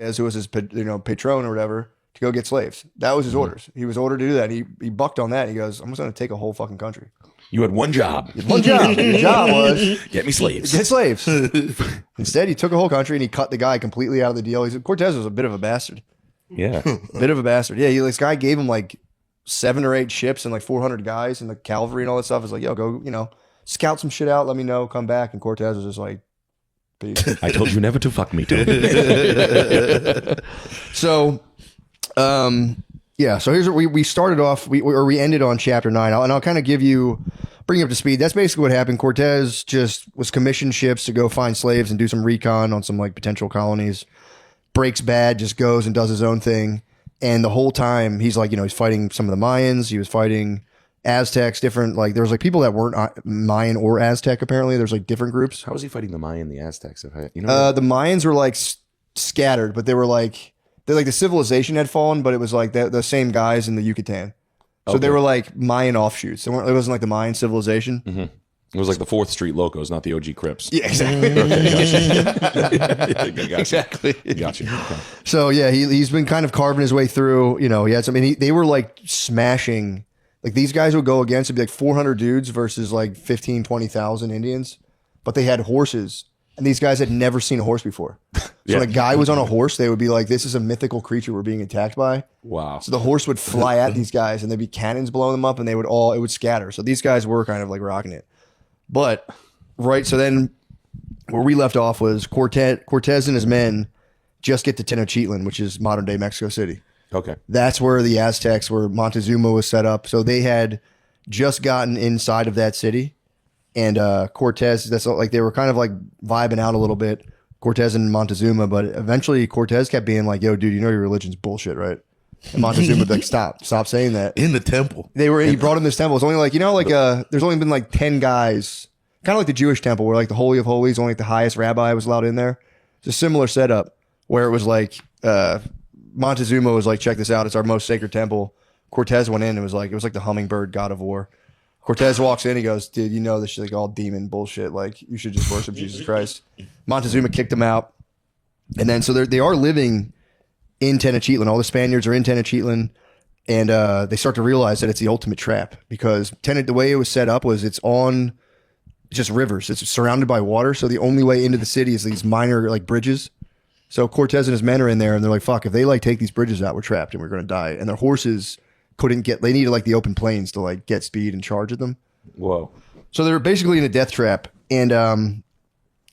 as who was his patron or whatever, to go get slaves. That was his orders. He was ordered to do that. He bucked on that. He goes, I'm just going to take a whole fucking country. You had one job. One job. Your job was get me slaves. Get slaves. Instead, he took a whole country and he cut the guy completely out of the deal. Cortez was a bit of a bastard. Yeah. Bit of a bastard. Yeah, this guy gave him like 7 or 8 ships and like 400 guys and the cavalry and all that stuff. Is like, yo, go, scout some shit out. Let me know. Come back. And Cortez was just like, peace. I told you never to fuck me, too. So, so here's what we started off. We ended on chapter 9, and I'll kind of bring you up to speed. That's basically what happened. Cortez just was commissioned ships to go find slaves and do some recon on some like potential colonies. Breaks bad, just goes and does his own thing. And the whole time he's like, he's fighting some of the Mayans. He was fighting Aztecs, different, like there was like people that weren't Mayan or Aztec. Apparently there's like different groups. How was he fighting the Mayan and the Aztecs? The Mayans were like scattered, but they were like, the civilization had fallen, but it was like the same guys in the Yucatan. So they were like Mayan offshoots. It wasn't like the Mayan civilization. Mm-hmm. It was like the 4th Street Locos, not the OG Crips. Yeah, exactly. Exactly. Gotcha. Okay. So yeah, he's been kind of carving his way through. He had some. They were like smashing. Like these guys would go against, it'd be like 400 dudes versus like 15, 20,000 Indians, but they had horses. And these guys had never seen a horse before. So when a guy was on a horse, they would be like, this is a mythical creature we're being attacked by. Wow. So the horse would fly at these guys and there'd be cannons blowing them up and it would scatter. So these guys were kind of like rocking it. But, so then where we left off was Cortez and his men just get to Tenochtitlan, which is modern day Mexico City. Okay. That's where the Aztecs, where Montezuma was set up. So they had just gotten inside of that city. And Cortez, they were kind of like vibing out a little bit, Cortez and Montezuma, but eventually Cortez kept being like, yo, dude, your religion's bullshit, right? And Montezuma would like, stop saying that. In the temple. He brought in this temple. It's only like, there's only been like 10 guys, kind of like the Jewish temple where like the Holy of Holies, only like the highest rabbi was allowed in there. It's a similar setup where it was like, Montezuma was like, check this out. It's our most sacred temple. Cortez went in and it was like the hummingbird god of war. Cortez walks in, he goes, dude, this shit like all demon bullshit. Like, you should just worship Jesus Christ. Montezuma kicked him out. And then, so they are living in Tenochtitlan. All the Spaniards are in Tenochtitlan. And they start to realize that it's the ultimate trap because the way it was set up was it's on just rivers. It's surrounded by water. So the only way into the city is these minor like bridges. So Cortez and his men are in there and they're like, fuck, if they like take these bridges out, we're trapped and we're going to die. And their horses they needed like the open plains to like get speed and charge at them. Whoa. So they're basically in a death trap. And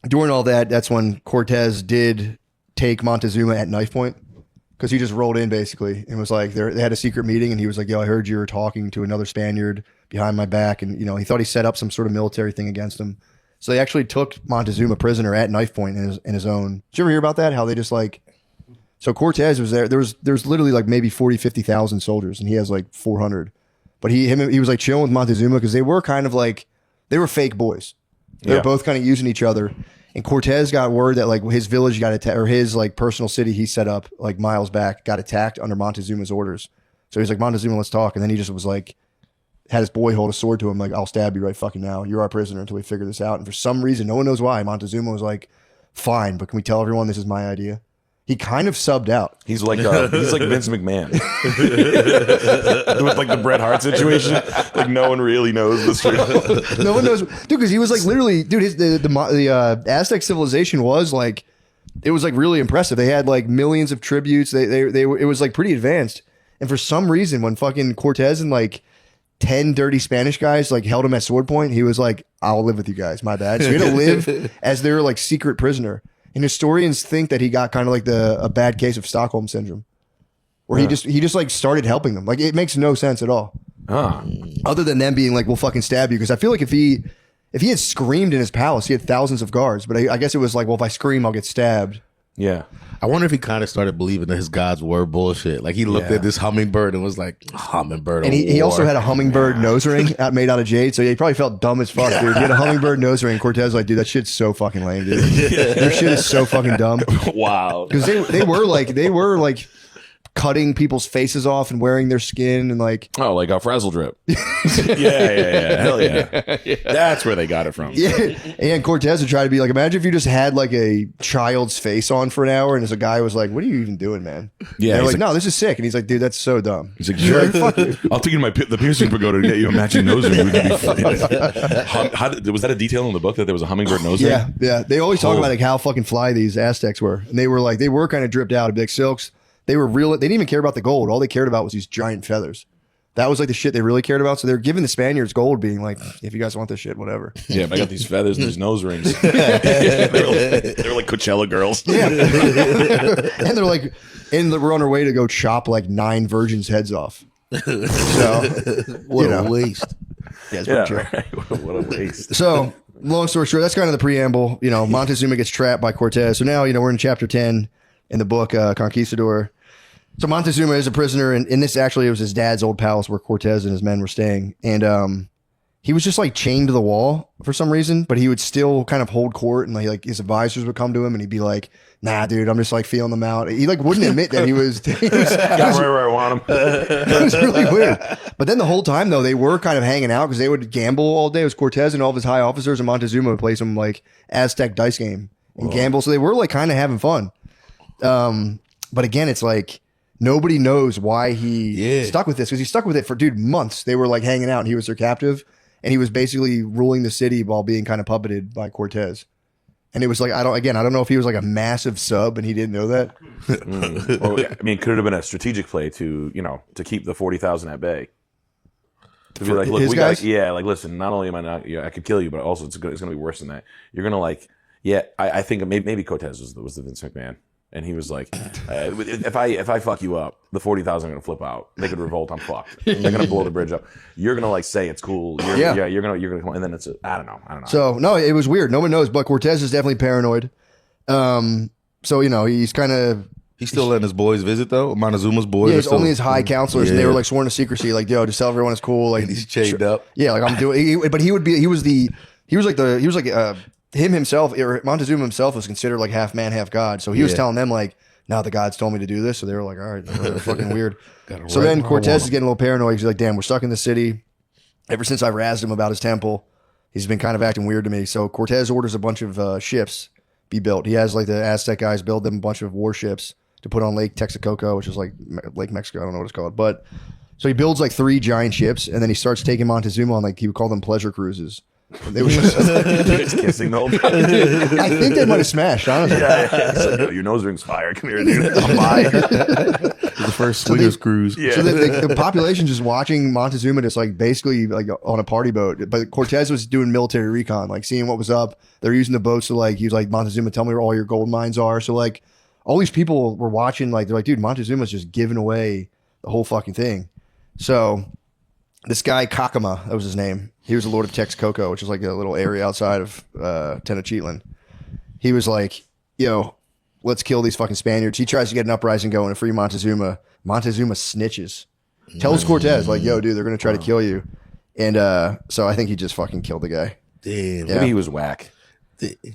during all that, that's when Cortez did take Montezuma at knife point because he just rolled in basically and was like, they had a secret meeting and he was like, yo, I heard you were talking to another Spaniard behind my back. And, he thought he set up some sort of military thing against him. So they actually took Montezuma prisoner at knife point in his own. Did you ever hear about that? How they just like, so Cortez was there. There's literally like maybe 40, 50,000 soldiers and he has like 400. But he was like chilling with Montezuma because they were kind of like, they were fake boys. They were both kind of using each other. And Cortez got word that like his village got attacked, or his like personal city he set up like miles back got attacked under Montezuma's orders. So he's like, Montezuma, let's talk. And then he just was like, had his boy hold a sword to him like, I'll stab you right fucking now. You're our prisoner until we figure this out. And for some reason, no one knows why, Montezuma was like, fine, but can we tell everyone this is my idea? He kind of subbed out. He's like Vince McMahon with like the Bret Hart situation. Like no one really knows this truth. No one knows, dude. Because he was like literally, dude. The Aztec civilization was like, it was like really impressive. They had like millions of tributes. It was like pretty advanced. And for some reason, when fucking Cortez and like 10 dirty Spanish guys like held him at sword point, he was like, I'll live with you guys. My bad. So he had to live as their like secret prisoner. And historians think that he got kind of like a bad case of Stockholm syndrome, where he just like started helping them. Like it makes no sense at all. Other than them being like, we'll fucking stab you. Because I feel like if he had screamed in his palace, he had thousands of guards. But I guess it was like, well, if I scream, I'll get stabbed. Yeah. I wonder if he kind of started believing that his gods were bullshit. Like he looked at this hummingbird and was like, hummingbird. And he also had a hummingbird nose ring made out of jade. So he probably felt dumb as fuck, dude. He had a hummingbird nose ring. Cortez was like, dude, that shit's so fucking lame, dude. Their shit is so fucking dumb. Wow. Because they were like cutting people's faces off and wearing their skin and like like a frazzle drip. yeah. Hell yeah. That's where they got it from. yeah. And Cortez would try to be like, imagine if you just had like a child's face on for an hour and as a guy was like, what are you even doing, man? Yeah, they're like, no, this is sick. And he's like, dude, that's so dumb. He's like, sure. Fuck you. I'll take you to the piercing pagoda to get you a matching nose ring. We can be was that a detail in the book that there was a hummingbird nose ring? Yeah. They always talk about like how fucking fly these Aztecs were. And they were kind of dripped out. It'd be like silks. They were real. They didn't even care about the gold. All they cared about was these giant feathers. That was like the shit they really cared about. So they were giving the Spaniards gold, being like, if you guys want this shit, whatever. Yeah, but I got these feathers and these nose rings. they were like Coachella girls. Yeah. And they're like, we're on our way to go chop like 9 virgins' heads off. So, what a waste. Yeah, it's pretty true. Right. What a waste. So, long story short, that's kind of the preamble. Montezuma gets trapped by Cortez. So now, we're in chapter 10 in the book, Conquistador. So Montezuma is a prisoner, and in this actually it was his dad's old palace where Cortez and his men were staying. And he was just like chained to the wall for some reason, but he would still kind of hold court, and like his advisors would come to him and he'd be like, nah, dude, I'm just like feeling them out. He like wouldn't admit that he was got right where I want him. It was really weird. But then the whole time though, they were kind of hanging out because they would gamble all day. It was Cortez and all of his high officers, and Montezuma would play some like Aztec dice game and gamble. So they were like kind of having fun. But again, it's like nobody knows why he stuck with this, because he stuck with it for months. They were like hanging out and he was their captive, and he was basically ruling the city while being kind of puppeted by Cortez. And it was like, I don't know if he was like a massive sub and he didn't know that. Well, I mean, could it have been a strategic play to keep the 40,000 at bay? To be like, look, his guys? like, listen, not only am I not, I could kill you, but also it's going to be worse than that. You're going to like, I think maybe Cortez was the Vince McMahon. And he was like, if I fuck you up, the 40,000 are going to flip out. They could revolt. I'm fucked. They're going to blow the bridge up. You're going to like say it's cool. You're going to come. And then it's I don't know. So no, it was weird. No one knows, but Cortez is definitely paranoid. So he's kind of. He's still letting his boys visit though. Montezuma's boys. Yeah, it's only his high counselors, and they were like sworn to secrecy. Like, yo, just tell everyone it's cool. Like, and he's chained up. Yeah, like I'm doing. But he was like him himself, or Montezuma himself was considered like half man, half god. So he was telling them like, no, the gods told me to do this. So they were like, all right, that's fucking weird. So then Cortez is getting a little paranoid. He's like, damn, we're stuck in the city. Ever since I razzed him about his temple, he's been kind of acting weird to me. So Cortez orders a bunch of ships be built. He has like the Aztec guys build them a bunch of warships to put on Lake Texcoco, which is like Lake Mexico. I don't know what it's called. But so he builds like 3 giant ships, and then he starts taking Montezuma on, like, he would call them pleasure cruises. They were just kissing the whole time. I think they might have smashed, honestly. Like, yo, your nose ring's fire. Come here, dude. I'm by. The first swingers cruise. Yeah. So the population's just watching Montezuma just like basically like on a party boat. But Cortez was doing military recon, like seeing what was up. They're using the boats to like, he was like, Montezuma, tell me where all your gold mines are. So like all these people were watching, like, they're like, dude, Montezuma's just giving away the whole fucking thing. So this guy, Cacama, that was his name. He was the Lord of Texcoco, which is like a little area outside of Tenochtitlan. He was like, yo, let's kill these fucking Spaniards. He tries to get an uprising going to free Montezuma. Montezuma snitches. Tells Cortez, like, yo, dude, they're going to try to kill you. And so I think he just fucking killed the guy. Damn. Maybe he was whack.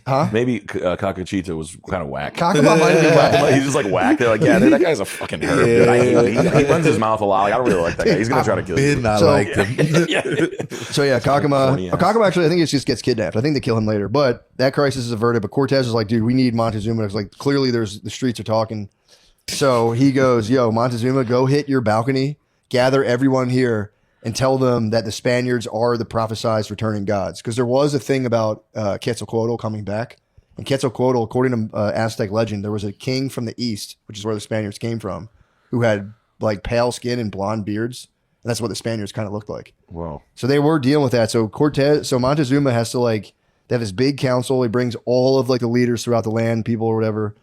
Huh? Maybe Cacachita was kind of whack. Cacama might have been whack. He's just like whack. They're like, yeah, dude, that guy's a fucking herb. Dude. I hate him. He runs his mouth a lot. Like, I don't really like that guy. He's going to try to kill you. I liked him. So yeah, Cacama actually, I think it just gets kidnapped. I think they kill him later, but that crisis is averted. But Cortez is like, dude, we need Montezuma. It's like, clearly the streets are talking. So he goes, yo, Montezuma, go hit your balcony, gather everyone here, and tell them that the Spaniards are the prophesized returning gods. Because there was a thing about Quetzalcoatl coming back. And Quetzalcoatl, according to Aztec legend, there was a king from the east, which is where the Spaniards came from, who had like pale skin and blonde beards. And that's what the Spaniards kind of looked like. Wow. So they were dealing with that. So Montezuma has to like, they have this big council. He brings all of like the leaders throughout the land, people or whatever.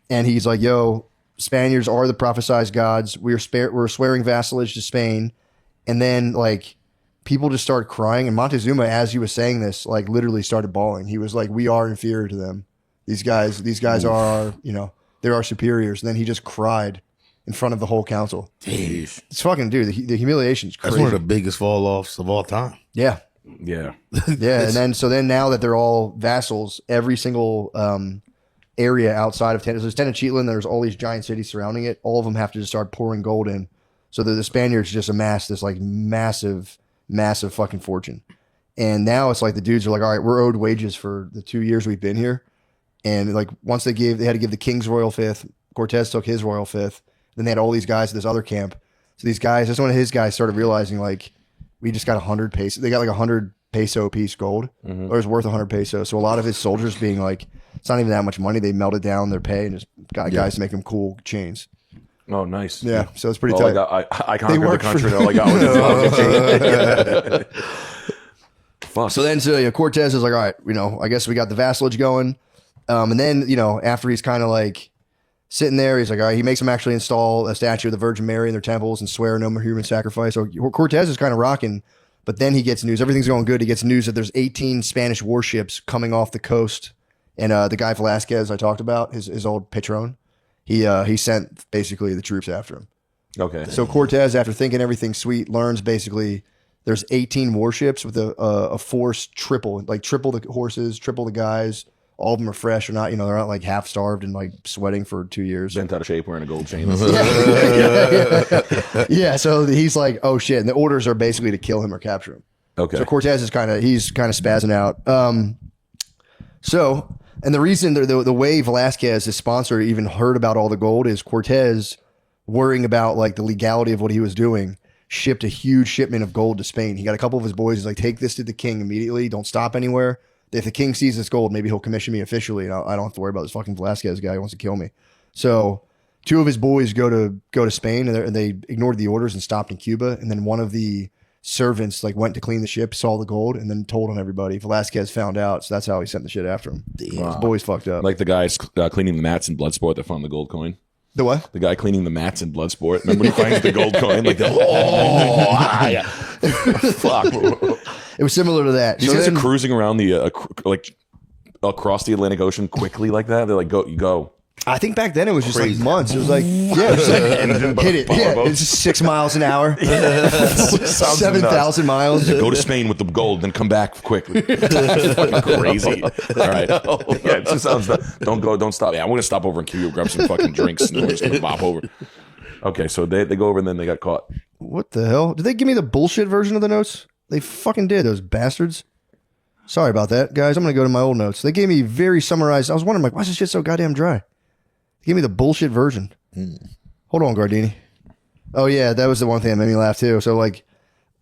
And he's like, yo, Spaniards are the prophesized gods. We're swearing vassalage to Spain. And then like people just started crying. And Montezuma, as he was saying this, like literally started bawling. He was like, we are inferior to them. These guys are our, they're our superiors. And then he just cried in front of the whole council. Jeez. It's fucking, dude, the humiliation is crazy. That's one of the biggest fall offs of all time. Yeah. Yeah. Yeah. And then now that they're all vassals, every single area outside of Tenochtitlan. There's all these giant cities surrounding it. All of them have to just start pouring gold in. So the Spaniards just amassed this like massive fucking fortune. And now it's like the dudes are like, all right, we're owed wages for the 2 years we've been here. And like once they had to give the king's royal fifth. Cortez took his royal fifth. Then they had all these guys at this other camp. So these guys, just one of his guys started realizing like we just got 100 peso. They got like 100 peso a piece gold, or it was worth 100 pesos. So a lot of his soldiers being like, it's not even that much money. They melted down their pay and just got guys to make them cool chains. Oh, nice. Yeah, so it's pretty tight. I conquered the country. All I got was a fuck. So then, Cortez is like, all right, I guess we got the vassalage going. And then, after he's kind of like sitting there, he's like, all right, he makes them actually install a statue of the Virgin Mary in their temples and swear no more human sacrifice. So Cortez is kind of rocking, but then he gets news. Everything's going good. He gets news that there's 18 Spanish warships coming off the coast. And the guy Velasquez I talked about, his old patron, he sent basically the troops after him. Okay. So Cortez, after thinking everything's sweet, learns basically there's 18 warships with a force triple the horses, triple the guys. All of them are fresh. They're not, they're not like half starved and like sweating for 2 years. Bent out of shape, wearing a gold chain. Yeah. So he's like, oh shit. And the orders are basically to kill him or capture him. Okay. So Cortez is kind of spazzing out. And the reason the way Velasquez, his sponsor, even heard about all the gold is Cortez, worrying about like the legality of what he was doing, shipped a huge shipment of gold to Spain. He got a couple of his boys. He's like, take this to the king immediately. Don't stop anywhere. If the king sees this gold, maybe he'll commission me officially, and I don't have to worry about this fucking Velasquez guy who wants to kill me. So 2 of his boys go to Spain, and they ignored the orders and stopped in Cuba. And then one of the servants like went to clean the ship, saw the gold, and then told on everybody. Velasquez found out, so that's how he sent the shit after him. Damn. His boys fucked up. Like the guys cleaning the mats in Bloodsport that found the gold coin. The what? The guy cleaning the mats in Bloodsport. Remember when he finds the gold coin? Like, fuck. It was similar to that. These guys are cruising around the across the Atlantic Ocean quickly like that. They're like, go. I think back then it was just like months. It was like, hit it. Yeah, it's 6 miles an hour, 7,000 miles. Go to Spain with the gold, then come back quickly. It's fucking crazy. All right. Yeah, it just sounds. Don't stop. Yeah, I'm gonna stop over in Cuba, grab some fucking drinks, and we're just gonna bop over. Okay, so they go over and then they got caught. What the hell? Did they give me the bullshit version of the notes? They fucking did, those bastards. Sorry about that, guys. I'm gonna go to my old notes. They gave me very summarized. I was wondering, like, why is this shit so goddamn dry? Give me the bullshit version. Hold on, Gardini. Oh yeah, that was the one thing that made me laugh too. So like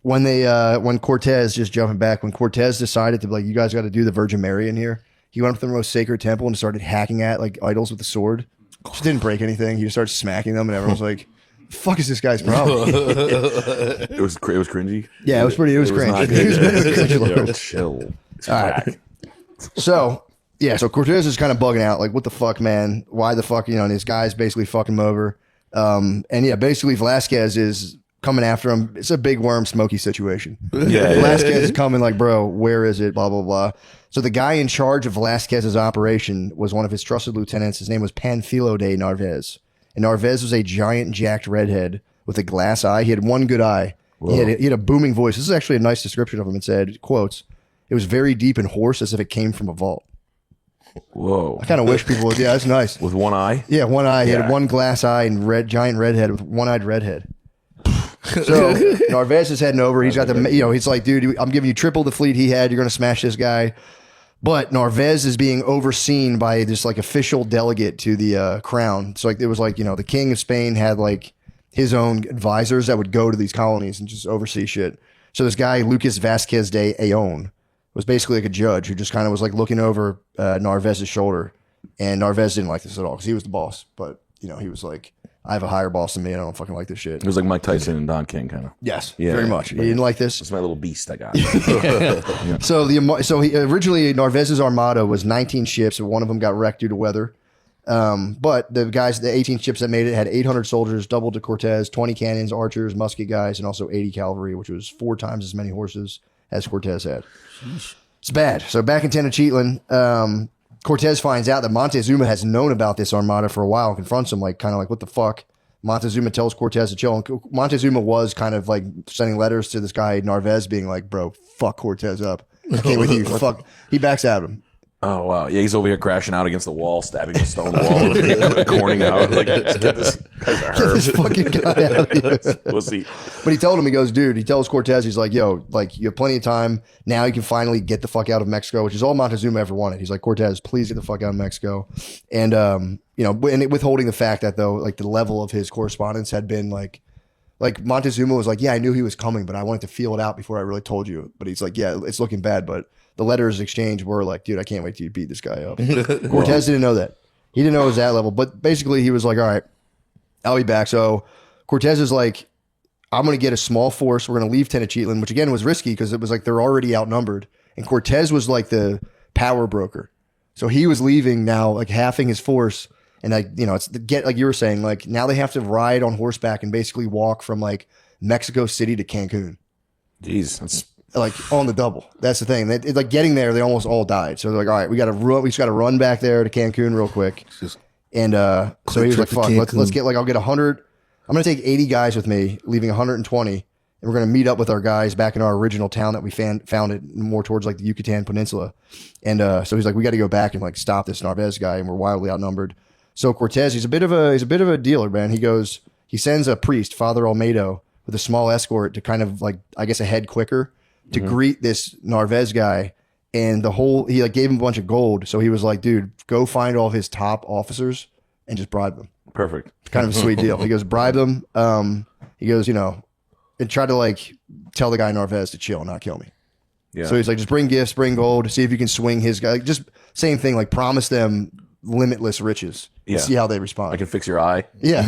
when Cortez, just jumping back, when Cortez decided to like, you guys got to do the Virgin Mary in here, he went up to the most sacred temple and started hacking at like idols with the sword. Just didn't break anything. He just started smacking them, and everyone was like, "The fuck is this guy's problem?" It was cringy. Yeah, it was cringe. It was cringe. Chill. All right. So Cortez is kind of bugging out, like, what the fuck, man? Why the fuck, and his guys basically fucking him over. And yeah, basically Velasquez is coming after him. It's a big worm smoky situation. Yeah, Velasquez is coming like, bro, where is it? Blah, blah, blah. So the guy in charge of Velasquez's operation was one of his trusted lieutenants. His name was Panfilo de Narvaez. And Narvaez was a giant jacked redhead with a glass eye. He had one good eye. He had a booming voice. This is actually a nice description of him. It said, quotes, "It was very deep and hoarse as if it came from a vault." Whoa. I kind of wish people would. Yeah, that's nice. With one eye? Yeah, one eye. He had one glass eye and giant redhead with one-eyed redhead. So Narvaez is heading over. He's got the, he's like, dude, I'm giving you triple the fleet he had. You're going to smash this guy. But Narvaez is being overseen by this like official delegate to the crown. So like it was like, the king of Spain had like his own advisors that would go to these colonies and just oversee shit. So this guy, Lucas Vasquez de Ayllón, was basically like a judge who just kind of was like looking over Narvaez's shoulder. And Narvaez didn't like this at all because he was the boss. But, he was like, I have a higher boss than me. I don't fucking like this shit. It was like Mike Tyson and Don King kind of. Yes, very much. He didn't like this. It's my little beast I got. Yeah. So originally Narvaez's armada was 19 ships, and one of them got wrecked due to weather. But the 18 ships that made it had 800 soldiers, doubled to Cortez, 20 cannons, archers, musket guys, and also 80 cavalry, which was 4 times as many horses as Cortez had. Sheesh. It's bad. So back in Tenochtitlan, Cortez finds out that Montezuma has known about this armada for a while and confronts him kind of like, what the fuck? Montezuma tells Cortez to chill. And Montezuma was kind of like sending letters to this guy, Narvaez, being like, bro, fuck Cortez up. I can't with you. Fuck. He backs out of him. Oh wow, yeah, he's over here crashing out against the wall, stabbing the stone wall, corning out. Like, just get this guy's a Get herb. this fucking guy out of here. Pussy. But he told him, he goes, dude, he tells Cortez, he's like, yo, like, you have plenty of time. Now you can finally get the fuck out of Mexico, which is all Montezuma ever wanted. He's like, Cortez, please get the fuck out of Mexico. And, you know, and withholding the fact that, though, like, the level of his correspondence had been, like Montezuma was like, yeah, I knew he was coming, but I wanted to feel it out before I really told you. But he's like, yeah, it's looking bad, but the letters exchanged were like, dude, I can't wait till you beat this guy up. Cortez didn't know that. He didn't know it was that level. But basically, he was like, all right, I'll be back. So Cortez is like, I'm going to get a small force. We're going to leave Tenochtitlan, which again was risky because it was like they're already outnumbered. And Cortez was like the power broker. So he was leaving now, like halving his force. And like, you know, it's like you were saying, like now they have to ride on horseback and basically walk from like Mexico City to Cancun. Jeez, that's Like on the double. That's the thing. It's like getting there, they almost all died. So they're like, all right, we just got to run back there to Cancun real quick. And so he was like, fuck, let's get like, I'll get 100. I'm going to take 80 guys with me, leaving 120. And we're going to meet up with our guys back in our original town that we found it more towards like the Yucatan Peninsula. And so he's like, we got to go back and like stop this Narvaez guy. And we're wildly outnumbered. So Cortez, he's a bit of a dealer, man. He sends a priest, Father Olmedo, with a small escort to kind of like, I guess, a head quicker to greet this Narvaez guy. And he like gave him a bunch of gold. So he was like, dude, go find all of his top officers and just bribe them. perfect. Kind of a sweet deal. He goes, bribe them. He goes, you know, and try to like tell the guy Narvaez to chill, not kill me. Yeah. So he's like, just bring gifts, bring gold, see if you can swing his guy. Like, just same thing, like promise them limitless riches. And Yeah. see how they respond. I can fix your eye. Yeah.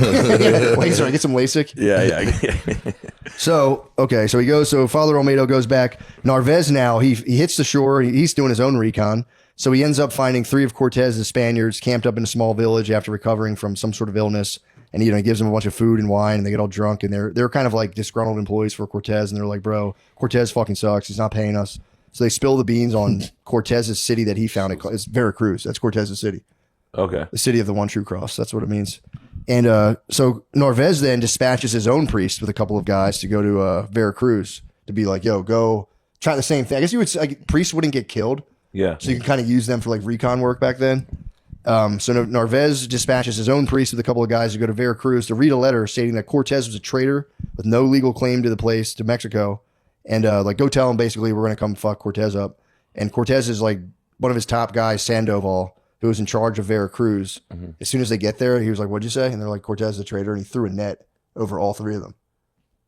Laser, I get some LASIK. Yeah. So, okay, so he goes, so Father Olmedo goes back. Narvaez now, he hits the shore. He's doing his own recon. So he ends up finding 3 of Cortez's Spaniards camped up in a small village after recovering from some sort of illness. And, you know, he gives them a bunch of food and wine and they get all drunk. And they're kind of like disgruntled employees for Cortez. And they're like, bro, Cortez fucking sucks. He's not paying us. So they spill the beans on Cortez's city that he founded. It's Veracruz. That's Cortez's city. Okay. The city of the one true cross. That's what it means. And so Narvaez then dispatches his own priest with a couple of guys to go to Veracruz to be like, yo, go try the same thing. I guess you would say like, priests wouldn't get killed. Yeah. So you can kind of use them for like recon work back then. So Narvaez dispatches his own priest with a couple of guys to go to Veracruz to read a letter stating that Cortez was a traitor with no legal claim to the place, to Mexico. And like, go tell him basically we're going to come fuck Cortez up. And Cortez is like one of his top guys, Sandoval, who was in charge of Veracruz. Mm-hmm. As soon as they get there, he was like, what'd you say? And they're like, Cortez is a traitor. And he threw a net over all 3 of them.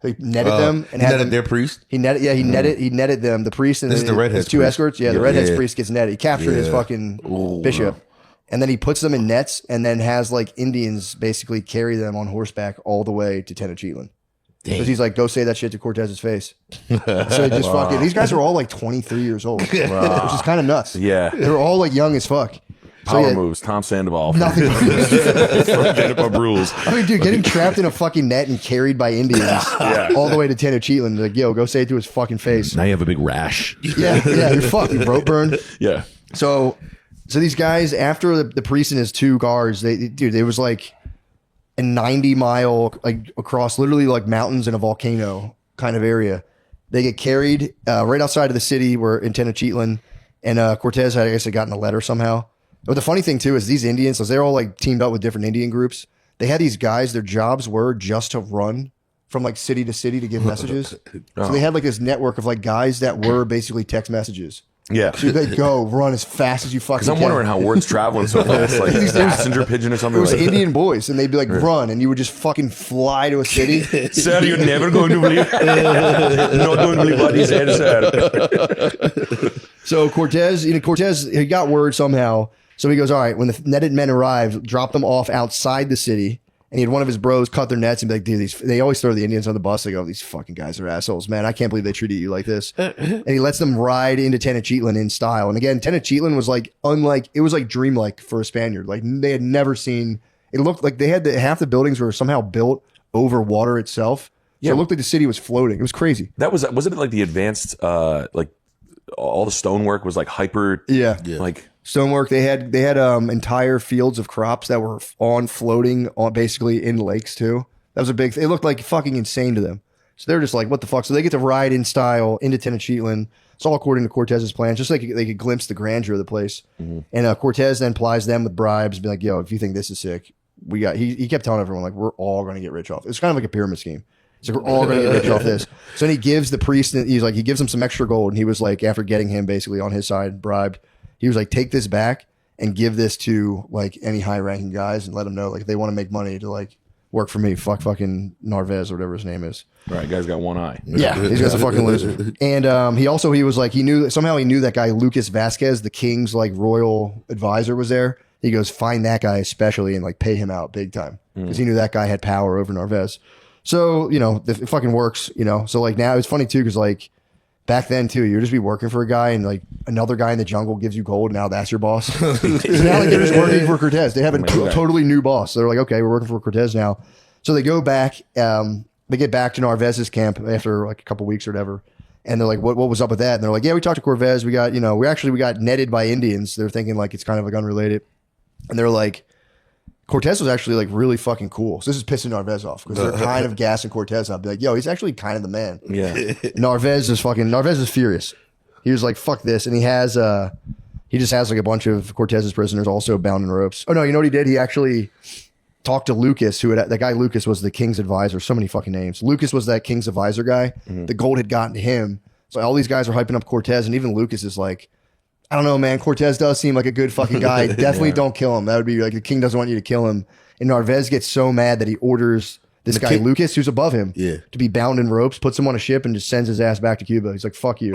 He netted them and he had netted them, their priest. he netted them, the priest and This is the redhead's his 2 priest. escorts. Yeah, the redhead's Yeah. priest gets netted. He captured his fucking bishop. And then he puts them in nets and then has like Indians basically carry them on horseback all the way to Tenochtitlan. Because he's like, go say that shit to Cortez's face. So they just fucking, these guys are all like 23 years old, which is kind of nuts. Yeah. They're all like young as fuck. Power moves. Tom Sandoval. Nothing. Jennifer rules. I mean, dude, getting trapped in a fucking net and carried by Indians all the way to Tenochtitlan. Like, yo, go say it to his fucking face. Now you have a big rash. Yeah, you're fucking rope burn. Yeah. So these guys, after the priest and his 2 guards, they was like a 90-mile, like across literally like mountains and a volcano kind of area. They get carried right outside of the city where in Tenochtitlan, and Cortez I guess had gotten a letter somehow. But the funny thing too is these Indians, so they're all like teamed up with different Indian groups. They had these guys, their jobs were just to run from like city to city to give messages. So they had like this network of like guys that were basically text messages. Yeah. So they go run as fast as you fucking Because I'm can. wondering how word's traveling so fast. Like passenger pigeon or It something was like Indian boys, and they'd be like, run, and you would just fucking fly to a city. Sir, you're never going to believe. Not going to believe what he said, sir. So Cortez, he got word somehow. So he goes, all right, when the netted men arrived, drop them off outside the city. And he had one of his bros cut their nets and be like, dude, they always throw the Indians on the bus. They go, these fucking guys are assholes, man. I can't believe they treated you like this. And he lets them ride into Tenochtitlan in style. And again, Tenochtitlan was like, it was like dreamlike for a Spaniard. Like they had never seen, it looked like they had half the buildings were somehow built over water itself. So it looked like the city was floating. It was crazy. Was it like the advanced, like all the stonework was like hyper. Yeah. Like Stonework, they had entire fields of crops that were floating on basically in lakes too. That was a big thing. It looked like fucking insane to them. So they're just like, what the fuck? So they get to ride in style into Tenochtitlan. It's all according to Cortez's plan, just like they could glimpse the grandeur of the place. And Cortez then plies them with bribes, be like, yo, if you think this is sick, we got, he kept telling everyone, like, we're all going to get rich off. It's kind of like a pyramid scheme. He's like, we're all going to get rich off this. So then he gives the priest, he gives him some extra gold. And he was like, after getting him basically on his side, bribed, he was like, take this back and give this to like any high ranking guys and let them know, like, if they want to make money to like work for me, fucking Narvaez or whatever his name is. Right, guy's got one eye. Yeah, he's a fucking loser. And he was like, he knew that guy Lucas Vasquez, the king's like royal advisor, was there. He goes, find that guy especially and like pay him out big time because he knew that guy had power over Narvaez. So it fucking works. So like now it's funny too because like back then too, you'd just be working for a guy and like another guy in the jungle gives you gold. And now that's your boss. So now like, they're just working for Cortez. They have a totally new boss. So they're like, okay, we're working for Cortez now. So they go back. They get back to Narvaez's camp after like a couple weeks or whatever. And they're like, what was up with that? And they're like, yeah, we talked to Cortez. We got, we got netted by Indians. They're thinking like it's kind of like unrelated. And they're like, Cortez was actually like really fucking cool. So this is pissing Narvaez off because they're kind of gassing Cortez up. Be like, yo, he's actually kind of the man. Yeah. Narvaez is furious. He was like, fuck this. And he just has like a bunch of Cortez's prisoners also bound in ropes. Oh no, you know what he did? He actually talked to Lucas, that guy Lucas was the king's advisor. So many fucking names. Lucas was that king's advisor guy. The gold had gotten to him. So all these guys are hyping up Cortez. And even Lucas is like, I don't know, man. Cortez does seem like a good fucking guy. Definitely don't kill him. That would be like the king doesn't want you to kill him. And Narvaez gets so mad that he orders this guy Lucas, who's above him, to be bound in ropes, puts him on a ship, and just sends his ass back to Cuba. He's like, "Fuck you."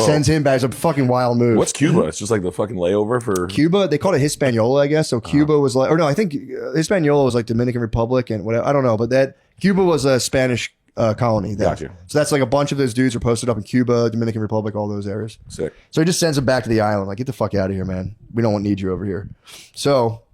Sends him back. It's a fucking wild move. What's Cuba? It's just like the fucking layover for Cuba. They called it Hispaniola, I guess. So Cuba was like, or no, I think Hispaniola was like Dominican Republic and whatever. I don't know, but that Cuba was a Spanish colony. Gotcha. So that's like a bunch of those dudes are posted up in Cuba, Dominican Republic, all those areas. Sick. So he just sends them back to the island. Like, get the fuck out of here, man. We don't need you over here. So,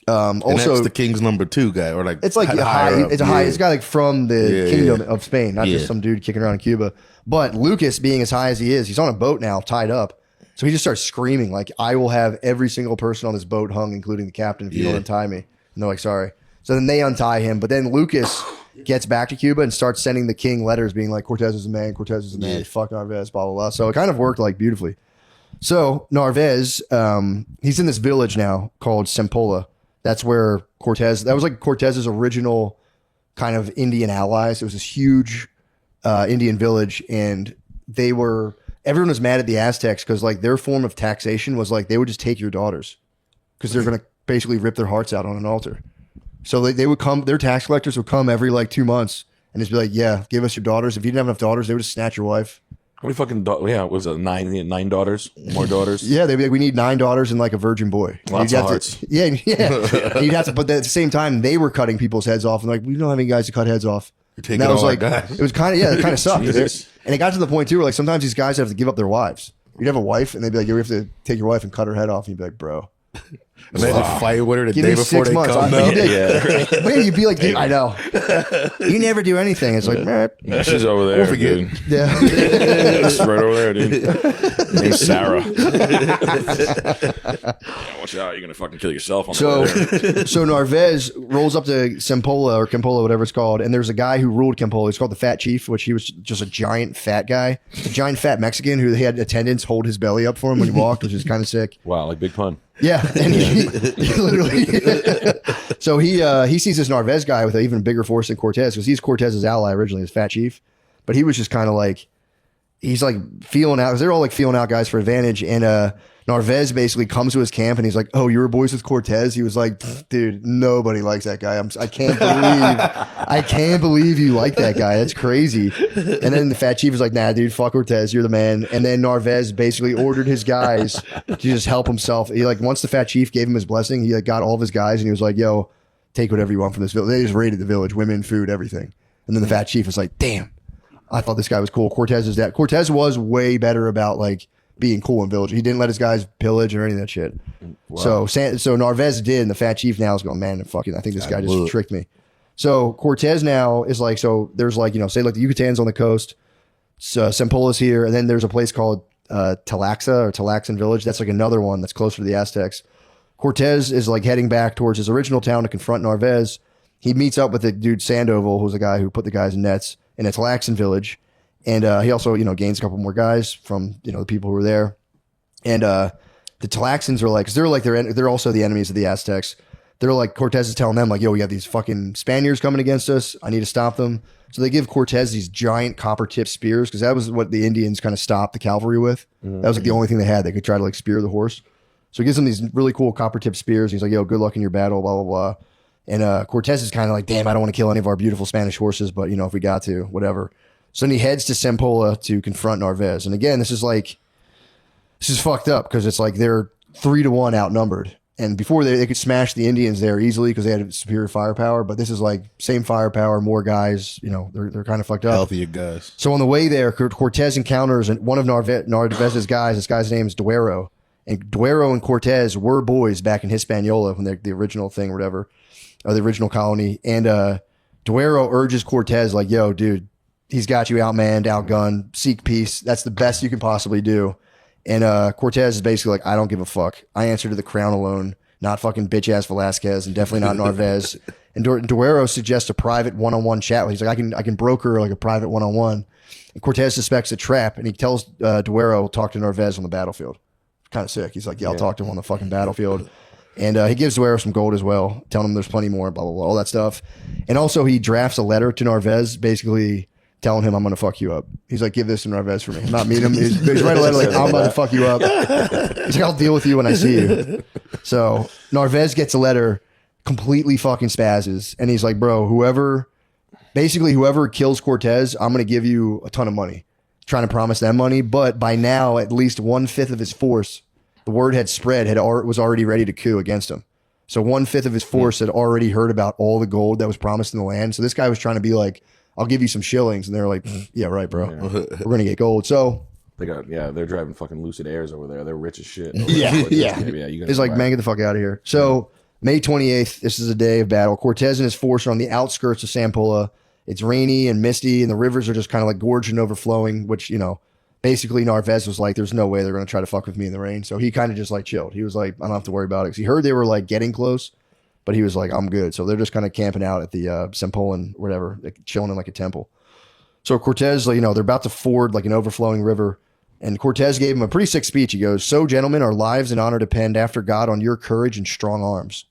and also that's the king's number 2 guy, or like it's like higher up. it's a guy like from the kingdom of Spain, not just some dude kicking around in Cuba. But Lucas, being as high as he is, he's on a boat now, tied up. So he just starts screaming like, "I will have every single person on this boat hung, including the captain, if you don't untie me." And they're like, "Sorry." So then they untie him, but then Lucas gets back to Cuba and starts sending the king letters being like, Cortez is a man, Cortez is a man, fuck Narvaez, blah, blah, blah. So it kind of worked like beautifully. So Narvaez, he's in this village now called Sempola. That's where that was like Cortez's original kind of Indian allies. It was this huge Indian village, and everyone was mad at the Aztecs because like their form of taxation was like they would just take your daughters because they're going to basically rip their hearts out on an altar. So they would come, their tax collectors would come every like 2 months and just be like, yeah, give us your daughters. If you didn't have enough daughters, they would just snatch your wife. How many fucking was it 9 daughters? More daughters? Yeah, they'd be like, we need 9 daughters and like a virgin boy. Lots of hearts. Yeah. You'd have to, but at the same time, they were cutting people's heads off and like, we don't have any guys to cut heads off. You're taking all our guys. It was kind of, it kind of sucked. And it got to the point too where like sometimes these guys have to give up their wives. You'd have a wife and they'd be like, yeah, we have to take your wife and cut her head off. And you'd be like, bro. And they had to fight with her the Give day me before 6 they months. come. You'd be like, dude, I know. You never do anything. It's like, Yeah, she's over there. We'll forget. Dude. yeah. She's right over there, dude. Her name's Sarah. Watch out, you're gonna fucking kill yourself on the way there. So Narvaez rolls up to Sempola or Campola, whatever it's called, and there's a guy who ruled Campola. He's called the Fat Chief, which he was just a giant fat guy, a giant fat Mexican who had attendants hold his belly up for him when he walked, which is kind of sick. Wow, like big pun. Yeah, and he literally. So he sees this Narvaez guy with an even bigger force than Cortez because he's Cortez's ally originally, his Fat Chief, but he was just kind of like he's like feeling out because they're all like feeling out guys for advantage, and Narvaez basically comes to his camp and he's like, "Oh, you were boys with Cortez?" He was like, "Dude, nobody likes that guy. I can't believe you like that guy. That's crazy." And then the Fat Chief is like, "Nah, dude, fuck Cortez. You're the man." And then Narvaez basically ordered his guys to just help himself. He like once the Fat Chief gave him his blessing, he like got all of his guys and he was like, "Yo, take whatever you want from this village." They just raided the village, women, food, everything. And then the Fat Chief was like, "Damn, I thought this guy was cool." Cortez is that. Cortez was way better about like being cool in village. He didn't let his guys pillage or any of that shit. Wow. So Narvaez did, and the Fat Chief now is going, "Man, fucking, I think this guy just tricked me." So Cortez now is like, so there's like, say like the Yucatan's on the coast, Sempola's here, and then there's a place called Talaxa or Talaxan Village. That's like another one that's closer to the Aztecs. Cortez is like heading back towards his original town to confront Narvaez. He meets up with the dude Sandoval, who's the guy who put the guys in nets in a Talaxan village. And he also, gains a couple more guys from, the people who were there. And the Tlaxcans are like, because they're also the enemies of the Aztecs. They're like, Cortez is telling them like, yo, we got these fucking Spaniards coming against us. I need to stop them. So they give Cortez these giant copper tipped spears, because that was what the Indians kind of stopped the cavalry with. That was like the only thing they had. They could try to like spear the horse. So he gives them these really cool copper tipped spears. He's like, yo, good luck in your battle, blah, blah, blah. And Cortez is kind of like, damn, I don't want to kill any of our beautiful Spanish horses, but if we got to, whatever. So then he heads to Sempola to confront Narvaez. And again, this is fucked up, because it's like they're 3-1 outnumbered. And before they could smash the Indians there easily because they had superior firepower, but this is like same firepower, more guys. They're kind of fucked up. Healthier guys. So on the way there, Cortez encounters one of Narvaez's guys. This guy's name is Duero, and Duero and Cortez were boys back in Hispaniola when they're the original thing, or whatever, or the original colony. And Duero urges Cortez like, "Yo, dude, he's got you outmanned, outgunned. Seek peace. That's the best you can possibly do." And Cortez is basically like, I don't give a fuck. I answer to the crown alone, not fucking bitch ass Velasquez, and definitely not Narvaez. And Duero suggests a private one-on-one chat. He's like, I can broker like a private one-on-one. And Cortez suspects a trap, and he tells Duero, talk to Narvaez on the battlefield. Kind of sick. He's like, yeah, I'll talk to him on the fucking battlefield. And he gives Duero some gold as well, telling him there's plenty more, blah, blah, blah, all that stuff. And also he drafts a letter to Narvaez, basically telling him, I'm going to fuck you up. He's like, give this to Narvaez for me. Not meet him. He's writing a letter like, I'm about to fuck you up. He's like, I'll deal with you when I see you. So Narvaez gets a letter, completely fucking spazzes. And he's like, bro, whoever kills Cortez, I'm going to give you a ton of money. Trying to promise them money. But by now, at least 1/5 of his force, the word had spread, was already ready to coup against him. So 1/5 of his force had already heard about all the gold that was promised in the land. So this guy was trying to be like, I'll give you some shillings. And they're like, yeah, right, bro. Yeah. We're going to get gold. So they're driving fucking Lucid Airs over there. They're rich as shit. Yeah. It's like, man, get the fuck out of here. So May 28th, this is a day of battle. Cortez and his force are on the outskirts of Sampola. It's rainy and misty, and the rivers are just kind of like gorged and overflowing, which, basically Narvaez was like, there's no way they're going to try to fuck with me in the rain. So he kind of just like chilled. He was like, I don't have to worry about it. Because he heard they were like getting close. But he was like, I'm good. So they're just kind of camping out at the Sempolan, whatever, like chilling in like a temple. So Cortez, they're about to ford like an overflowing river. And Cortez gave him a pretty sick speech. He goes, so gentlemen, our lives and honor depend after God on your courage and strong arms.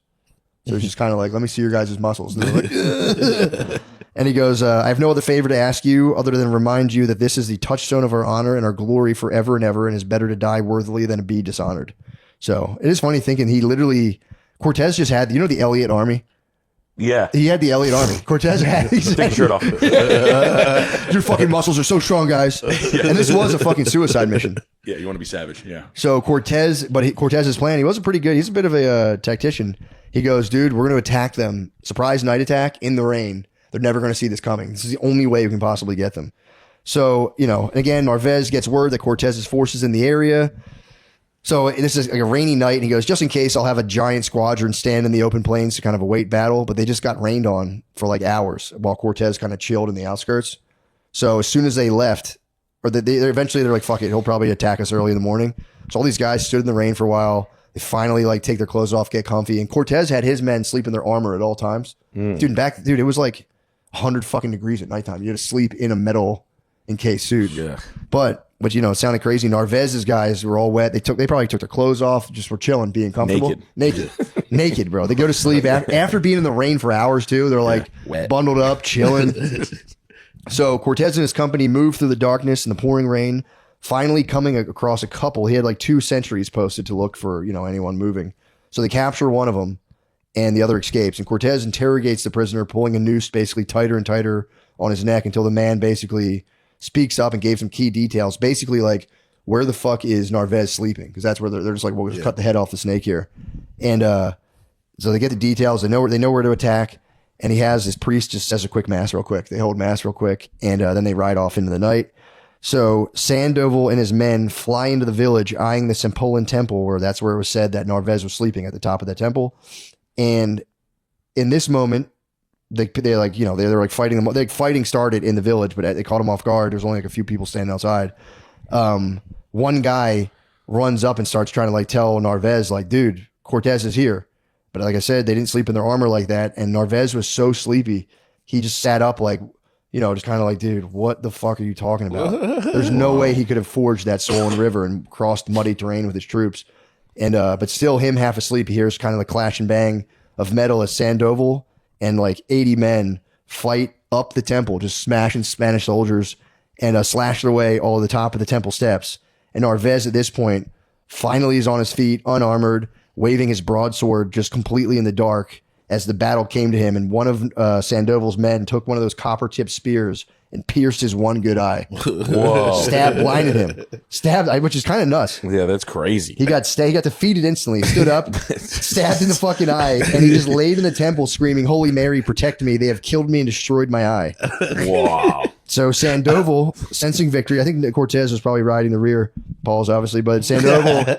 So he's just kind of like, let me see your guys' muscles. And, like, and he goes, I have no other favor to ask you other than remind you that this is the touchstone of our honor and our glory forever and ever, and is better to die worthily than to be dishonored. So it is funny thinking Cortez just had, the Elliott Army? Yeah. He had the Elliott Army. Cortez had... Take your shirt off. Your fucking muscles are so strong, guys. Yeah. And this was a fucking suicide mission. Yeah, you want to be savage, yeah. So Cortez's plan, he wasn't pretty good. He's a bit of a tactician. He goes, dude, we're going to attack them. Surprise night attack in the rain. They're never going to see this coming. This is the only way we can possibly get them. So, and again, Narvaez gets word that Cortez's force is in the area. So this is like a rainy night, and he goes, just in case, I'll have a giant squadron stand in the open plains to kind of await battle. But they just got rained on for like hours while Cortez kind of chilled in the outskirts. So as soon as they left, or they're like, fuck it, he'll probably attack us early in the morning. So all these guys stood in the rain for a while. They finally like take their clothes off, get comfy. And Cortez had his men sleep in their armor at all times. Dude, it was like 100 fucking degrees at nighttime. You had to sleep in a metal encased suit. Yeah. But it sounded crazy. Narvaez's guys were all wet. They probably took their clothes off, just were chilling, being comfortable. Naked, bro. They go to sleep after being in the rain for hours too. They're like bundled up, chilling. So Cortez and his company moved through the darkness and the pouring rain, finally coming across a couple. He had like 2 sentries posted to look for, anyone moving. So they capture one of them and the other escapes. And Cortez interrogates the prisoner, pulling a noose basically tighter and tighter on his neck until the man basically speaks up and gave some key details. Basically, like, where the fuck is Narvaez sleeping? Because that's where they're just like, well, we'll just cut the head off the snake here. And so they get the details. They know where to attack. And he has his priest just says a quick mass real quick. They hold mass real quick. And then they ride off into the night. So Sandoval and his men fly into the village, eyeing the Sempolan temple, where that's where it was said that Narvaez was sleeping, at the top of the temple. And in this moment, they're like, they're like fighting them. Like fighting started in the village, but they caught them off guard. There's only like a few people standing outside. One guy runs up and starts trying to like tell Narvaez, like, dude, Cortez is here. But like I said, they didn't sleep in their armor like that. And Narvaez was so sleepy, he just sat up like, just kind of like, dude, what the fuck are you talking about? There's no way he could have forged that swollen river and crossed muddy terrain with his troops. And but still, him half asleep, he hears kind of the clash and bang of metal as Sandoval and like 80 men fight up the temple, just smashing Spanish soldiers and slash their way all to the top of the temple steps. And Narvaez at this point finally is on his feet, unarmored, waving his broadsword just completely in the dark as the battle came to him. And one of Sandoval's men took one of those copper-tipped spears and pierced his one good eye. Whoa. Blinded him. Which is kind of nuts. Yeah, that's crazy. He got defeated instantly. He stood up, stabbed in the fucking eye, and he just laid in the temple screaming, "Holy Mary, protect me. They have killed me and destroyed my eye." Wow. So Sandoval, sensing victory, I think that Cortez was probably riding the rear balls, obviously, but Sandoval,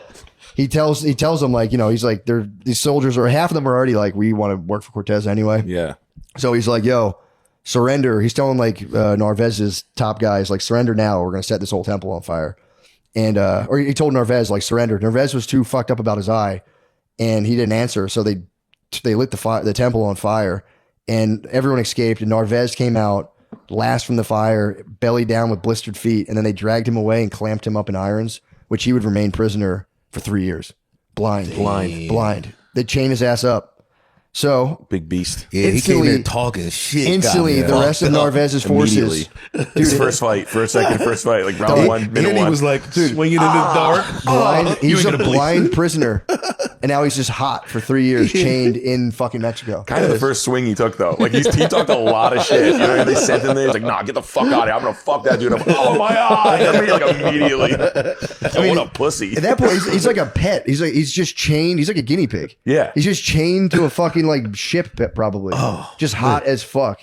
he tells them, like, he's like, these soldiers, or half of them are already like, we want to work for Cortez anyway. Yeah. So he's like, yo, surrender. He's telling like Narvaez's top guys, like, surrender now. We're going to set this whole temple on fire. And, or he told Narvaez, like, surrender. Narvaez was too fucked up about his eye and he didn't answer. So they lit the temple on fire and everyone escaped. And Narvaez came out last from the fire, belly down with blistered feet. And then they dragged him away and clamped him up in irons, which he would remain prisoner for 3 years. Blind. They chain his ass up. So big beast. Yeah, he came in talking shit. Instantly, the rest of Narvaez's forces. His first fight, like round one, minute and he one. was like swinging in the dark. Blind. He's a blind prisoner. And now he's just hot for 3 years, chained in fucking Mexico. Kind of the first swing he took, though. Like, he talked a lot of shit. You know, they sent him there. He's like, nah, get the fuck out of here. I'm going to fuck that dude up. Oh, my eye. I mean, like, immediately. What a pussy. At that point, he's like a pet. He's just chained. He's like a guinea pig. Yeah. He's just chained to a fucking, like, ship, probably. Just hot as fuck.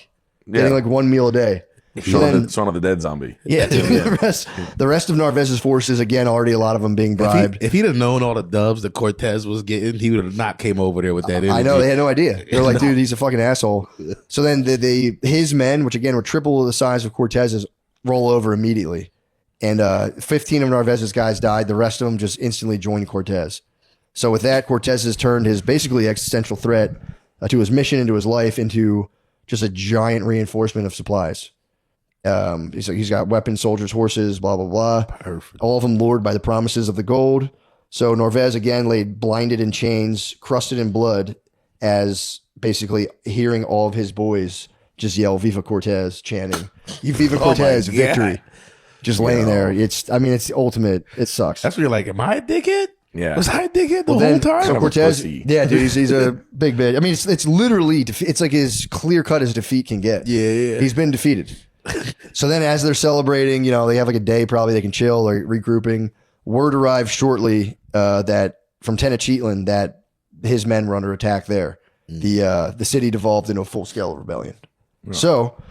Getting, like, one meal a day. Shaun of the Dead zombie. Yeah, dude, the rest of Narvaez's forces, again, already a lot of them being bribed. If he'd have known all the dubs that Cortez was getting, he would have not came over there with that energy. I know, they had no idea. They're like, dude, he's a fucking asshole. So then his men, which again were triple the size of Cortez's, roll over immediately. And 15 of Narvaez's guys died. The rest of them just instantly joined Cortez. So with that, Cortez has turned his basically existential threat to his mission and to his life into just a giant reinforcement of supplies. He's got weapons, soldiers, horses, blah, blah, blah. Perfect. All of them lured by the promises of the gold. So Narvaez again laid blinded in chains, crusted in blood, as basically hearing all of his boys just yell "Viva Cortez," chanting "Viva Cortez, victory." Just laying there. It's the ultimate. It sucks. That's where you're like, am I a dickhead? Yeah. Was I a dickhead the whole time? So Cortez, yeah, dude, he's a big bitch. I mean, it's literally, it's like as clear cut as defeat can get. Yeah. He's been defeated. So then as they're celebrating, they have like a day probably they can chill or regrouping. Word arrives shortly that from Tenochtitlan that his men were under attack there. The city devolved into a full-scale rebellion. Yeah. So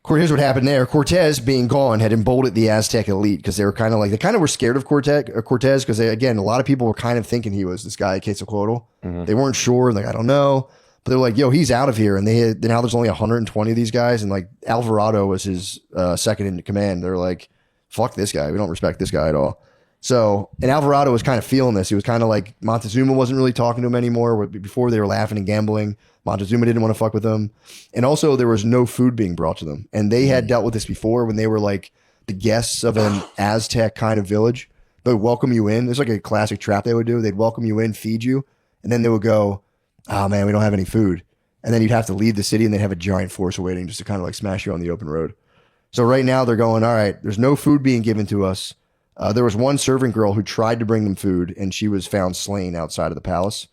here's what happened there. Cortez, being gone, had emboldened the Aztec elite because they were scared of Cortez because again, a lot of people were kind of thinking he was this guy at Quetzalcoatl. Mm-hmm. They weren't sure, like, I don't know. But they're like, yo, he's out of here. And now there's only 120 of these guys. And like Alvarado was his second in command. They're like, fuck this guy. We don't respect this guy at all. So, and Alvarado was kind of feeling this. He was kind of like, Montezuma wasn't really talking to him anymore. Before they were laughing and gambling. Montezuma didn't want to fuck with them. And also there was no food being brought to them. And they had dealt with this before when they were like the guests of an Aztec kind of village. They would welcome you in. There's like a classic trap they would do. They'd welcome you in, feed you. And then they would go, oh man, we don't have any food. And then you'd have to leave the city and they'd have a giant force waiting just to kind of like smash you on the open road. So right now they're going, all right, there's no food being given to us. There was one servant girl who tried to bring them food and she was found slain outside of the palace.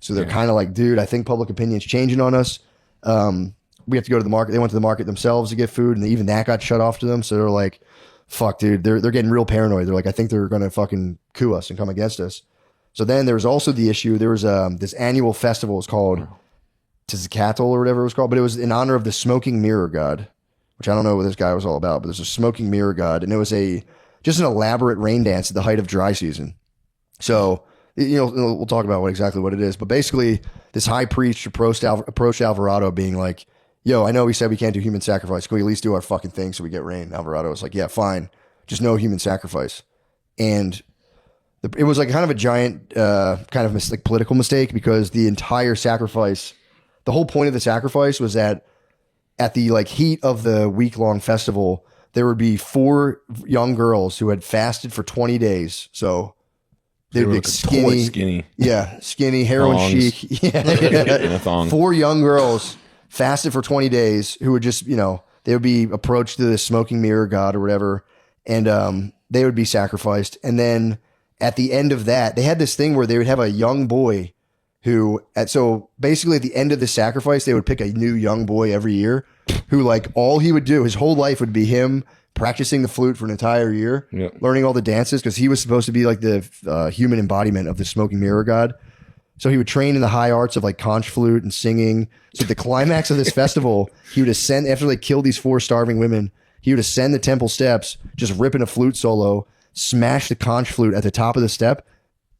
So they're kind of like, dude, I think public opinion's changing on us. We have to go to the market. They went to the market themselves to get food and even that got shut off to them. So they're like, fuck, dude, they're getting real paranoid. They're like, I think they're going to fucking coup us and come against us. So then there was also the issue. There was this annual festival. It's called Tizcatl or whatever it was called, but it was in honor of the smoking mirror god, which I don't know what this guy was all about, but there's a smoking mirror god. And it was just an elaborate rain dance at the height of dry season. So, we'll talk about exactly what it is, but basically this high priest approached Alvarado being like, yo, I know we said we can't do human sacrifice. Can we at least do our fucking thing so we get rain? Alvarado was like, yeah, fine. Just no human sacrifice. And it was like kind of a giant political mistake because the entire sacrifice, the whole point of the sacrifice was that at the like heat of the week-long festival, there would be 4 young girls who had fasted for 20 days. So they'd be skinny. Yeah, skinny, heroin Thongs. chic. Yeah. In a thong. 4 young girls fasted for 20 days who would just, they would be approached to the smoking mirror god or whatever, and they would be sacrificed. And then at the end of that, they had this thing where they would have a young boy so basically at the end of the sacrifice, they would pick a new young boy every year who like all he would do, his whole life would be him practicing the flute for an entire year, learning all the dances because he was supposed to be like the human embodiment of the smoking mirror god. So he would train in the high arts of like conch flute and singing. So at the climax of this festival, he would ascend after they killed these 4 starving women. He would ascend the temple steps, just ripping a flute solo, smash the conch flute at the top of the step,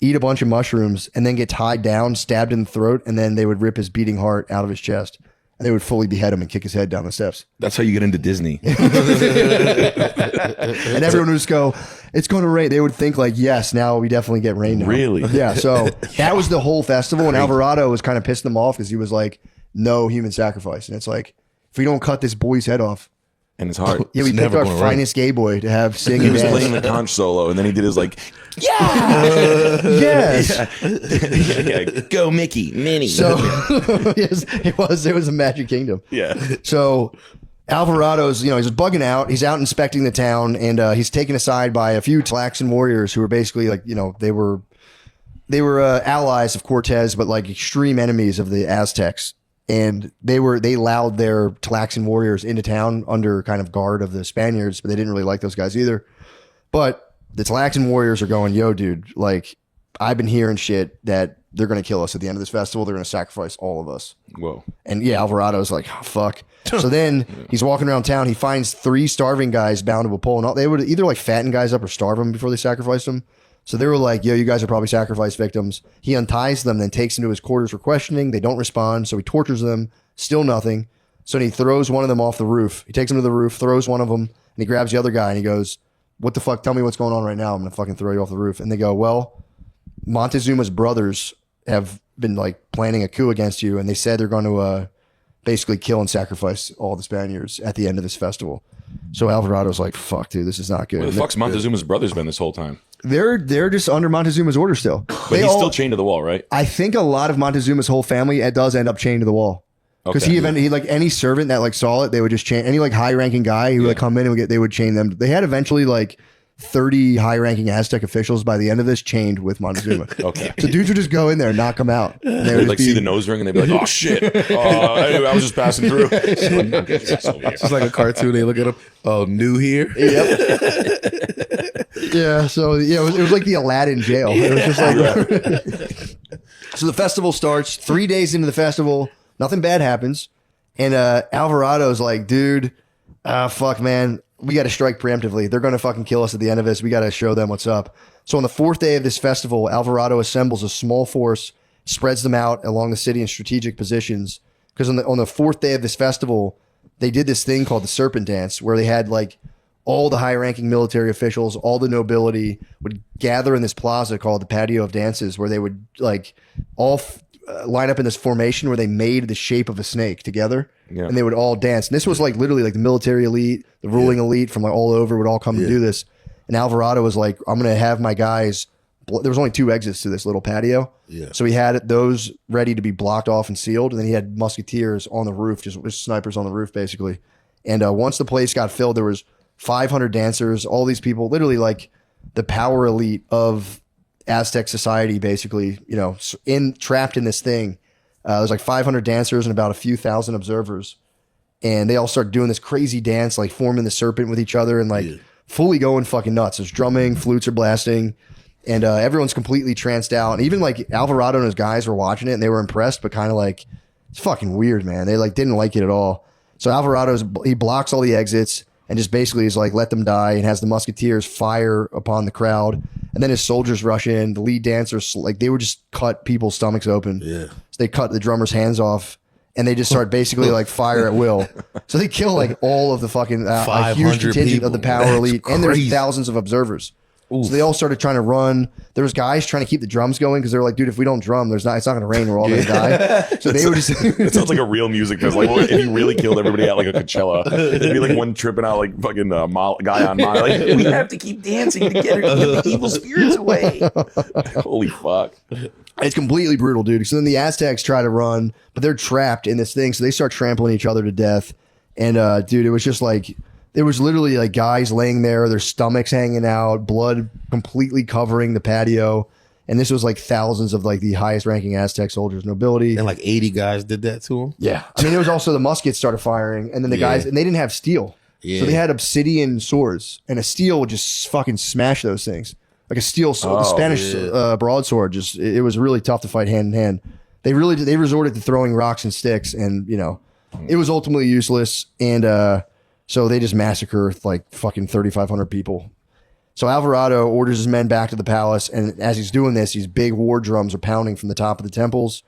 eat a bunch of mushrooms, and then get tied down, stabbed in the throat, and then they would rip his beating heart out of his chest. And they would fully behead him and kick his head down the steps. That's how you get into Disney. And everyone would just go, it's going to rain. They would think like, yes, now we definitely get rain now. Really? Yeah. So that was the whole festival. And Alvarado was kind of pissing them off because he was like, no human sacrifice. And it's like, if we don't cut this boy's head off. And it's hard. Yeah, we It's picked never our gonna finest gay boy to have sing He and was dance. playing the conch solo, and then he did his like, Yes. yeah, go Mickey, Minnie. So yes, it was a Magic Kingdom. yeah. So Alvarado's, he's bugging out. He's out inspecting the town, and he's taken aside by a few Tlaxcan warriors who were basically like, they were allies of Cortez, but like extreme enemies of the Aztecs. And they allowed their Tlaxcan warriors into town under kind of guard of the Spaniards, but they didn't really like those guys either. But the Tlaxcan warriors are going, yo, dude, like I've been hearing shit that they're going to kill us at the end of this festival. They're going to sacrifice all of us. Whoa. And yeah, Alvarado's like, oh, fuck. So then he's walking around town. He finds 3 starving guys bound to a pole. And they would either like fatten guys up or starve them before they sacrificed them. So they were like, yo, you guys are probably sacrifice victims. He unties them, then takes them to his quarters for questioning. They don't respond. So he tortures them. Still nothing. So then he throws one of them off the roof. He takes them to the roof, throws one of them, and he grabs the other guy and he goes, what the fuck? Tell me what's going on right now. I'm going to fucking throw you off the roof. And they go, well, Montezuma's brothers have been like planning a coup against you. And they said they're going to basically kill and sacrifice all the Spaniards at the end of this festival. So Alvarado's like, fuck, dude, this is not good. Where the fuck's Montezuma's brothers been this whole time? They're just under Montezuma's order still. But he's still chained to the wall, right? I think a lot of Montezuma's whole family does end up chained to the wall. Because Okay. he like any servant that like saw it, they would just chain any like high ranking guy who would like come in and they would chain them. They had eventually like 30 high ranking Aztec officials by the end of this chained with Montezuma. Okay. So dudes would just go in there and not come out. And they would They'd just like see the nose ring and they'd be like, oh shit. I was just passing through. It's just like a cartoon. They look at him. Oh, new here. Yeah, so yeah, it was like the Aladdin jail. It was just like So the festival starts. 3 days into the festival, nothing bad happens, and Alvarado's like, dude, fuck, man, we got to strike preemptively. They're gonna fucking kill us at the end of this. We got to show them what's up. So on the 4th day of this festival, Alvarado assembles a small force, spreads them out along the city in strategic positions. Because on the 4th day of this festival, they did this thing called the Serpent Dance, where they had like all the high-ranking military officials, all the nobility would gather in this plaza called the Patio of Dances, where they would like all line up in this formation where they made the shape of a snake together, and they would all dance. And this was like literally like the military elite, the ruling elite from like all over would all come to do this. And Alvarado was like, I'm going to have my guys. There was only 2 exits to this little patio. Yeah. So he had those ready to be blocked off and sealed. And then he had musketeers on the roof, just snipers on the roof, basically. And once the place got filled, there was 500 dancers, all these people, literally like the power elite of Aztec society, basically, trapped in this thing. There's like 500 dancers and about a few thousand observers. And they all start doing this crazy dance, like forming the serpent with each other and like fully going fucking nuts. There's drumming, flutes are blasting, and everyone's completely tranced out. And even like Alvarado and his guys were watching it and they were impressed, but kind of like, it's fucking weird, man. They like didn't like it at all. So he blocks all the exits and just basically is like, let them die, and has the musketeers fire upon the crowd. And then his soldiers rush in. The lead dancers, like they would just cut people's stomachs open. Yeah. So they cut the drummer's hands off and they just start basically like fire at will. So they kill like all of the fucking a huge contingent of the power elite. And there's thousands of observers. So they all started trying to run. There was guys trying to keep the drums going because they were like, dude, if we don't drum, it's not going to rain. We're all going to die. So they would just. It sounds like a real music festival. Like if you really killed everybody at like a Coachella, it'd be like one tripping out like fucking guy on Molly. Like, we have to keep dancing to get the evil spirits away. Holy fuck. It's completely brutal, dude. So then the Aztecs try to run, but they're trapped in this thing. So they start trampling each other to death. And dude, it was just like. There was literally like guys laying there, their stomachs hanging out, blood completely covering the patio. And this was like thousands of like the highest ranking Aztec soldiers, nobility. And like 80 guys did that to him. Yeah. I mean, there was also the muskets started firing and then the guys, and they didn't have steel. Yeah. So they had obsidian swords and a steel would just fucking smash those things. Like a steel sword, the Spanish broadsword, it was really tough to fight hand in hand. They resorted to throwing rocks and sticks and, you know, it was ultimately useless. And, so they just massacre like fucking 3,500 people. So Alvarado orders his men back to the palace. And as he's doing this, these big war drums are pounding from the top of the temples.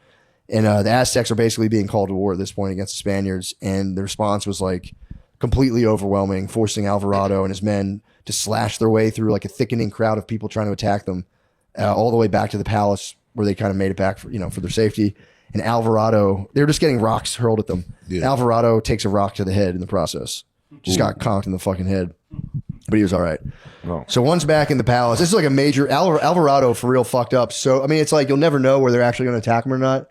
And the Aztecs are basically being called to war at this point against the Spaniards. And the response was like completely overwhelming, forcing Alvarado and his men to slash their way through like a thickening crowd of people trying to attack them all the way back to the palace where they kind of made it back for, you know, for their safety. And Alvarado, they were just getting rocks hurled at them. Yeah. Alvarado takes a rock to the head in the process. Just got conked in the fucking head. But he was all right. Oh. So once back in the palace, this is like a major Alvarado for real fucked up. So, I mean, it's like you'll never know where they're actually going to attack him or not.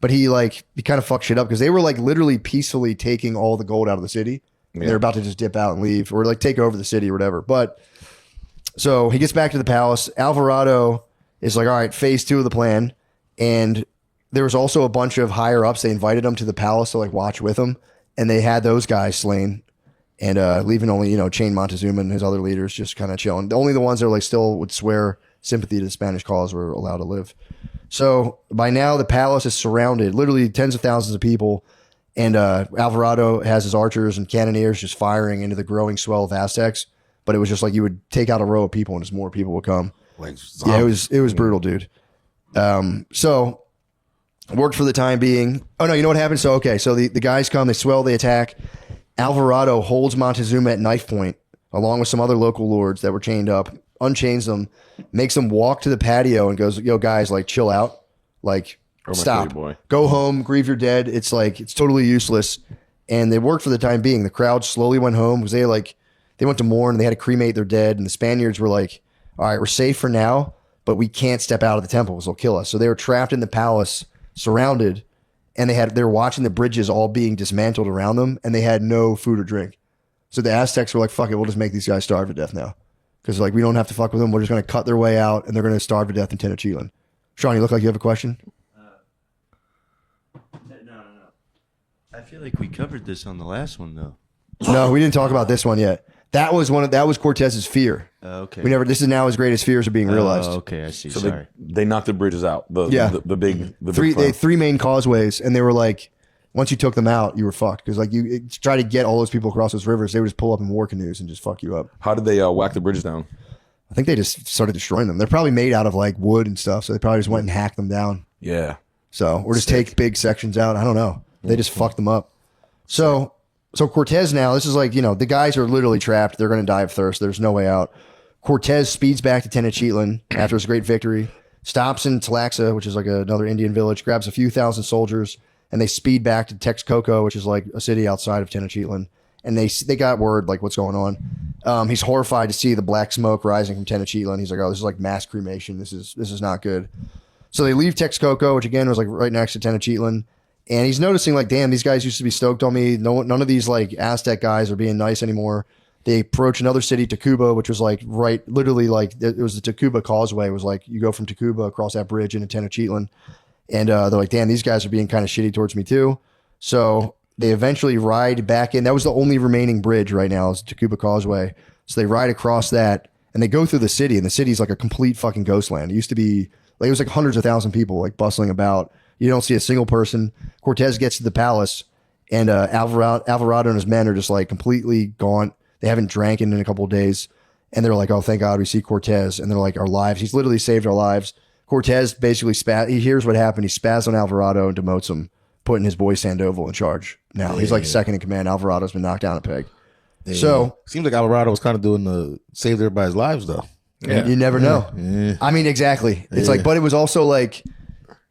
But he kind of fucked shit up because they were like literally peacefully taking all the gold out of the city. Yeah. They're about to just dip out and leave or like take over the city or whatever. But so he gets back to the palace. Alvarado is like, all right, phase 2 of the plan. And there was also a bunch of higher ups. They invited him to the palace to like watch with him. And they had those guys slain. And leaving only, you know, Chain Montezuma and his other leaders just kind of chilling. Only the ones that like still would swear sympathy to the Spanish cause were allowed to live. So by now the palace is surrounded, literally tens of thousands of people. And Alvarado has his archers and cannoneers just firing into the growing swell of Aztecs. But it was just like you would take out a row of people and just more people would come. Like yeah, it was brutal, dude. So worked for the time being. Oh no, you know what happened? So the guys come, they swell, they attack. Alvarado holds Montezuma at knife point, along with some other local lords that were chained up, unchains them, makes them walk to the patio and goes, yo, guys, like, chill out. Like, stop. Go home, grieve your dead. It's like, it's totally useless. And they worked for the time being. The crowd slowly went home because they went to mourn and they had to cremate their dead. And the Spaniards were like, all right, we're safe for now, but we can't step out of the temple because they'll kill us. So they were trapped in the palace, surrounded. And they were watching the bridges all being dismantled around them, and they had no food or drink. So the Aztecs were like, fuck it, we'll just make these guys starve to death now. Because like we don't have to fuck with them. We're just going to cut their way out, and they're going to starve to death in Tenochtitlan. Sean, you look like you have a question? No. I feel like we covered this on the last one, though. No, we didn't talk about this one yet. That was Cortez's fear. Okay. This is now his greatest fears are being realized. Okay, I see. So Sorry. they knocked the bridges out. The big three main causeways, and they were like, once you took them out, you were fucked. Because like you try to get all those people across those rivers, they would just pull up in war canoes and just fuck you up. How did they whack the bridges down? I think they just started destroying them. They're probably made out of like wood and stuff, so they probably just went and hacked them down. Yeah. So or just take big sections out. I don't know. They just fucked them up. So Cortez now, this is like, you know, the guys are literally trapped. They're going to die of thirst. There's no way out. Cortez speeds back to Tenochtitlan after his great victory, stops in Tlaxca, which is like another Indian village, grabs a few thousand soldiers, and they speed back to Texcoco, which is like a city outside of Tenochtitlan. And they got word, like, what's going on. He's horrified to see the black smoke rising from Tenochtitlan. He's like, oh, this is like mass cremation. This is not good. So they leave Texcoco, which again was like right next to Tenochtitlan. And he's noticing like, damn, these guys used to be stoked on me. None of these like Aztec guys are being nice anymore. They approach another city, Tacuba, which was like literally like it was the Tacuba Causeway. It was like you go from Tacuba across that bridge into Tenochtitlan. And they're like, damn, these guys are being kind of shitty towards me too. So they eventually ride back in. That was the only remaining bridge right now is Tacuba Causeway. So they ride across that and they go through the city, and the city's like a complete fucking ghost land. It used to be like, it was like hundreds of thousands of people like bustling about. You don't see a single person. Cortez gets to the palace, and Alvarado and his men are just like completely gone. They haven't drank in a couple of days, and they're like, "Oh, thank God we see Cortez." And they're like, "Our lives." He's literally saved our lives. Cortez basically he hears what happened. He spazzed on Alvarado and demotes him, putting his boy Sandoval in charge. Now he's like second in command. Alvarado's been knocked down a peg. So seems like Alvarado was kind of doing the saved everybody's lives though. Yeah. You never know. Yeah. I mean, exactly. It's like, but it was also like,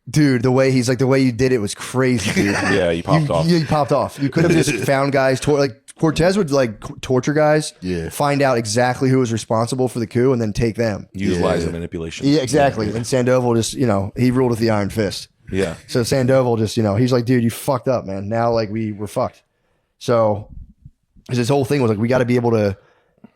dude, the way you did it was crazy, dude. Yeah, you popped off. You popped off. You could have just found guys, like Cortez would like torture guys, find out exactly who was responsible for the coup, and then take them. Use lies and manipulation. Yeah, exactly. And Sandoval just, he ruled with the iron fist. Yeah. So Sandoval just, he's like, dude, you fucked up, man. Now, like, we're fucked. So his whole thing was like, we got to be able to.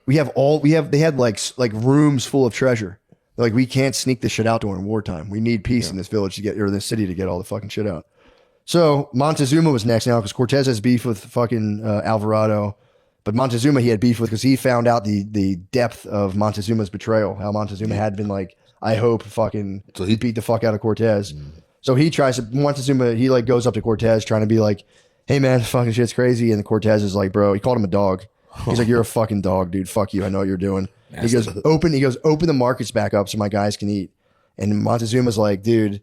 They had like rooms full of treasure. They're like, we can't sneak this shit out during wartime. We need peace in this village or this city to get all the fucking shit out. So Montezuma was next now because Cortez has beef with fucking Alvarado, but Montezuma he had beef with because he found out the depth of Montezuma's betrayal. How Montezuma had been like, I hope fucking so he beat the fuck out of Cortez. So he tries to Montezuma. He like goes up to Cortez trying to be like, hey man, fucking shit's crazy. And Cortez is like, bro, he called him a dog. He's like, you're a fucking dog, dude. Fuck you. I know what you're doing. He goes, open the markets back up so my guys can eat. And Montezuma's like, dude,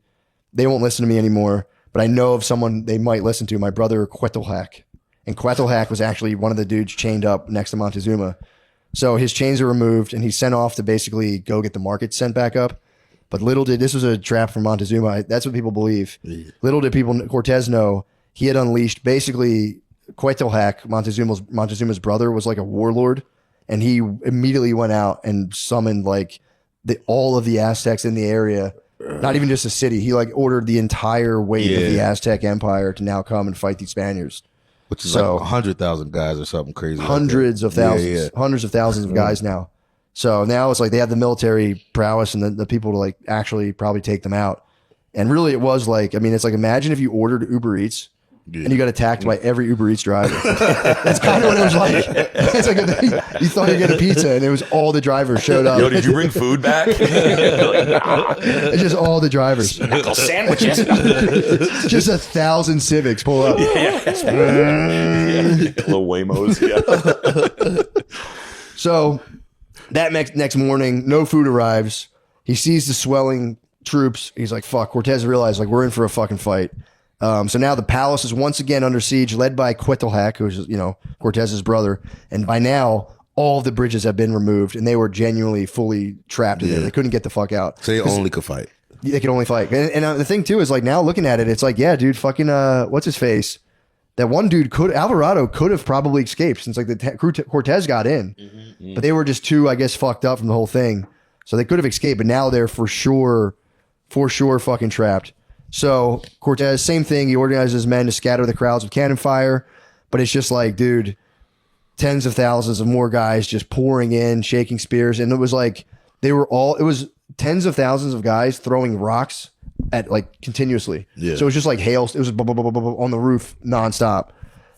they won't listen to me anymore. But I know of someone they might listen to, my brother Quetzalhac. And Quetzalhac was actually one of the dudes chained up next to Montezuma. So his chains are removed and he's sent off to basically go get the market sent back up. But this was a trap from Montezuma. That's what people believe. Yeah. Little did Cortez know, he had unleashed basically Quetzalhac, Montezuma's brother, was like a warlord. And he immediately went out and summoned like all of the Aztecs in the area. Not even just a city. He like ordered the entire weight of the Aztec Empire to now come and fight the Spaniards. Which is like 100,000 guys or something crazy. Hundreds of thousands. Hundreds of thousands of guys now. So now it's like they have the military prowess and the people to like actually probably take them out. And really it was like, I mean, it's like imagine if you ordered Uber Eats and you got attacked by every Uber Eats driver. That's kind of what it was like. It's like you thought you were getting pizza, and it was all the drivers showed up. Yo, did you bring food back? It's just all the drivers. Knuckle sandwiches. Just 1,000 Civics pull up. Little Waymos. Yeah. So that next morning, no food arrives. He sees the swelling troops. He's like, fuck. Cortez realized like we're in for a fucking fight. So now the palace is once again under siege, led by Quetzalhac, who's Cortez's brother. And by now, all of the bridges have been removed, and they were genuinely fully trapped in there. They couldn't get the fuck out. So they only could fight. They could only fight. And the thing too is like now looking at it, it's like, yeah, dude, fucking what's his face? That one dude Alvarado could have probably escaped since like Cortez got in, but they were just too, I guess, fucked up from the whole thing. So they could have escaped, but now they're for sure fucking trapped. So Cortez, same thing. He organizes his men to scatter the crowds with cannon fire, but it's just like, dude, tens of thousands of more guys just pouring in, shaking spears. And it was like, it was tens of thousands of guys throwing rocks at like continuously. Yeah. So it was just like hail. It was on the roof nonstop.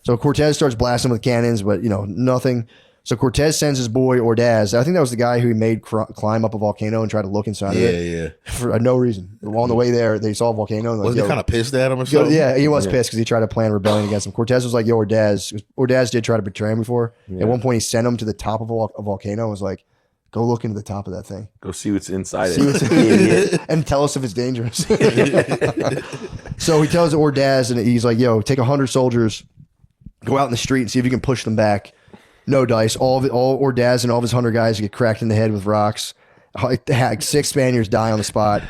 So Cortez starts blasting with cannons, but nothing. So Cortez sends his boy Ordaz. I think that was the guy who he made climb up a volcano and try to look inside of it. Yeah. For no reason. On the way there, they saw a volcano. And was he kind of pissed at him or something? Yeah, he was pissed because he tried to plan rebellion against him. Cortez was like, yo, Ordaz. Ordaz did try to betray him before. Yeah. At one point, he sent him to the top of a volcano and was like, go look into the top of that thing. Go see what's inside it. And tell us if it's dangerous. So he tells Ordaz, and he's like, yo, take 100 soldiers, go out in the street and see if you can push them back. No dice. All Ordaz and all of his 100 guys get cracked in the head with rocks. 6 Spaniards die on the spot.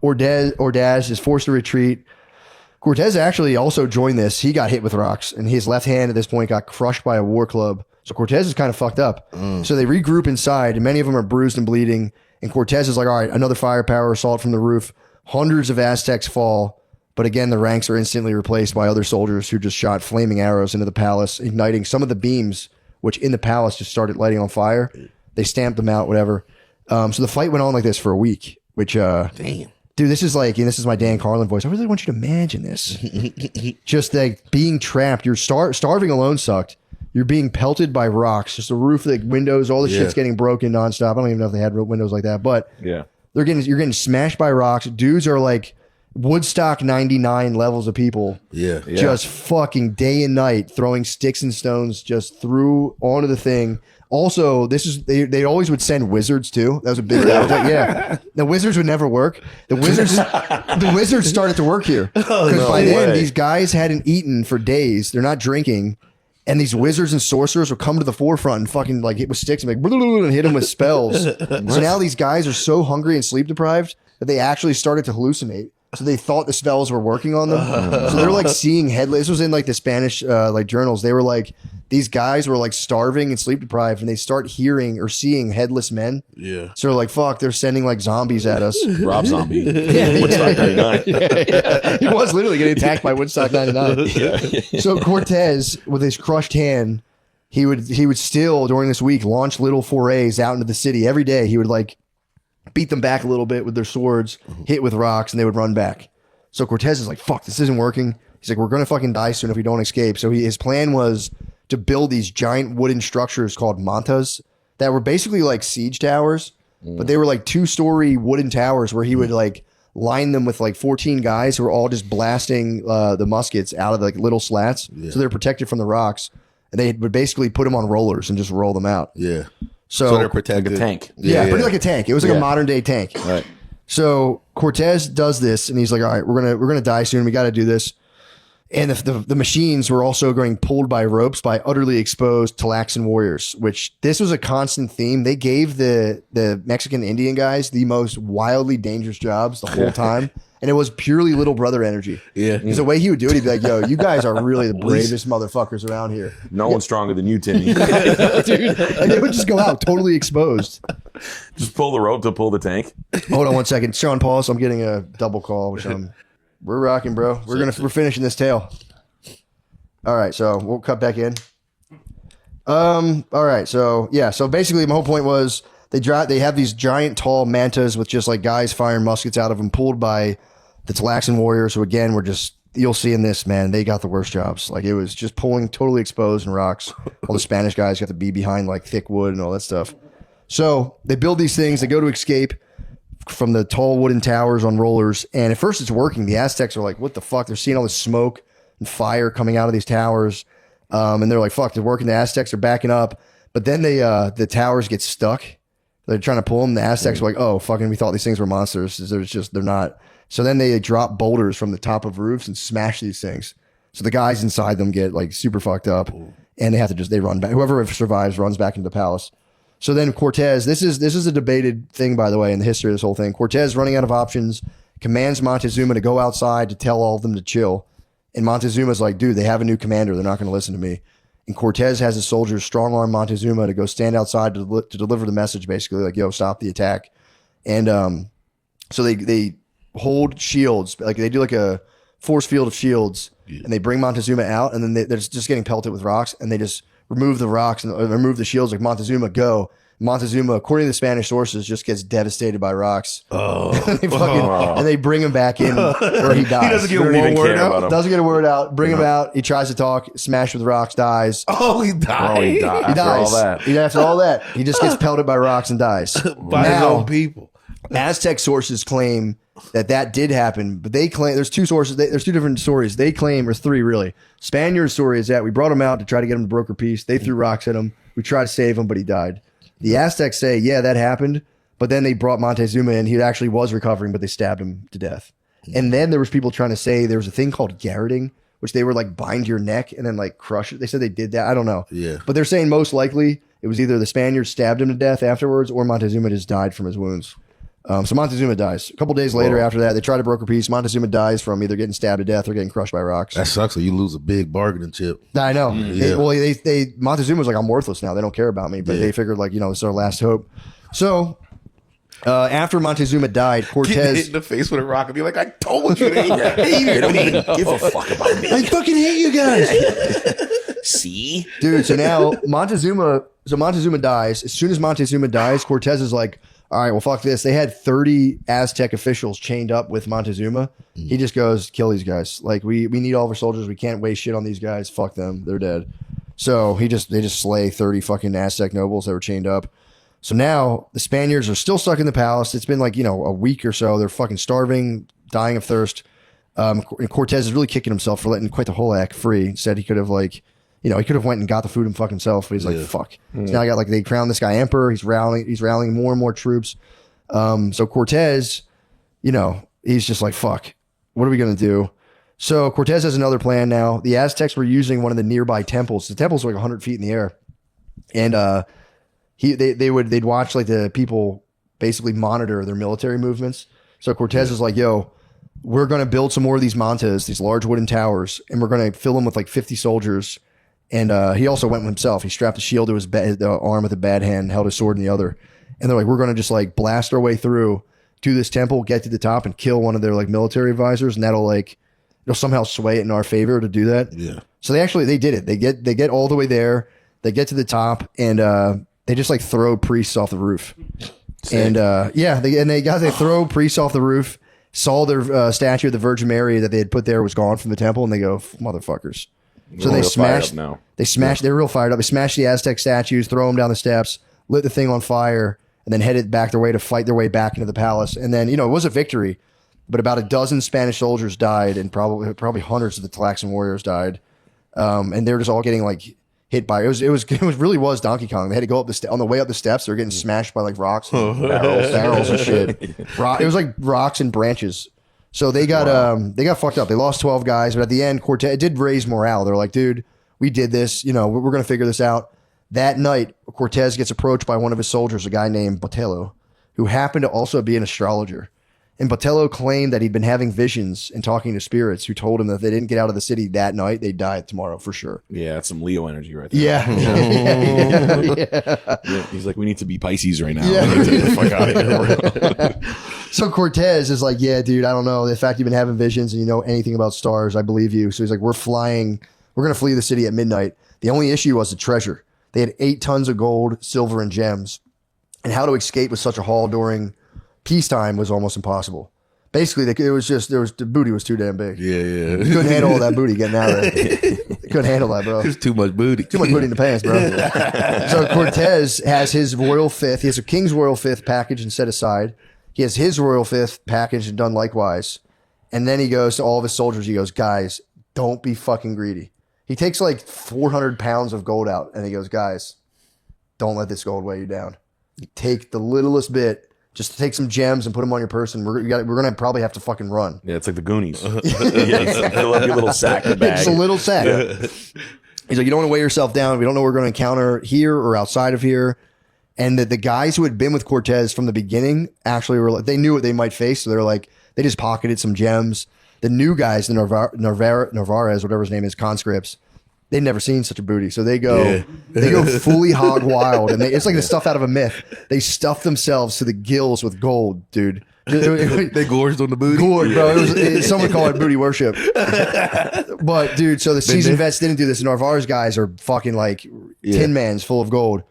Ordaz is forced to retreat. Cortez actually also joined this. He got hit with rocks, and his left hand at this point got crushed by a war club. So Cortez is kind of fucked up. So they regroup inside, and many of them are bruised and bleeding. And Cortez is like, all right, another firepower assault from the roof. Hundreds of Aztecs fall. But again, the ranks are instantly replaced by other soldiers who just shot flaming arrows into the palace, igniting some of the beams, which in the palace just started lighting on fire. They stamped them out, whatever. So the fight went on like this for a week, which, damn. Dude, this is like, and this is my Dan Carlin voice. I really want you to imagine this. Just like being trapped. You're starving alone sucked. You're being pelted by rocks. Just the roof, the windows, all the shit's getting broken nonstop. I don't even know if they had windows like that, but you're getting smashed by rocks. Dudes are like Woodstock 99 levels of people. Just fucking day and night throwing sticks and stones just through onto the thing. Also, they always would send wizards too. That was a big the wizards would never work. The wizards started to work here because by then these guys hadn't eaten for days. They're not drinking, And these wizards and sorcerers would come to the forefront and fucking like hit with sticks and like and hit them with spells. So now these guys are so hungry and sleep deprived that they actually started to hallucinate. So they thought the spells were working on them. So they're like seeing headless. This was in like the Spanish like journals. They were like, these guys were like starving and sleep deprived, and they start hearing or seeing headless men. Yeah. So they're like, fuck, they're sending like zombies at us. Rob Zombie. Yeah. Woodstock 99. He was literally getting attacked by Woodstock 99. Yeah. So Cortez, with his crushed hand, he would still during this week launch little forays out into the city every day. He would like beat them back a little bit with their swords, hit with rocks, and they would run back. So Cortez is like, fuck, this isn't working. He's like, we're going to fucking die soon if we don't escape. So his plan was to build these giant wooden structures called mantas that were basically like siege towers, but they were like 2-story wooden towers where he would like line them with like 14 guys who were all just blasting the muskets out of like little slats. Yeah. So they're protected from the rocks. And they would basically put them on rollers and just roll them out. Yeah. So they're protected. Like a tank. Yeah, pretty like a tank. It was like a modern day tank. Right. So Cortez does this, and he's like, "All right, we're gonna die soon. We got to do this." And the machines were also getting pulled by ropes by utterly exposed Tlaxcan warriors, which this was a constant theme. They gave the Mexican Indian guys the most wildly dangerous jobs the whole time. And it was purely little brother energy. Yeah. Because the way he would do it, he'd be like, yo, you guys are really the bravest motherfuckers around here. No one's stronger than you, Timmy. Dude, and they would just go out totally exposed. Just pull the rope to pull the tank. Hold on one second. Sean, pause. I'm getting a double call, which we're rocking, bro. We're finishing this tale. All right, so we'll cut back in. All right, so yeah, so basically my whole point was they have these giant tall mantas with just like guys firing muskets out of them, pulled by the Tlaxcan warriors, who again were just, you'll see in this, man, they got the worst jobs. Like it was just pulling totally exposed in rocks. All the Spanish guys got to be behind like thick wood and all that stuff. So they build these things, they go to escape from the tall wooden towers on rollers, and at first it's working. The Aztecs are like, what the fuck? They're seeing all this smoke and fire coming out of these towers. And they're like, fuck, they're working. The Aztecs are backing up. But then the towers get stuck. They're trying to pull them. The Aztecs are like, oh, fucking, we thought these things were monsters. They're not. So then they drop boulders from the top of roofs and smash these things. So the guys inside them get like super fucked up, and they run back. Whoever survives runs back into the palace. So then Cortez, this is a debated thing, by the way, in the history of this whole thing. Cortez, running out of options, commands Montezuma to go outside to tell all of them to chill. And Montezuma's like, dude, they have a new commander. They're not going to listen to me. And Cortez has his soldiers strong-arm Montezuma to go stand outside to deliver the message, basically, like, yo, stop the attack. And so they hold shields, like they do like a force field of shields, and they bring Montezuma out, and then they're just getting pelted with rocks, and they just remove the rocks and remove the shields, like, Montezuma, go. Montezuma, according to the Spanish sources, just gets devastated by rocks. Oh. And they bring him back in where he dies. He doesn't get Don't one word care about out. him. Doesn't get a word out. Bring him out. He tries to talk. Smashed with rocks. Dies. Oh, he died. Oh, he died. He After all dies. that. After all that, he just gets pelted by rocks and dies. By his own people. Aztec sources claim that did happen, but they claim there's two sources. There's two different stories. They claim, or three really. Spaniard's story is that we brought him out to try to get him to broker peace. They threw rocks at him. We tried to save him, but he died. The Aztecs say, yeah, that happened, but then they brought Montezuma in. He actually was recovering, but they stabbed him to death. And then there was people trying to say there was a thing called garroting, which they were like bind your neck and then like crush it. They said they did that. I don't know. Yeah. But they're saying most likely it was either the Spaniards stabbed him to death afterwards or Montezuma just died from his wounds. So Montezuma dies. A couple days later after that, they try to broker peace. Montezuma dies from either getting stabbed to death or getting crushed by rocks. That sucks. So you lose a big bargaining chip. I know. Yeah. Montezuma's like, I'm worthless now. They don't care about me. But they figured, like, this is our last hope. So after Montezuma died, Get hit Cortez. in the face with a rock and be like, I told you they They don't even give a fuck about me. I fucking hate you guys. See? Dude, so now Montezuma dies. As soon as Montezuma dies, Cortez is like, all right, well, fuck this. They had 30 Aztec officials chained up with Montezuma. He just goes, kill these guys. Like, we need all of our soldiers. We can't waste shit on these guys. Fuck them. They're dead. So they just slay 30 fucking Aztec nobles that were chained up. So now the Spaniards are still stuck in the palace. It's been like, a week or so. They're fucking starving, dying of thirst. And Cortez is really kicking himself for letting quite the whole act free. Said he could have he could have went and got the food and fuck himself, but he's like, fuck. So now I got they crowned this guy emperor. He's rallying more and more troops. So Cortez, he's just like, fuck, what are we going to do? So Cortez has another plan now. The Aztecs were using one of the nearby temples. The temples were like 100 feet in the air, and they'd watch like the people basically monitor their military movements. So Cortez is like, "Yo, we're going to build some more of these mantas, these large wooden towers, and we're going to fill them with like 50 soldiers." And he also went himself. He strapped a shield to his arm with a bad hand, held his sword in the other. And they're like, "We're going to just like blast our way through to this temple, get to the top, and kill one of their like military advisors, and it'll somehow sway it in our favor to do that." Yeah. So they did it. They get all the way there. They get to the top, and they just like throw priests off the roof. And they throw priests off the roof. Saw their statue of the Virgin Mary that they had put there was gone from the temple, and they go, "Motherfuckers!" So they smashed. They're real fired up. They smashed the Aztec statues, throw them down the steps, lit the thing on fire, and then headed back their way to fight their way back into the palace. And then, it was a victory, but about a dozen Spanish soldiers died, and probably hundreds of the Tlaxcan warriors died. And they're just all getting like hit by it really was Donkey Kong. They had to go up on the way up the steps. They're getting smashed by like rocks, and barrels and shit. It was like rocks and branches. So they got fucked up. They lost 12 guys, but at the end, Cortez, it did raise morale. They're like, "Dude, we did this. We're gonna figure this out." That night, Cortez gets approached by one of his soldiers, a guy named Botello, who happened to also be an astrologer. And Botello claimed that he'd been having visions and talking to spirits who told him that if they didn't get out of the city that night, they'd die tomorrow for sure. Yeah, that's some Leo energy right there. Yeah. He's like, "We need to be Pisces right now. Yeah. Get the fuck out of here." So Cortez is like, "Yeah, dude, I don't know. The fact you've been having visions and you know anything about stars, I believe you." So he's like, "We're going to flee the city at midnight." The only issue was the treasure. They had 8 tons of gold, silver, and gems. And how to escape with such a haul during peacetime was almost impossible. Basically, the booty was too damn big. Yeah. You couldn't handle all that booty getting out of there. You couldn't handle that, bro. There's too much booty. Too much booty in the pants, bro. So Cortez has his royal fifth. He has a king's royal fifth package and set aside. He has his royal fifth package and done likewise. And then he goes to all of his soldiers. He goes, "Guys, don't be fucking greedy." He takes like 400 pounds of gold out, and he goes, "Guys, don't let this gold weigh you down. Take the littlest bit. Just take some gems and put them on your person. We're gonna probably have to fucking run." Yeah, it's like the Goonies. Fill up your little sack bag. It's a little sack. He's like, "You don't want to weigh yourself down. We don't know what we're going to encounter here or outside of here." And the guys who had been with Cortez from the beginning actually were like, they knew what they might face, so they're like, they just pocketed some gems. The new guys, the Narvaez, whatever his name is, conscripts, they'd never seen such a booty, so they go fully hog wild, and it's like the stuff out of a myth. They stuff themselves to the gills with gold, dude. They gorged on the booty. Gourd, bro. Someone call it booty worship. But dude, so the seasoned vets didn't do this. The Narvaez guys are fucking like Tin Mans full of gold.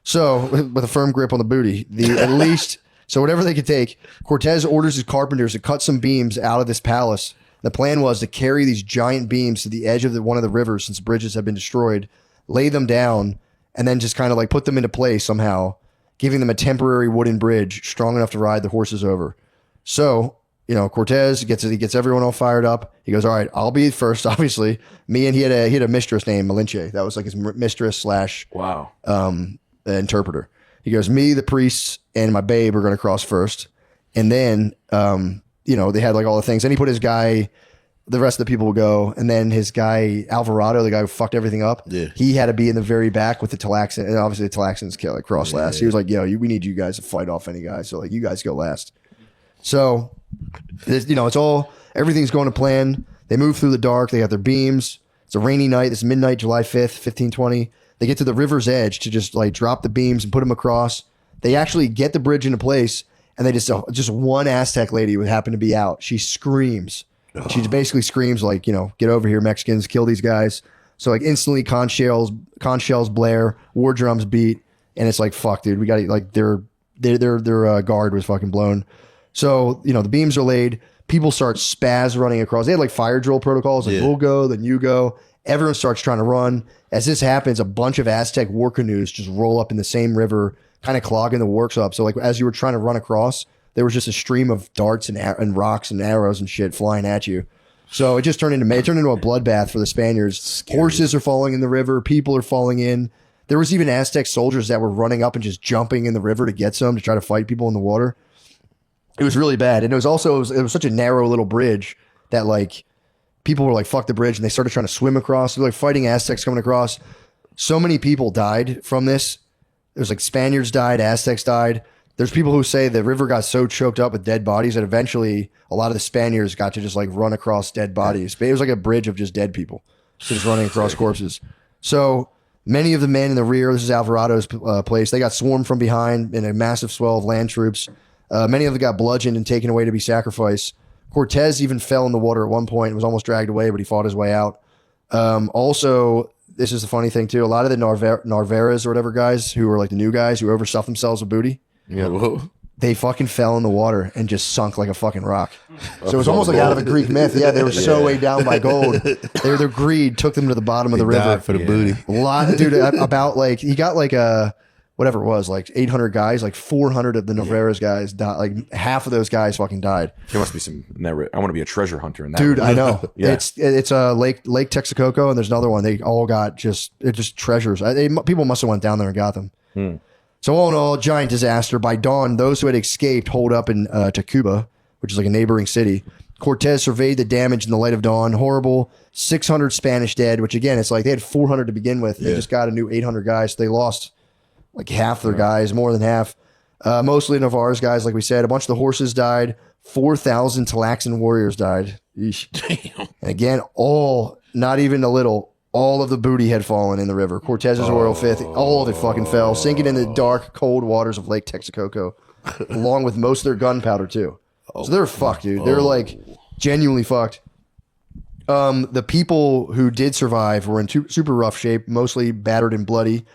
So with a firm grip on the booty, at least, so whatever they could take, Cortez orders his carpenters to cut some beams out of this palace. The plan was to carry these giant beams to the edge of one of the rivers, since bridges have been destroyed, lay them down, and then just kind of like put them into place somehow, giving them a temporary wooden bridge strong enough to ride the horses over. So, Cortez gets everyone all fired up. He goes, "All right, I'll be first, obviously." He had a mistress named Malinche. That was like his mistress / Wow. Interpreter. He goes, "Me, the priests, and my babe are going to cross first." And then, they had like all the things. Then he put his guy, the rest of the people will go. And then his guy, Alvarado, the guy who fucked everything up, he had to be in the very back with the Tlaxcan. And obviously the Tlaxcans cross last. He was like, "Yo, we need you guys to fight off any guys. So like, you guys go last." So, it's all, everything's going to plan. They move through the dark. They got their beams. It's a rainy night. It's midnight, July 5th, 1520. They get to the river's edge to just like drop the beams and put them across. They actually get the bridge into place, and they just one Aztec lady would happen to be out. She screams. She basically screams like, "Get over here, Mexicans, kill these guys." So like instantly conch shells blare, war drums beat, and it's like, fuck, dude, we got to like their guard was fucking blown. So, the beams are laid. People start spaz running across. They had like fire drill protocols, like we'll go, then you go. Everyone starts trying to run. As this happens, a bunch of Aztec war canoes just roll up in the same river, kind of clogging the works up. So like as you were trying to run across, there was just a stream of darts and rocks and arrows and shit flying at you. So it just turned into a bloodbath for the Spaniards. Horses are falling in the river. People are falling in. There was even Aztec soldiers that were running up and just jumping in the river to get some, to try to fight people in the water. It was really bad. And it was such a narrow little bridge that like people were like, fuck the bridge, and they started trying to swim across. They're like fighting Aztecs coming across. So many people died from this. There's like Spaniards died, Aztecs died. There's people who say the river got so choked up with dead bodies that eventually a lot of the Spaniards got to just like run across dead bodies. But it was like a bridge of just dead people, just running across corpses. So many of the men in the rear, this is Alvarado's place, they got swarmed from behind in a massive swell of land troops. Many of them got bludgeoned and taken away to be sacrificed. Cortez even fell in the water at one point and was almost dragged away, but he fought his way out. Also, this is the funny thing too, a lot of the Narvaez or whatever guys who were like the new guys who overstuffed themselves with booty, they fucking fell in the water and just sunk like a fucking rock. So it was almost like out of a Greek myth. Yeah, they were so weighed down by gold. Their greed took them to the bottom of the river. For the booty. A lot, dude, about like, he got like whatever it was, like 800 guys, like 400 of the Narvaez guys died. Like half of those guys fucking died. There must be some. I want to be a treasure hunter in that. Dude, river. I know. Yeah. It's Lake Texcoco, and there's another one. They all got just treasures. People must have went down there and got them. So all in all, giant disaster. By dawn, those who had escaped holed up in Tacuba, which is like a neighboring city. Cortez surveyed the damage in the light of dawn. Horrible. 600 Spanish dead, which again, it's like they had 400 to begin with. They just got a new 800 guys. So they lost like half their guys, more than half. Mostly Navarre's guys, like we said. A bunch of the horses died. 4,000 Talaxan warriors died. Eesh. Damn. And again, not even a little, all of the booty had fallen in the river. Cortez's royal fifth, all of it fucking fell, sinking in the dark, cold waters of Lake Texcoco, along with most of their gunpowder too. So they're fucked, dude. They're like genuinely fucked. The people who did survive were in super rough shape, mostly battered and bloody.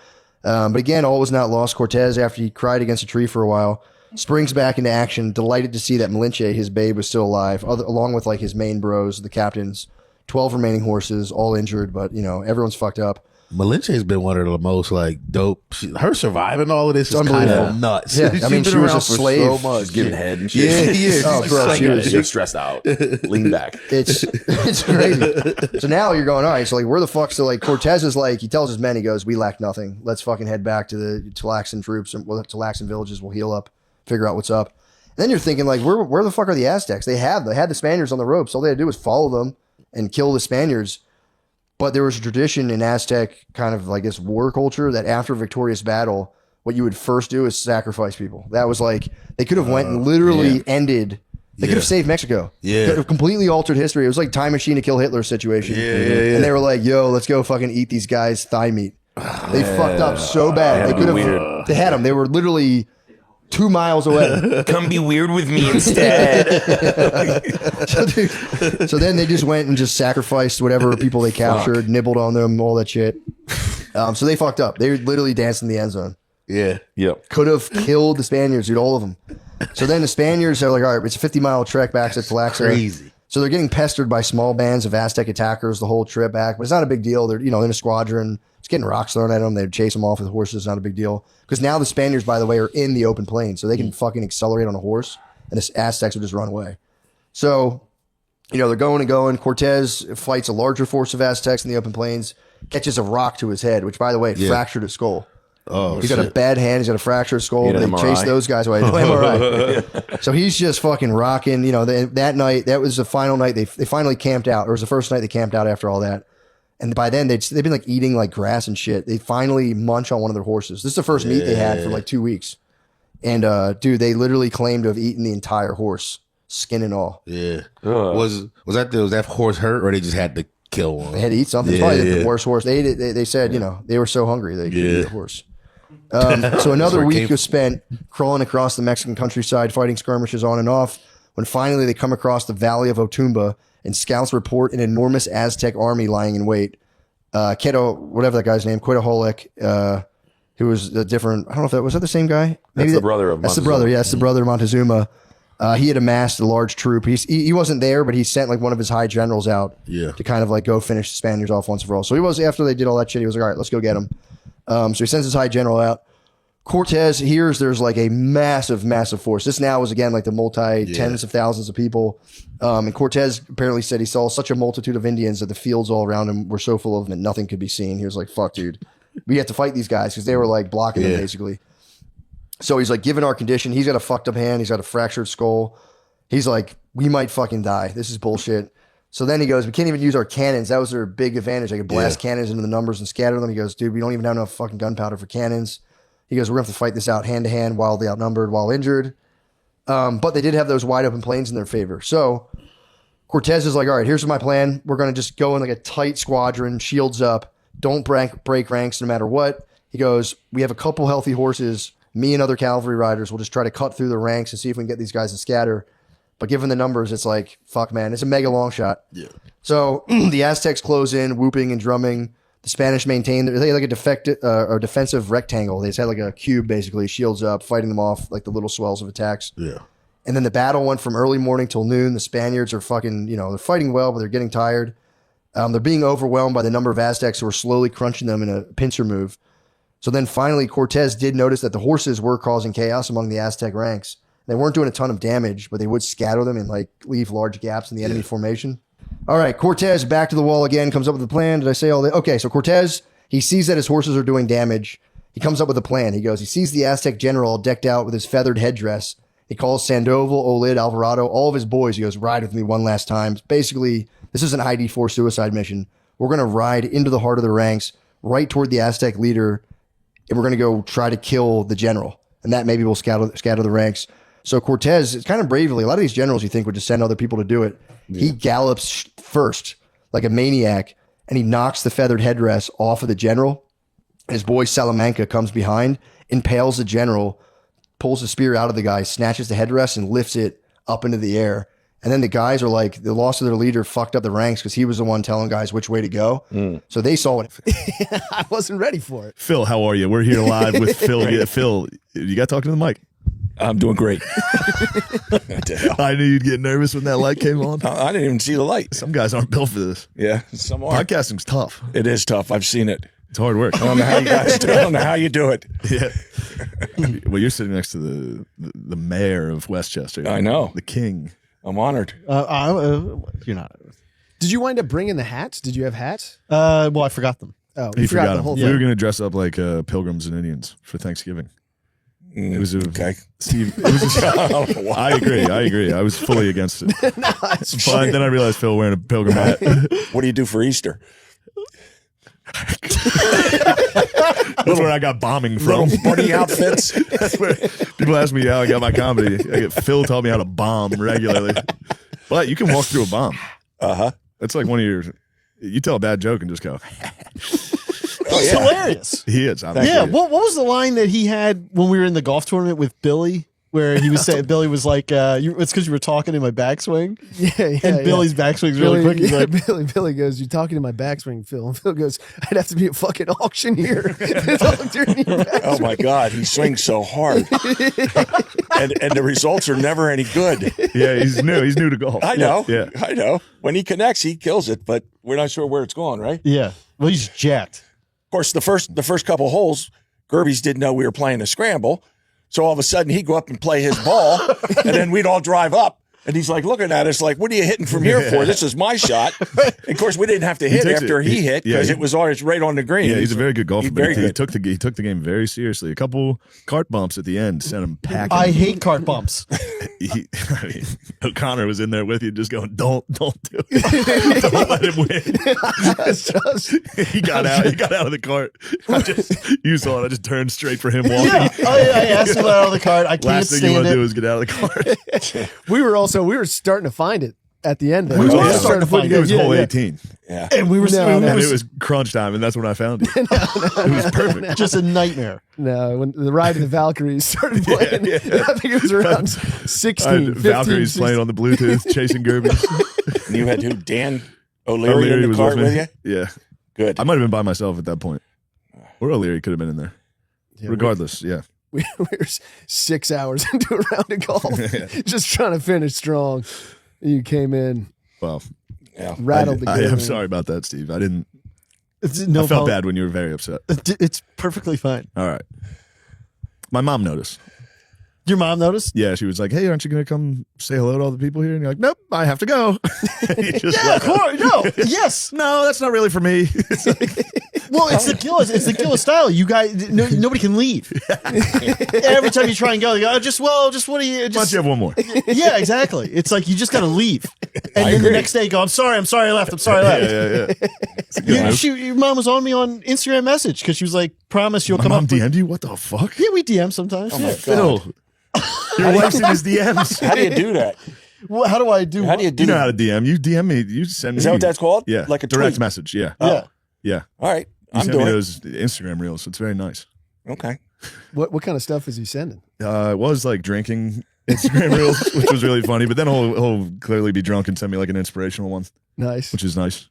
But again, all was not lost. Cortez, after he cried against a tree for a while, springs back into action, delighted to see that Malinche, his babe, was still alive, along with like his main bros, the captains, 12 remaining horses, all injured, but everyone's fucked up. Malinche's been one of the most like dope. Her surviving all of this is kind of nuts. Yeah, I mean, she was a slave. So much. She's giving head and shit. Yeah. Oh, bro, she was She's stressed out. Lean back. It's crazy. So now you're going, all right, so like where the fuck? So like Cortez is like, he tells his men, he goes, we lack nothing. Let's fucking head back to the Talaxan troops and Talaxan villages. We'll heal up, figure out what's up. And then you're thinking like, where the fuck are the Aztecs? They had the Spaniards on the ropes. All they had to do was follow them and kill the Spaniards. But there was a tradition in Aztec kind of like this war culture that after a victorious battle, what you would first do is sacrifice people. That was like, they could have went and literally ended. They could have saved Mexico. Yeah. Could have completely altered history. It was like Time Machine to Kill Hitler situation. Yeah. And they were like, yo, let's go fucking eat these guys' thigh meat. They fucked up so bad. They could have, they had them. They were literally 2 miles away. Come be weird with me instead. So then they just went and just sacrificed whatever people they captured, nibbled on them, all that shit. So they fucked up. They literally danced in the end zone. Yeah. Yep. Could have killed the Spaniards, dude, all of them. So then the Spaniards are like, all right, it's a 50-mile trek back to Talaxa. Crazy. So they're getting pestered by small bands of Aztec attackers the whole trip back, but it's not a big deal. They're, in a squadron. It's getting rocks thrown at them. They chase them off with horses. It's not a big deal. Because now the Spaniards, by the way, are in the open plain, so they can fucking accelerate on a horse, and the Aztecs will just run away. So, they're going and going. Cortez fights a larger force of Aztecs in the open plains, catches a rock to his head, which, by the way, fractured his skull. Oh, he's got a bad hand. He's got a fractured skull. They chase those guys away. No MRI. So he's just fucking rocking. That night, that was the final night. They finally camped out. It was the first night they camped out after all that. And by then, they've been like eating like grass and shit. They finally munch on one of their horses. This is the first meat they had for like 2 weeks. And dude, they literally claimed to have eaten the entire horse, skin and all. Yeah. Was that horse hurt, or they just had to kill one? They had to eat something. It's probably the worst horse. They ate it. They said, they were so hungry they could eat the horse. So another week was spent crawling across the Mexican countryside, fighting skirmishes on and off, when finally they come across the Valley of Otumba, and scouts report an enormous Aztec army lying in wait. Whatever that guy's name, Quetzalcoatl, who was a different, I don't know if was that the same guy? Maybe that's the brother of Montezuma. That's the brother, that's the brother of Montezuma. He had amassed a large troop. He wasn't there, but he sent like one of his high generals out to kind of like go finish the Spaniards off once and for all. So he was, after they did all that shit, he was like, all right, let's go get him. So he sends his high general out. Cortez hears there's like a massive, massive force. This now is again like the tens of thousands of people. And Cortez apparently said he saw such a multitude of Indians that the fields all around him were so full of them that nothing could be seen. He was like, fuck, dude, we have to fight these guys because they were like blocking him basically. So he's like, given our condition, he's got a fucked up hand. He's got a fractured skull. He's like, we might fucking die. This is bullshit. So then he goes, we can't even use our cannons. That was their big advantage. I could blast cannons into the numbers and scatter them. He goes, dude, we don't even have enough fucking gunpowder for cannons. He goes, we're going to have to fight this out hand to hand, wildly outnumbered, while injured. But they did have those wide open plains in their favor. So Cortez is like, all right, here's my plan. We're going to just go in like a tight squadron, shields up, don't break ranks no matter what. He goes, we have a couple healthy horses. Me and other cavalry riders will just try to cut through the ranks and see if we can get these guys to scatter. But given the numbers, it's like, fuck, man, it's a mega long shot. Yeah. So the Aztecs close in, whooping and drumming. The Spanish maintain, they had like a defensive rectangle. They just had like a cube, basically, shields up, fighting them off like the little swells of attacks. Yeah. And then the battle went from early morning till noon. The Spaniards are fucking, they're fighting well, but they're getting tired. They're being overwhelmed by the number of Aztecs who are slowly crunching them in a pincer move. So then finally, Cortez did notice that the horses were causing chaos among the Aztec ranks. They weren't doing a ton of damage, but they would scatter them and like leave large gaps in the enemy formation. All right, Cortez back to the wall again, comes up with a plan. Did I say all that? Okay, so Cortez, he sees that his horses are doing damage. He comes up with a plan. He sees the Aztec general decked out with his feathered headdress. He calls Sandoval, Olid, Alvarado, all of his boys. He goes, ride with me one last time. Basically, this is an ID4 suicide mission. We're going to ride into the heart of the ranks, right toward the Aztec leader, and we're going to go try to kill the general. And that maybe will scatter the ranks. So Cortez, it's kind of bravely. A lot of these generals you think would just send other people to do it. Yeah. He gallops first like a maniac, and he knocks the feathered headdress off of the general. His boy Salamanca comes behind, impales the general, pulls the spear out of the guy, snatches the headdress, and lifts it up into the air. And then the guys are like, the loss of their leader fucked up the ranks because he was the one telling guys which way to go. So they saw it. I wasn't ready for it. Phil, how are you? We're here live with Phil. Yeah, Phil, you got to talk to the mic. I'm doing great. I knew you'd get nervous when that light came on. I didn't even see the light. Some guys aren't built for this. Yeah, some are. Podcasting's tough. It is tough. I've seen it. It's hard work. I don't know how you guys do it. I don't know how you do it. Yeah. Well, you're sitting next to the mayor of Westchester. I know. The king. I'm honored. You're not. Did you wind up bringing the hats? Did you have hats? Well, I forgot them. Oh, He forgot the them. whole We thing. were going to dress up like pilgrims and Indians for Thanksgiving. It was okay. Steve. It was I agree. I was fully against it. But then I realized Phil wearing a pilgrim hat. What do you do for Easter? That's where I got bombing from. Little bunny outfits. That's where people ask me how I got my comedy. Phil taught me how to bomb regularly. But you can walk through a bomb. That's like one of your. You tell a bad joke and just go. He's hilarious. He is. Yeah. What was the line that he had when we were in the golf tournament with Billy? Where he was saying, Billy was like, it's because you were talking in my backswing. Yeah. And Billy's backswing's really quick. He's like, Billy goes, you're talking to my backswing, Phil. And Phil goes, I'd have to be a fucking auctioneer. Oh my God, he swings so hard. and the results are never any good. Yeah, he's new. He's new to golf. I know. Yeah. I know. When he connects, he kills it, but we're not sure where it's going, right? yeah. Well, he's jacked. Of course, the first couple holes, Gerbies didn't know we were playing a scramble. So all of a sudden he'd go up and play his ball, and then we'd all drive up. And he's like looking at us like, what are you hitting from here for? This is my shot. And of course, we didn't have to hit after he hit because it was always right on the green. Yeah, he's a very good golfer. Very He good. took the game very seriously. A couple cart bumps at the end sent him packing. I hate cart bumps. O'Connor was in there with you, just going, "Don't do it. Don't let him win." He got out. He got out of the cart. You saw it. I just turned straight for him walking. Yeah. I asked him out of the cart. I can't Last thing you want stand to do it. is get out of the cart. we were starting to find it at the end. We were starting to find It was hole yeah. 18. Yeah. And we were No, And it was crunch time, and that's when I found you. It was perfect. just a nightmare. No, when the Ride of the Valkyries started playing, I think it was around 16, 15, Valkyrie's 16. playing on the Bluetooth, chasing Gerbies. And you had who? Dan O'Leary in the cart with you? Yeah. Good. I might have been by myself at that point. Or O'Leary could have been in there. Regardless, yeah. We were 6 hours into a round of golf, just trying to finish strong. You came in, Well, rattled the I game. am sorry about that, Steve. I didn't. No I felt bad when you were very upset. It's perfectly fine. All right. My mom noticed. Your mom noticed? Yeah, she was like, "Hey, aren't you going to come say hello to all the people here?" And you're like, "Nope, I have to go." You just Yeah, of course. No, yes. No, that's not really for me. Well, it's the Gillis. It's the Gillis style. You guys, nobody can leave. Every time you try and go, you go, just what do you? Why don't Just, you have one more? yeah, exactly. It's like you just got to leave, and then the next day you go, I'm sorry, I left. I'm sorry, I left. Yeah. Your mom was on me on Instagram message because she was like, "Promise you'll My come mom up." DM'd you? What the fuck? Yeah, we DM sometimes. Yeah. Phil, your wife's in his DMs. How do you do that? Well, how do I do? How do you do You know that? how to DM. You DM me. You send me. Is that what that's called? Yeah, Like a direct tweet? message. Yeah, Yeah. yeah. All right. You I'm send me doing it. those Instagram reels. It's very nice. Okay. What kind of stuff is he sending? It was like drinking Instagram reels, which was really funny. But then he'll clearly be drunk and send me like an inspirational one, Nice. which is nice.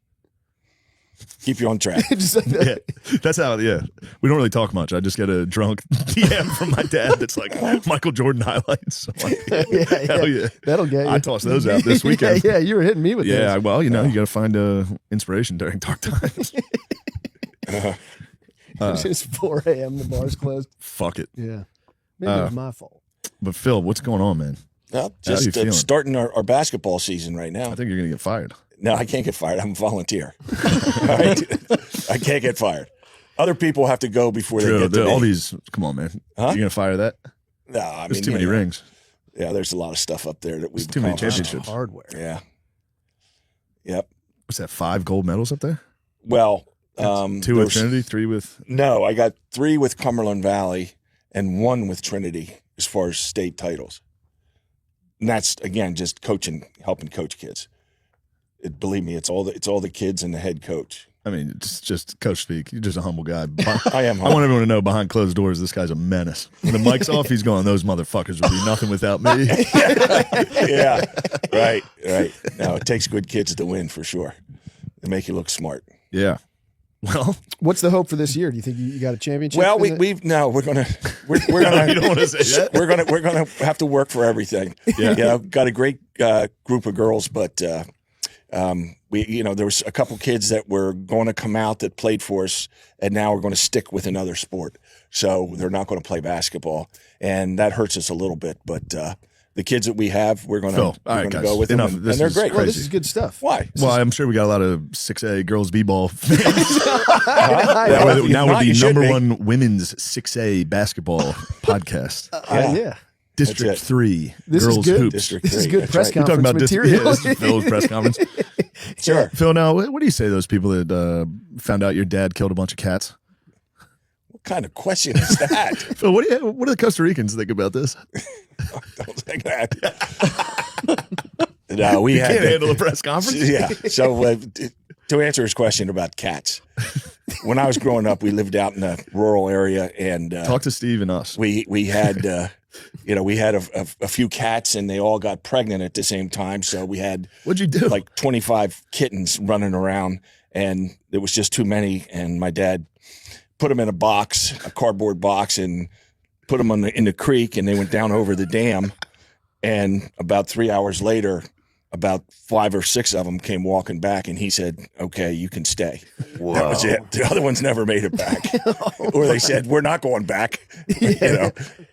Keep you on track. Just like that. Yeah, that's how. Yeah, we don't really talk much. I just get a drunk DM from my dad that's like Michael Jordan highlights. I'm like, hell yeah, That'll get you. I tossed those out this weekend. Yeah, you were hitting me with Yeah, those. well, you know, you got to find inspiration during dark times. It's just 4 a.m. The bar's closed. Fuck it. Yeah. Maybe it was my fault. But Phil, what's going on, man? Well, How you just feeling? starting our basketball season right now. I think you're gonna get fired. No, I can't get fired. I'm a volunteer. All right? I can't get fired. Other people have to go before they True. get to me. All these. Come on, man. Huh? You're gonna fire that? No, I There's mean, too many yeah, rings. Yeah, there's a lot of stuff up there that we've There's too many accomplished. championships. Hardware. Yeah. Yep. What's that? 5 gold medals up there? Well, 2 with there's- Trinity, 3 with. No, I got 3 with Cumberland Valley and 1 with Trinity as far as state titles. And that's again just coaching, helping coach kids. Believe me, it's all the kids and the head coach. I mean, it's just coach speak. You're just a humble guy. I am. I want everyone to know behind closed doors, this guy's a menace. When the mic's off, he's going, "Those motherfuckers would be nothing without me." Yeah, right. No, it takes good kids to win for sure. They make you look smart. Yeah. Well, What's the hope for this year? Do you think you got a championship? Well, in it? we're gonna you don't want to say that. we're gonna have to work for everything. Yeah. You know, got a great group of girls, but there was a couple kids that were going to come out that played for us, and now we're going to stick with another sport. So they're not going to play basketball, and that hurts us a little bit. But the kids that we have, we're going Phil, to all right, guys, go with enough them, of this and they're is great. Well, this crazy. is good stuff. Why? Well, I'm sure we got a lot of 6A girls b-ball fans. Well, now if we're not, the you should number be. one women's 6A basketball podcast. Yeah. District it. 3 This girls is good. hoops. District This is 3, good that's press right. You're talking conference about material. this is Phil's press conference. Sure. Phil, now what do you say to those people that found out your dad killed a bunch of cats? What kind of question is that? Phil, what do the Costa Ricans think about this? Don't think that. No, we You had can't handle a press conference. Yeah. So to answer his question about cats, when I was growing up, we lived out in a rural area, and Talk to Steve and us. we had we had a few cats, and they all got pregnant at the same time. So we had What'd you do? like 25 kittens running around, and it was just too many. And my dad put them in a cardboard box, and put them in the creek, and they went down over the dam. And about 3 hours later, about 5 or 6 of them came walking back, and he said, "Okay, you can stay." That was it. The other ones never made it back, or they said, "We're not going back."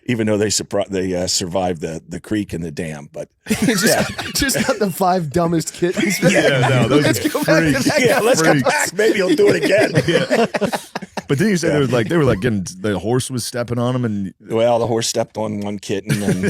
Even though they survived the creek and the dam. But Just not the 5 dumbest kittens. Yeah, no, those Let's are go back to freaks. that yeah, guy. let's come Freaks. back. Maybe he'll do it again. But then you say they were like getting the horse was stepping on them, and Well, the horse stepped on one kitten, and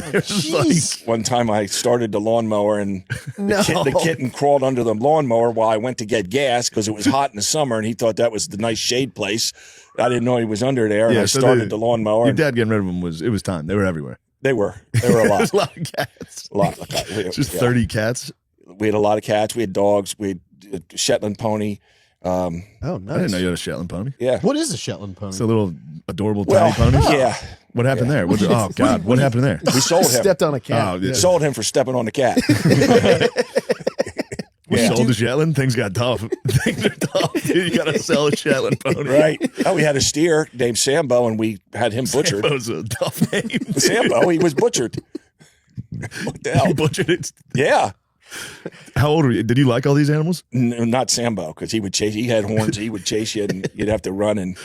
one time I started the lawnmower, and the kitten crawled under the lawnmower while I went to get gas because it was hot in the summer, and he thought that was the nice shade place. I didn't know he was under there, and Yeah, I so started the lawnmower. your And dad getting rid of them was time. They were everywhere. they were a lot. There's a lot of cats. A lot. Of cats. Just 30 cats. We had a lot of cats. We had dogs. We had a Shetland pony. Oh, nice. I didn't know you had a Shetland pony. Yeah. What is a Shetland pony? It's a little adorable Well, tiny pony. yeah. What happened there? Oh God, what happened there? We sold him. Stepped on a cat. Oh, yeah. Sold him for stepping on the cat. We Yeah. sold the Shetland. Things got tough. Things are tough. Dude, you got to sell a Shetland pony. Right. Oh, we had a steer named Sambo, and we had him butchered. That was a tough name. Sambo, he was butchered. What the You hell? butchered it. Yeah. How old were you? Did you like all these animals? Not Sambo, because he would chase. He had horns. He would chase you, and you'd have to run. And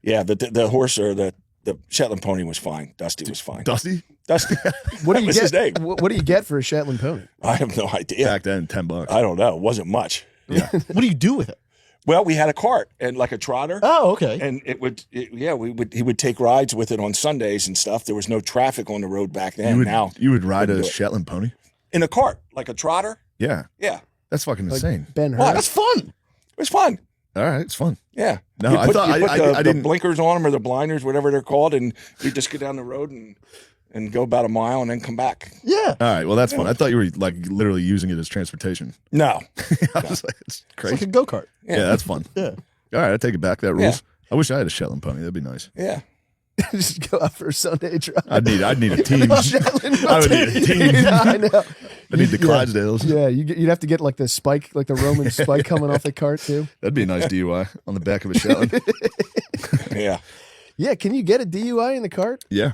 yeah, the horse or the the Shetland pony was fine. Dusty was fine. Dusty? Dusty. What do you was his name. get? What do you get for a Shetland pony? I have no idea. Back then, $10. I don't know. It wasn't much. What do you do with it? Well, we had a cart and like a trotter. Oh, okay. And he would take rides with it on Sundays and stuff. There was no traffic on the road back then. Now You would ride wouldn't a do it. Shetland pony? In a cart, like a trotter. Yeah. Yeah, That's fucking insane. Ben Hur. What? That's fun. it was fun. All right, it's fun. Yeah. No, You I put- thought you put I the didn't. blinkers on them or the blinders, whatever they're called, and you just get down the road and go about a mile and then come back. Yeah. All right, well that's fun. I thought you were like literally using it as transportation. No. I was like, it's It's crazy. like a go-kart. Yeah, that's fun. Yeah. All right, I take it back. That rules. I wish I had a Shetland pony. That'd be nice. Yeah. Just go out for a Sunday drive. I'd need a team. I would need a team. Yeah, I know. I need the Clydesdales. Yeah, you'd have to get like the spike, like the Roman spike coming off the cart too. That'd be a nice DUI on the back of a Shetland. Yeah. Yeah, can you get a DUI in the cart? Yeah.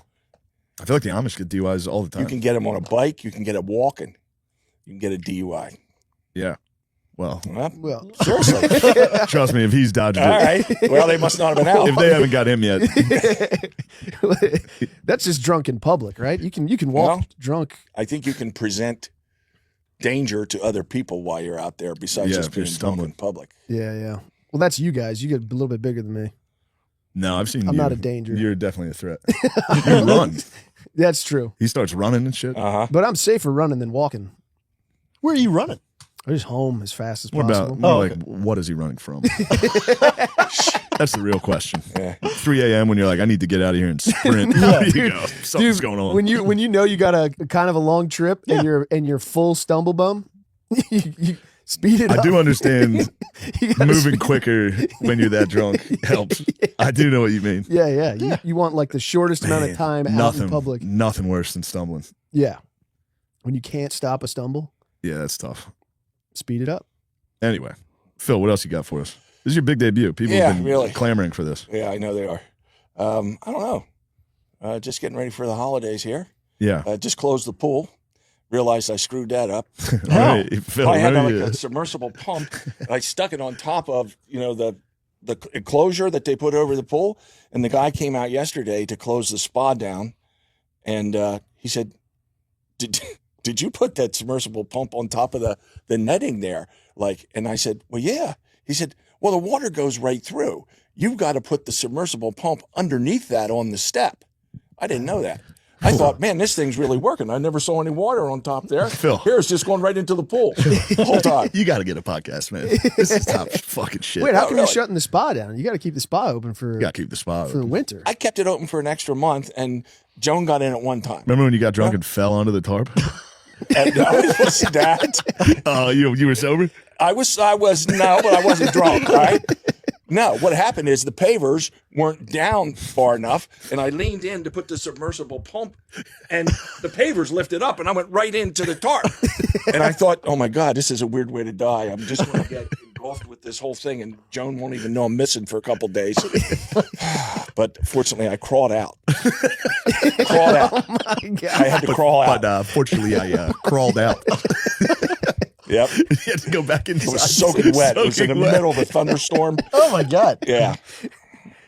I feel like the Amish get DUIs all the time. You can get them on a bike. You can get it walking. You can get a DUI. Yeah. Well, Huh? Well, Seriously. trust me, if he's dodging All it, right. Well, they must not have been out. if they haven't got him yet, that's just drunk in public, right? You can walk Well, drunk. I think you can present danger to other people while you're out there besides Yeah, just if you're being drunk stumbling. in public. Yeah, yeah. Well, that's you guys. You get a little bit bigger than me. no, I've seen I'm you. not a danger. You're definitely a threat. You run. That's true. He starts running and shit. Uh-huh. But I'm safer running than walking. Where are you running? I'm just home as fast as What possible. about more Oh, like okay. what is he running from? That's the real question. Yeah. 3 a.m. when you're like, I need to get out of here and sprint. There you go. Something's Dude, going on. when you know you got a kind of a long trip and you're full stumble bum, you speed it I up. do understand You gotta moving speed- quicker when you're that drunk helps. I do know what you mean. Yeah, yeah. You want like the shortest amount of Man, time out nothing, in public. Nothing worse than stumbling. Yeah. When you can't stop a stumble, Yeah, that's tough. speed it up. Anyway, Phil, what else you got for us? This is your big debut. People Yeah, have been really. clamoring for this. Yeah, I know they are. I don't know. Just getting ready for the holidays here. Yeah. Just closed the pool. Realized I screwed that up. Right. Phil, I had where like you- a submersible pump. And I stuck it on top of the enclosure that they put over the pool. And the guy came out yesterday to close the spa down, and he said, "Did you put that submersible pump on top of the netting there?" Like, and I said, "Well, yeah." He said, "Well, the water goes right through. You've got to put the submersible pump underneath that on the step." I didn't know that. I thought, man, this thing's really working. I never saw any water on top there. Phil. Here, it's just going right into the pool the whole time. You got to get a podcast, man. This is top fucking shit. Wait, how Oh, come really? you're shutting the spa down? You got to keep the spa open for You got to keep the spa for the open. winter. I kept it open for an extra month, and Joan got in at one time. Remember when you got drunk and fell onto the tarp? And it was that. Oh, you were sober? I was no, but I wasn't drunk, right? No, what happened is the pavers weren't down far enough, and I leaned in to put the submersible pump, and the pavers lifted up, and I went right into the tarp. And I thought, oh my God, this is a weird way to die. I'm just going to get engulfed with this whole thing, and Joan won't even know I'm missing for a couple days. But fortunately, I crawled out. Crawled out. Oh my God. I had to crawl out. But fortunately, I crawled out. Yep. You had to go back inside. It was soaking wet. It was in the middle of a thunderstorm. Oh my God. Yeah.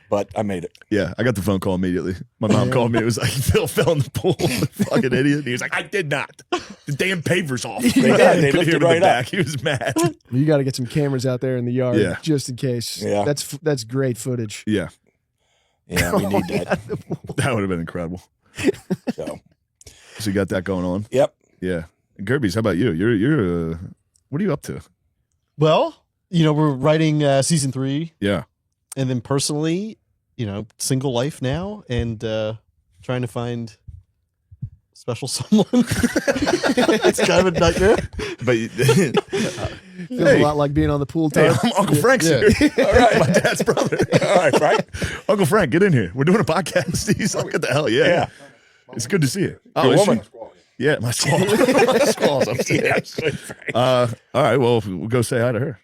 But I made it. Yeah, I got the phone call immediately. My mom called me. It was like, Phil fell in the pool. Fucking idiot. And he was like, I did not. The damn paver's off. They did. They Could hear lifted him in the right back. up. He was mad. You got to get some cameras out there in the yard Yeah. just in case. Yeah. That's great footage. Yeah, Yeah, we need that. that would have been incredible. So, So you got that going on. yep. Yeah. Gerbies, how about you? You're what are you up to? Well, we're writing season 3, Yeah. and then personally, single life now, and trying to find special someone. It's kind of a nightmare. But Feels a lot like being on the pool hey, tarp. I'm Uncle Frank's Yeah. here. All right. My dad's brother. All right, right? Uncle Frank, get in here. We're doing a podcast. He's like, what the hell? Yeah. Yeah. It's good to see you. Oh, Your is she? woman. Yeah, my squaw. My squaw's upstairs. All right, well, we'll go say hi to her.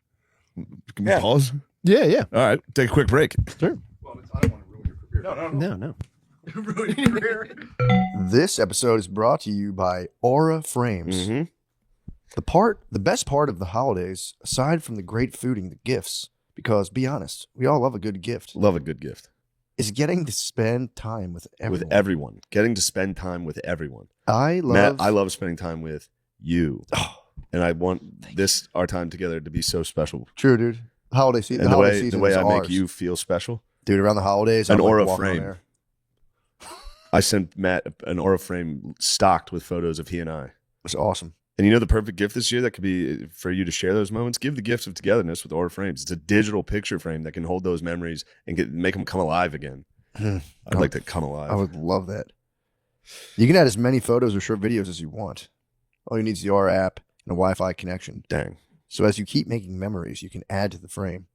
Can we Yeah. pause? Yeah, yeah. All right, take a quick break. Sure. No. This episode is brought to you by Aura Frames. The best part of the holidays, aside from the great food and the gifts, because be honest, we all love a good gift, Love a good gift. is getting to spend time with everyone. With everyone. Getting to spend time with everyone. I Matt, I love spending time with you. And I want our time together to be so special. True, dude. Holiday season. And the way I ours. make you feel special. Dude, around the holidays, An I'm aura like walking on frame. air. I sent Matt an aura frame stocked with photos of he and I. It's awesome. And you know the perfect gift this year that could be for you to share those moments? Give the gift of togetherness with aura frames. It's a digital picture frame that can hold those memories and make them come alive again. I'd like to come alive. I would love that. You can add as many photos or short videos as you want. All you need is the Aura app and a Wi-Fi connection. Dang. So as you keep making memories, you can add to the frame.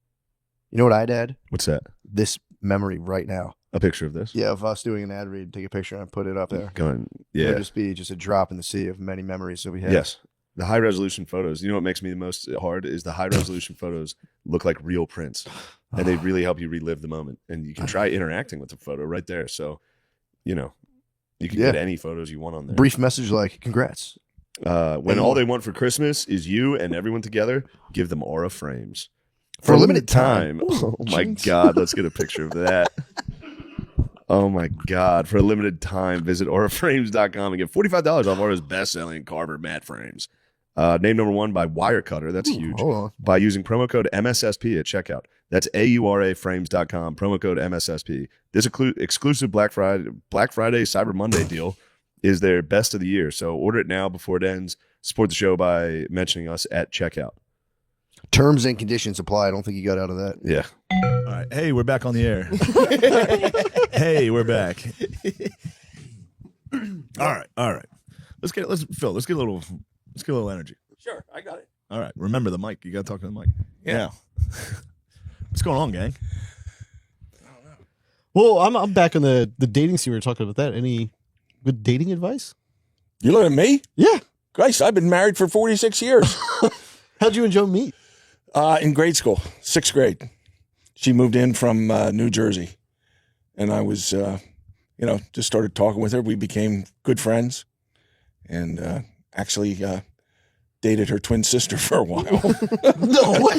You know what I'd add? What's that? This memory right now. A picture of this? Yeah, of us doing an ad read, take a picture and put it up there. Going, It yeah. would just be a drop in the sea of many memories that we have. Yes. The high resolution photos. You know what makes me the most hard is the high resolution photos look like real prints. And they really help you relive the moment. And you can try interacting with the photo right there. So, you know, you can get any photos you want on there. Brief message like, congrats. When all they want for Christmas is you and everyone together, give them aura frames. For a limited time. Oh my God. Let's get a picture of that. Oh my God. For a limited time, visit auraframes.com and get $45 off Aura's best-selling Carver matte frames. Named number 1 by Wirecutter. That's huge. Hold on. By using promo code MSSP at checkout. That's auraframes.com, promo code MSSP. This exclusive Black Friday, Cyber Monday deal is their best of the year. So order it now before it ends. Support the show by mentioning us at checkout. Terms and conditions apply. I don't think you got out of that. Yeah. All right. Hey, we're back on the air. Hey, we're back. All right. Let's get a little energy. Sure, I got it. All right. Remember the mic. You got to talk to the mic. Yeah. What's going on, gang? Well, I'm back on the dating scene. We were talking about that. Any good dating advice? You look at me? Yeah. Christ, I've been married for 46 years. How'd you and Joe meet? In grade school, 6th grade. She moved in from New Jersey. And I was, just started talking with her. We became good friends. And actually dated her twin sister for a while. No way.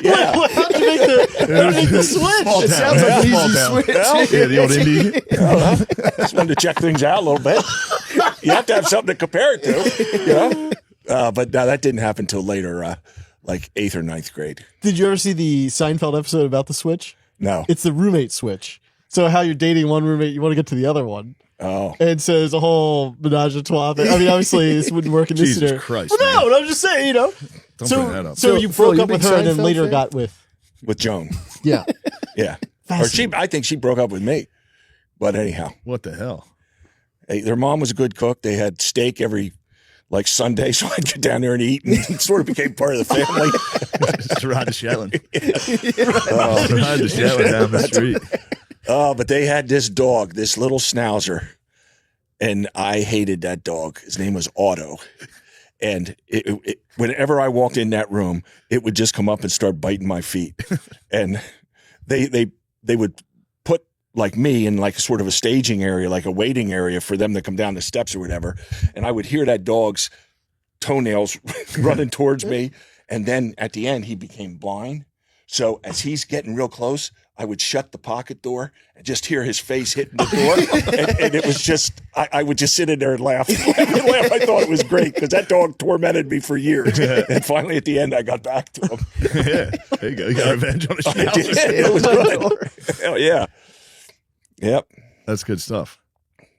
Yeah. How'd you make the switch? Small It town. sounds like an Small easy town. switch. Yeah, the old indie. Just wanted to check things out a little bit. You have to have something to compare it to, but that didn't happen until later, like 8th or 9th grade. Did you ever see the Seinfeld episode about the switch? No. It's the roommate switch. So how you're dating one roommate, you want to get to the other one. Oh. And so there's a whole menage a trois thing. I mean, obviously this wouldn't work in this Jesus scenario. Christ, Well, no, I'm just saying, Don't bring that up. So you Phil, broke you up with big her and then Seinfeld later fan? got with. With Joan. Yeah. Yeah. Or I think she broke up with me. But anyhow. What the hell? Hey, their mom was a good cook. They had steak every Sunday, so I'd get down there and eat, and it sort of became part of the family. Just ride the Shetland. Ride the Shetland down the street. But they had this dog, this little schnauzer, and I hated that dog. His name was Otto. And whenever I walked in that room, it would just come up and start biting my feet. And they would put like me in like sort of a staging area, like a waiting area for them to come down the steps or whatever. And I would hear that dog's toenails running towards me. And then at the end, he became blind. So as he's getting real close, I would shut the pocket door and just hear his face hitting the door. and it was just, I would just sit in there and laugh. I thought it was great because that dog tormented me for years. And finally at the end, I got back to him. Yeah. There you go. You got revenge on a schnauzer. It was good. Hell yeah. Yep. That's good stuff.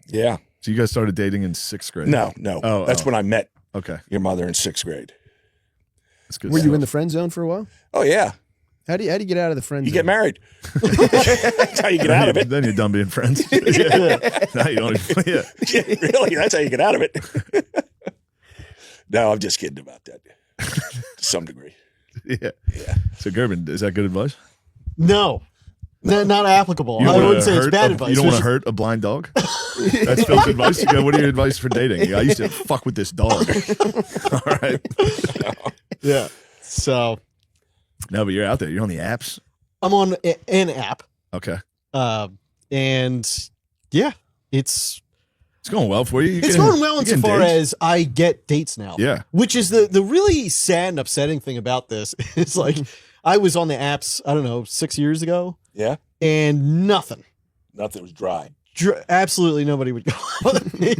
Yeah. So you guys started dating in 6th grade? No. Oh, That's when I met Okay. your mother in 6th grade. That's good Were stuff. you in the friend zone for a while? Oh, yeah. How do you get out of the friend You zone? get married. That's how you get out of it. Then you're done being friends. Yeah. Now you don't even, yeah. Yeah, really, that's how you get out of it. No, I'm just kidding about that to some degree. Yeah. So Gerben, is that good advice? No. Not applicable. You don't I wanna wouldn't say it's hurt bad a- advice. You don't It's want to just- hurt a blind dog? That's Phil's advice. What are your advice for dating? I used to fuck with this dog. All right. Yeah. So No, but you're out there. You're on the apps. I'm on an app. Okay. And yeah, it's going well for you. It's going well insofar as I get dates now. Yeah. Which is the really sad and upsetting thing about this. It's like I was on the apps, I don't know, 6 years ago. Yeah. And nothing. Nothing was dry. Absolutely nobody would go with me.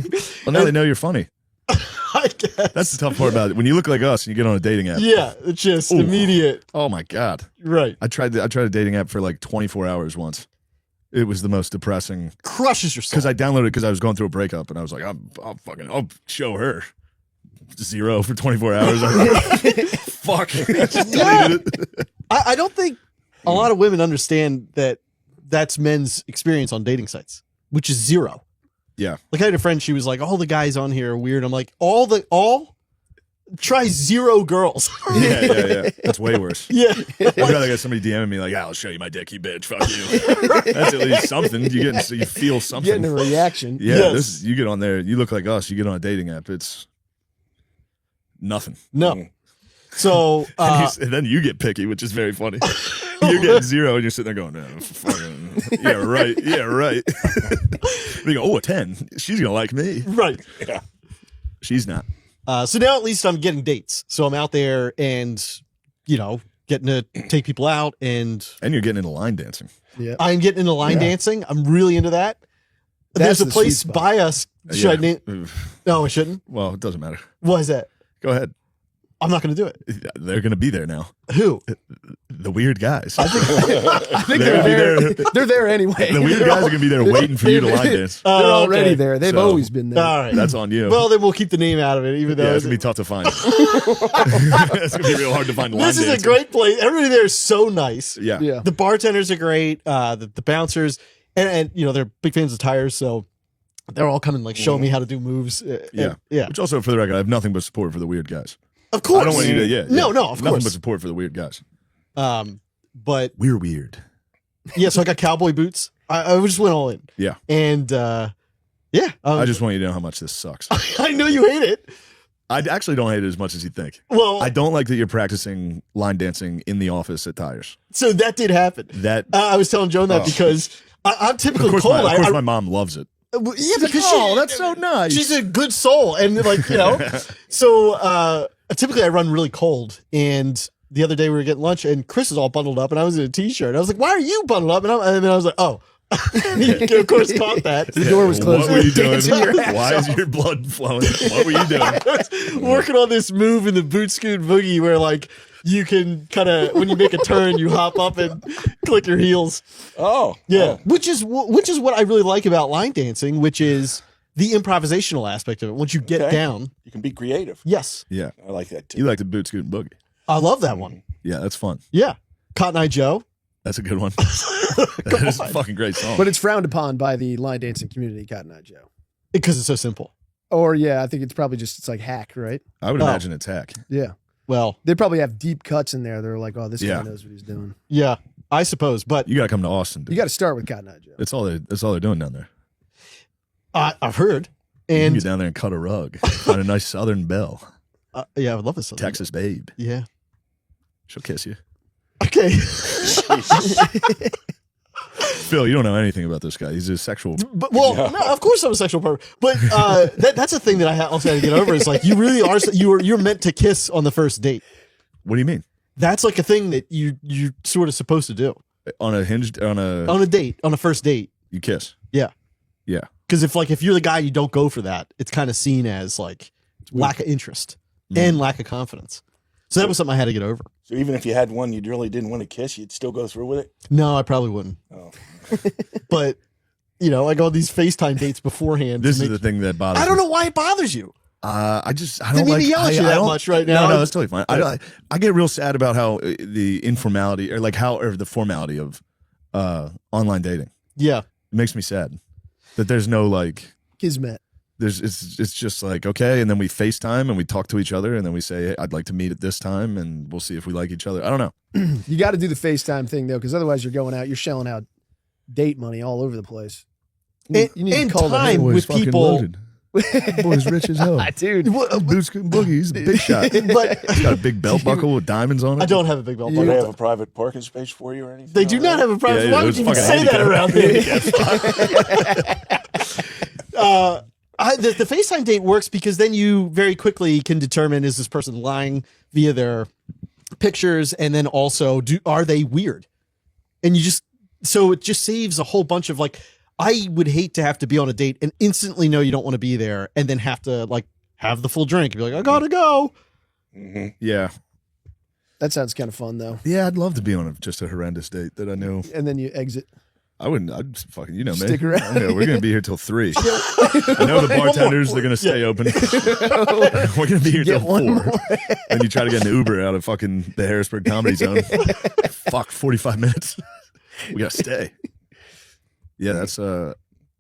Well, now they know you're funny. I guess. That's the tough part about it. When you look like us and you get on a dating app. Yeah, it's just Ooh. immediate. Oh my God. Right. I tried a dating app for like 24 hours once. It was the most depressing. Crushes your soul. Because I downloaded it because I was going through a breakup and I was like, I'll show her. 0 for 24 hours. Fuck. Yeah. I don't think a lot of women understand that that's men's experience on dating sites, which is 0. Yeah. Like I had a friend, she was like, all the guys on here are weird. I'm like, try 0 girls. Yeah. That's way worse. Yeah. I'd rather get somebody DMing me like, I'll show you my dick, you bitch. Fuck you. That's at least something. So you feel something. Getting a reaction. Yeah. Yes. You get on there, you look like us, you get on a dating app, it's nothing. No. So And then you get picky, which is very funny. You're getting 0 and you're sitting there going, no, fucking, yeah, right. Yeah, right. You go, a 10. She's going to like me. right. Yeah. She's not. So now at least I'm getting dates. So I'm out there and, getting to take people out and And you're getting into line dancing. Yeah. I'm getting into line dancing. I'm really into that. That's There's a the place sweet spot. by us. Should I name? Yeah. No, I shouldn't. Well, it doesn't matter. Why is that? Go ahead. I'm not going to do it. They're going to be there now. Who? The weird guys. I think They're they're gonna be there. They're there anyway. The weird guys are going to be there waiting for you to line dance. They're already okay. there. They've So- always been there. All right. That's on you. Well, then we'll keep the name out of it, even though yeah, it's going to be tough to find. It's going to be real hard to find line this is dancing. a great place. Everybody there is so nice. Yeah. Yeah. The bartenders are great. The bouncers, and they're big fans of tires, so they're all coming like showing me how to do moves. Yeah. Yeah. Which also, for the record, I have nothing but support for the weird guys. Of course. I don't want you to, yeah. No, yeah. no, of Nothing course. but support for the weird guys. But We're weird. yeah, so I got cowboy boots. I just went all in. Yeah. And yeah, I just want you to know how much this sucks. I know you hate it. I actually don't hate it as much as you think. Well, I don't like that you're practicing line dancing in the office at Tires. so that did happen. That I was telling Joan that Oh. because I'm typically of course, cold. my mom loves it. Yeah, because Oh, that's so nice. she's a good soul, and like so typically I run really cold. And the other day we were getting lunch, and Chris is all bundled up, and I was in a t-shirt. I was like, "Why are you bundled up?" And then I was like, "Oh." He of course caught that. The door was closed. What were you doing? Dancing your ass Why is off. your blood flowing? What were you doing? I was working on this move in the boot scoot boogie where like you can kind of when you make a turn you hop up and click your heels. Oh, Yeah, which is what I really like about line dancing, which is the improvisational aspect of it. Once you get Okay. down, you can be creative. yes, Yeah. I like that too. You like the boot scoot and boogie. I love that one. Yeah, that's fun. Yeah, Cotton Eye Joe. That's a good one. That is a fucking great song. But it's frowned upon by the line dancing community, Cotton Eye Joe. Because it's so simple. Or yeah, I think it's probably just it's like hack, right? I would Oh. imagine it's hack. Yeah. Well, They probably have deep cuts in there. They're like, oh, this Yeah. guy knows what he's doing. yeah, I suppose. But You got to come to Austin. Dude. You got to start with Cotton Eye Joe. That's all they're doing down there. I've heard, You can and get down there and cut a rug. Find a nice Southern belle, yeah, I would love this. Texas babe. Yeah. She'll kiss you. Okay. Phil, you don't know anything about this guy. He's a sexual. But no, of course I'm a sexual pervert. But that's a thing that I also had to get over. Is like you really are. You're meant to kiss on the first date. What do you mean? That's like a thing that you're sort of supposed to do On a hinged on a on a first date. you kiss. Yeah. Yeah. Because if you're the guy, you don't go for that. It's kind of seen as like lack of interest and lack of confidence. So that was something I had to get over. So even if you had one you really didn't want to kiss, you'd still go through with it? No, I probably wouldn't. Oh. But I go on these FaceTime dates beforehand. This to is make- the thing that bothers me. I don't know why it bothers you. I don't Didn't mean like to yell at you I that don't- much right now. No, that's totally fine. I get real sad about how the informality or the formality of online dating. Yeah. It makes me sad that there's no like Kismet. it's just like okay, and then we FaceTime and we talk to each other and then we say hey, I'd like to meet at this time and we'll see if we like each other. I don't know. You got to do the FaceTime thing though, because otherwise you're going out, you're shelling out date money all over the place. You need And to call time them with people. Boy's rich as hell. dude. Boots and boogies, big shot. But He's got a big belt buckle with diamonds on it. I don't have a big belt Do they buckle. have a private parking space for you or anything? They do not have a private. Yeah, Why it would was you even fucking say that handicapped. around here? The FaceTime date works because then you very quickly can determine is this person lying via their pictures, and then also are they weird? And so it just saves a whole bunch of like I would hate to have to be on a date and instantly know you don't want to be there, and then have to like have the full drink and be like, I gotta go. Mm-hmm. Yeah. That sounds kind of fun though. Yeah, I'd love to be on just a horrendous date that I knew. And then you exit. I wouldn't. I'd fucking, you know me. Stick around. I know, we're gonna be here till 3. I know the bartenders. They're gonna stay open. We're gonna be here till 4. And you try to get an Uber out of fucking the Harrisburg Comedy Zone. Fuck, 45 minutes. We gotta stay. Yeah, that's I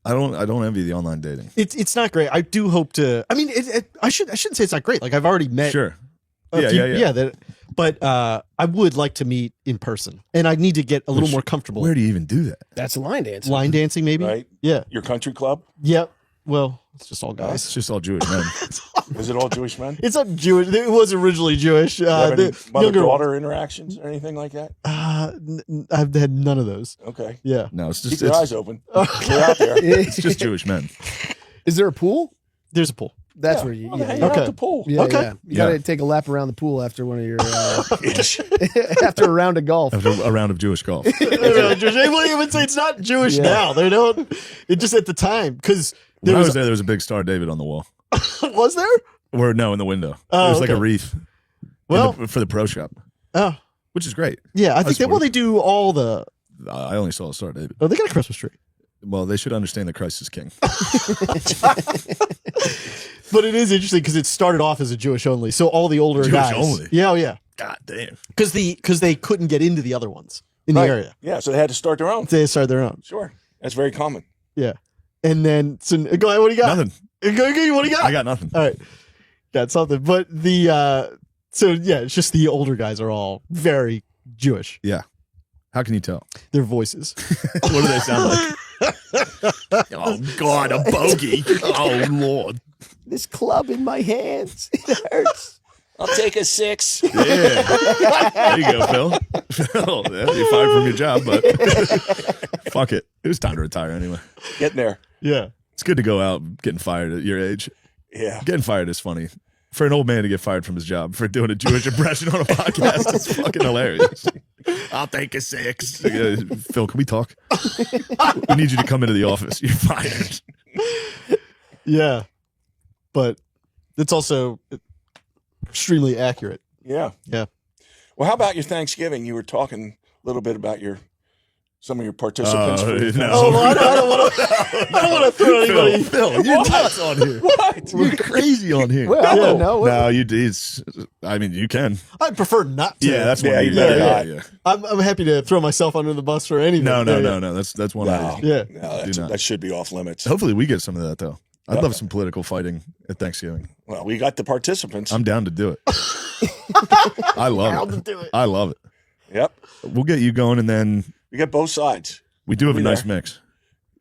don't envy the online dating. It's not great. I do hope to. I mean, I shouldn't say it's not great. Like I've already met. Sure. Yeah. But I would like to meet in person, and I need to get a little more comfortable. Where do you even do that? That's line dancing. Line dancing, maybe. Right? Yeah. Your country club? Yep. Well, it's just all guys. It's just all Jewish men. Is it all Jewish men? It's not Jewish. It was originally Jewish. Do you have any The mother-daughter interactions or anything like that? I've had none of those. Okay. Yeah. No, it's Keep just your eyes open. They're out there. it's just Jewish men. Is there a pool? There's a pool. That's Yeah. where you. Well, Yeah, hang yeah. out Okay. at the pool. Yeah, Okay. yeah. You gotta take a lap around the pool after one of your after a round of golf. After a round of Jewish golf. They wouldn't even say it's not Jewish now. They don't. It just at the time because When there I was. was there was a big Star David on the wall. Was there? Or no, in the window. Oh, It was like a okay. wreath. Well- for the pro shop, Oh, which is great. yeah. I think support they do all the. I only saw a Star David. Oh, they got a Christmas tree. Well, they should understand that Christ is king. But it is interesting because it started off as a Jewish only, so all the older Jewish guys. only? Yeah, oh yeah. God damn. Because they couldn't get into the other ones in the Right. area. Yeah, so they had to start their own. They started their own. Sure. That's very common. Yeah, and then so go ahead. What do you got? Nothing. Go, what do you got? I got nothing. All right, got something. But the so yeah, it's just the older guys are all very Jewish. Yeah. How can you tell? Their voices. What do they sound like? Oh God, a bogey. Oh Lord. This club in my hands. It hurts. I'll take a 6. Yeah. There you go, Phil. Phil, you're fired from your job, but fuck it. It was time to retire anyway. Getting there. Yeah. It's good to go out getting fired at your age. Yeah. Getting fired is funny. For an old man to get fired from his job for doing a Jewish impression on a podcast is fucking hilarious. I'll take a 6. Phil, can we talk? We need you to come into the office. You're fired. Yeah. But it's also extremely accurate. Yeah. Yeah. Well, how about your Thanksgiving? You were talking a little bit about some of your participants. No. Oh, well, I don't want to throw anybody. Phil, you're nuts on here. What? You're crazy on here. Well, I don't know. No, I mean, you can. I prefer not to. Yeah, that's one. Yeah, of you you. better Yeah, not. yeah. I'm happy to throw myself under the bus for anything. No. Yeah. That's one. No. of you. Yeah. No, Do not. that should be off limits. Hopefully, we get some of that though. I'd love some political fighting at Thanksgiving. Well, we got the participants. I'm down to do it. I love Down it. to do it. I love it. Yep. We'll get you going, and then We got both sides. we do have a Be nice there. mix.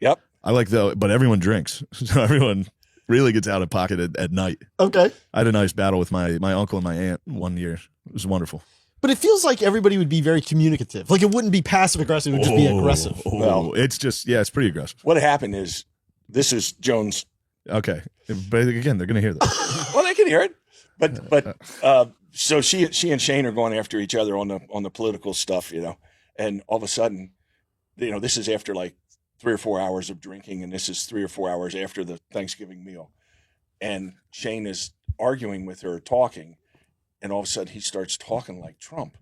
Yep. I like but everyone drinks, so everyone really gets out of pocket at night. Okay. I had a nice battle with my uncle and my aunt one year. It was wonderful. But it feels like everybody would be very communicative. Like it wouldn't be passive aggressive. It would just be aggressive. Well- It's just it's pretty aggressive. What happened is this is Jones. Okay, but again, they're gonna hear this. Well, they can hear it, but so she and Shane are going after each other on the political stuff, and all of a sudden, this is after like 3 or 4 hours of drinking, and this is 3 or 4 hours after the Thanksgiving meal, and Shane is arguing with her, talking, and all of a sudden he starts talking like Trump,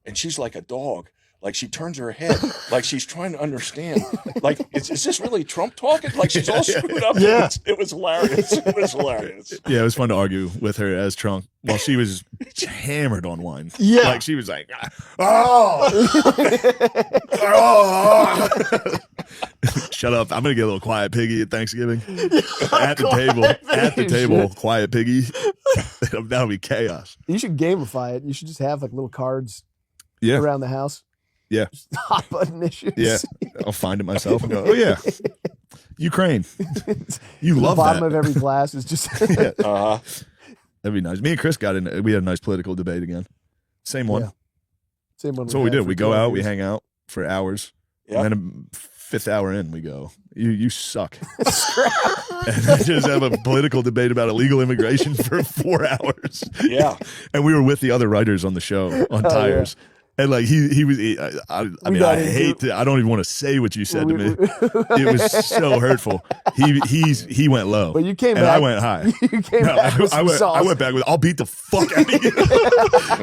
and she's like a dog. Like she turns her head, like she's trying to understand. Like, is this really Trump talking? Like she's all screwed up. Yeah. It was hilarious. It was hilarious. Yeah, it was fun to argue with her as Trump while she was hammered on wine. Yeah. Like she was like, oh. Shut up. I'm going to get a little quiet piggy at Thanksgiving. At the table, quiet piggy. That'll be chaos. You should gamify it. You should just have like little cards Yeah. around the house. Yeah. Just hot button issues. Yeah. I'll find it myself and go, oh, yeah. Ukraine. You The love bottom that. of every glass is just Yeah. Uh-huh. That'd be nice. Me and Chris got in. We had a nice political debate again. Same one. Yeah. Same one. That's what we had do. for We go 12 out, we years. hang out for hours. Yep. And then a 5th hour in, we go, you suck. And then just have a political debate about illegal immigration for 4 hours. Yeah. And we were with the other writers on the show on Oh, Tires. And like he was, I mean, I hate to, I don't even want to say what you said to me. It was so hurtful. He went low, But you came and back. I went high. You came back with some I sauce. went back with, I'll beat the fuck out of you.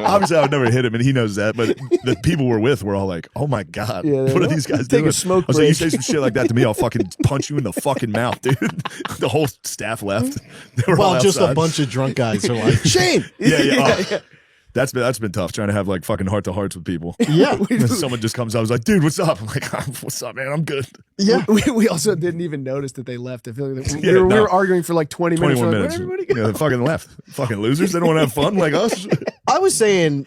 Obviously, I would never hit him, and he knows that. But the people we're with were all like, "Oh my god, Yeah, what are these guys take doing?" a smoke I was like, "You break. say some shit like that to me, I'll fucking punch you in the fucking mouth, dude." The whole staff left. They were all Well, just a outside. bunch of drunk guys are like, Shane. Yeah. Oh. That's been tough trying to have like fucking heart to hearts with people. Yeah. And someone just comes out, I was like, dude, what's up? I'm like, what's up, man? I'm good. Yeah. We also didn't even notice that they left. I feel like we Yeah, were arguing for like 20 minutes. 21 We're like, minutes. where'd everybody go? Yeah, they fucking left. Fucking losers. They don't want to have fun like us. I was saying,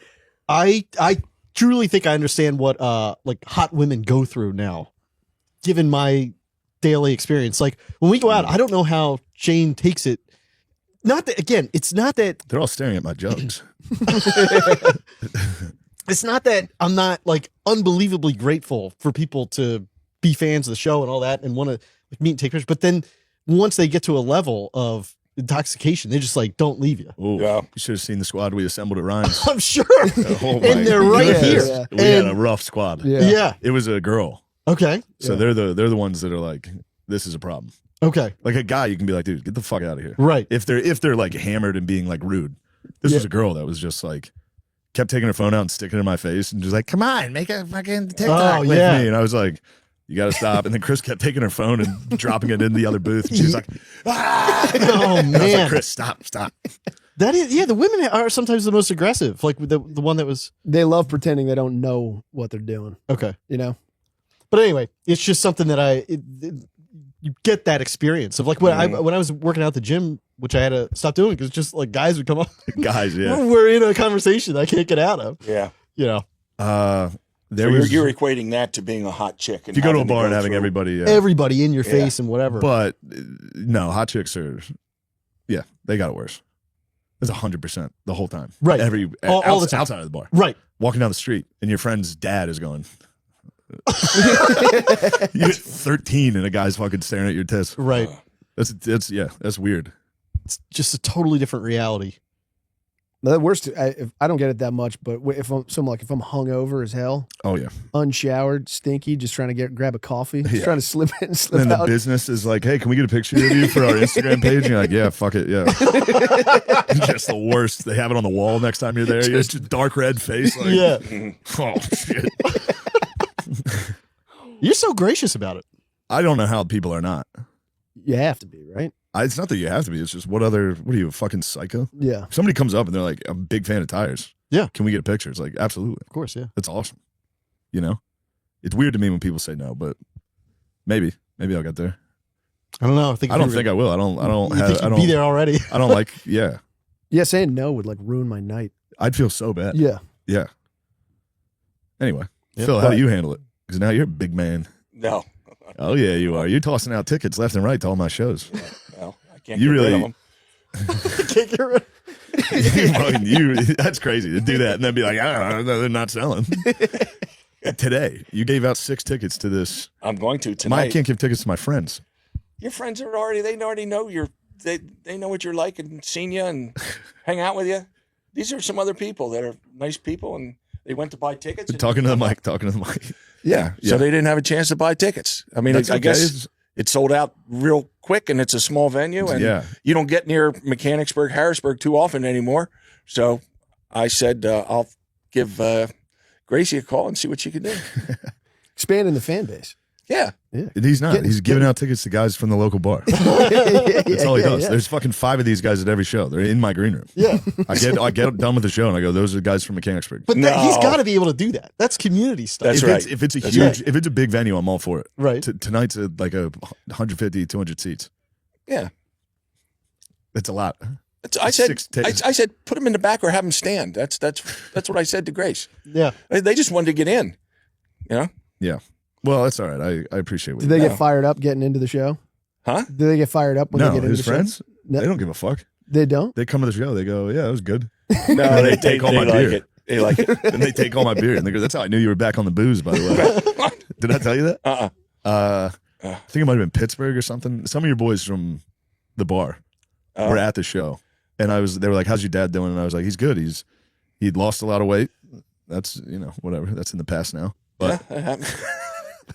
I truly think I understand what like hot women go through now, given my daily experience. Like when we go out, I don't know how Shane takes it. Not that, again, it's not that They're all staring at my jugs. it's not that I'm not like unbelievably grateful for people to be fans of the show and all that and want to like, meet and take pictures. But then once they get to a level of intoxication, they just like don't leave you. Ooh, You should have seen the squad we assembled at Ryan's. I'm sure. Oh my And they're right goodness. here. We had And- a rough squad. Yeah. It was a girl. Okay. So they're the ones that are like, this is a problem. Okay. Like a guy, you can be like, dude, get the fuck out of here. Right. If they're like hammered and being like rude. This was a girl that was just like kept taking her phone out and sticking it in my face and just like, come on, make a fucking TikTok with me. And I was like, you got to stop. And then Chris kept taking her phone and dropping it in the other booth. And she was like, ah! Oh And I was man. like, Chris, stop. That is, yeah, the women are sometimes the most aggressive. Like the one that was They love pretending they don't know what they're doing, okay. you know? But anyway, it's just something that you get that experience of like when I was working out at the gym, which I had to stop doing because just like guys would come up. Guys, yeah. We're in a conversation I can't get out of. Yeah. You know, There So was, you're equating that to being a hot chick. if you go to a bar and having everybody, everybody in your face and whatever. but no, hot chicks are, yeah, they got it worse. It's 100% the whole time. Right. All the time. outside of the bar. Right. Walking down the street and your friend's dad is going, you hit 13 and a guy's fucking staring at your tits. Right. That's weird. It's just a totally different reality. The worst, I don't get it that much, but if I'm hungover as hell, Oh yeah. unshowered, stinky, just trying to grab a coffee, just Yeah. trying to slip in and slip Then the out. business is like, hey, can we get a picture of you for our Instagram page? And you're like, yeah, fuck it, yeah. Just the worst. They have it on the wall next time you're there. You're just dark red face. Like, Yeah. Oh shit. You're so gracious about it. I don't know how people are not. You have to be, right? It's not that you have to be. It's just what are you, a fucking psycho? Yeah. If somebody comes up and they're like, I'm a big fan of tires. Yeah. Can we get a picture? It's like, absolutely. Of course, yeah. That's awesome. You know? It's weird to me when people say no, but maybe I'll get there. I don't know. I don't think I will. I don't be there already. I don't like, yeah. Yeah, saying no would like ruin my night. I'd feel so bad. Yeah. Yeah. Anyway, Yeah, Phil, how do but- you handle it? Because now you're a big man. No. Oh yeah, you are. You're tossing out tickets left and right to all my shows. Well, I can't You get rid really- of them. Can't get rid That's crazy to do that and then be like, no, they're not selling. Today, you gave out 6 tickets to this. I'm going to I tonight. can't give tickets to my friends. Your friends are already know they know what you're like and seen you and hang out with you. These are some other people that are nice people and they went to buy tickets. and- Talking to the mic. Yeah. So they didn't have a chance to buy tickets. I mean, That's I okay. guess it sold out real quick and it's a small venue and Yeah. you don't get near Mechanicsburg, Harrisburg too often anymore. So I said, I'll give Gracie a call and see what she can do. Expanding the fan base. Yeah. He's not. He's giving out tickets to guys from the local bar. That's all he does. Yeah. There's fucking 5 of these guys at every show. They're in my green room. Yeah. I get done with the show and I go, those are the guys from Mechanicsburg. But No. he's got to be able to do that. That's community stuff. That's if right. It's, if it's a That's huge, right. if it's a big venue, I'm all for it. Right. Tonight's like a 150, 200 seats. Yeah. That's a lot. I said, 6 tickets. I said, put them in the back or have them stand. That's what I said to Grace. Yeah. They just wanted to get in. You know? Yeah. Well, that's all right. I appreciate what Did you they do. get fired up getting into the show? Huh? Did they get fired up when No, they get into his the friends, show? No, they don't give a fuck. they don't? They come to the show. They go, yeah, that was good. No, They take all my like beer. it. They like it. And they take all my beer. And they go, that's how I knew you were back on the booze, by the way. Did I tell you that? I think it might have been Pittsburgh or something. Some of your boys from the bar were at the show. And they were like, how's your dad doing? And I was like, he's good. He'd lost a lot of weight. that's whatever. That's in the past now. But Yeah, that happened.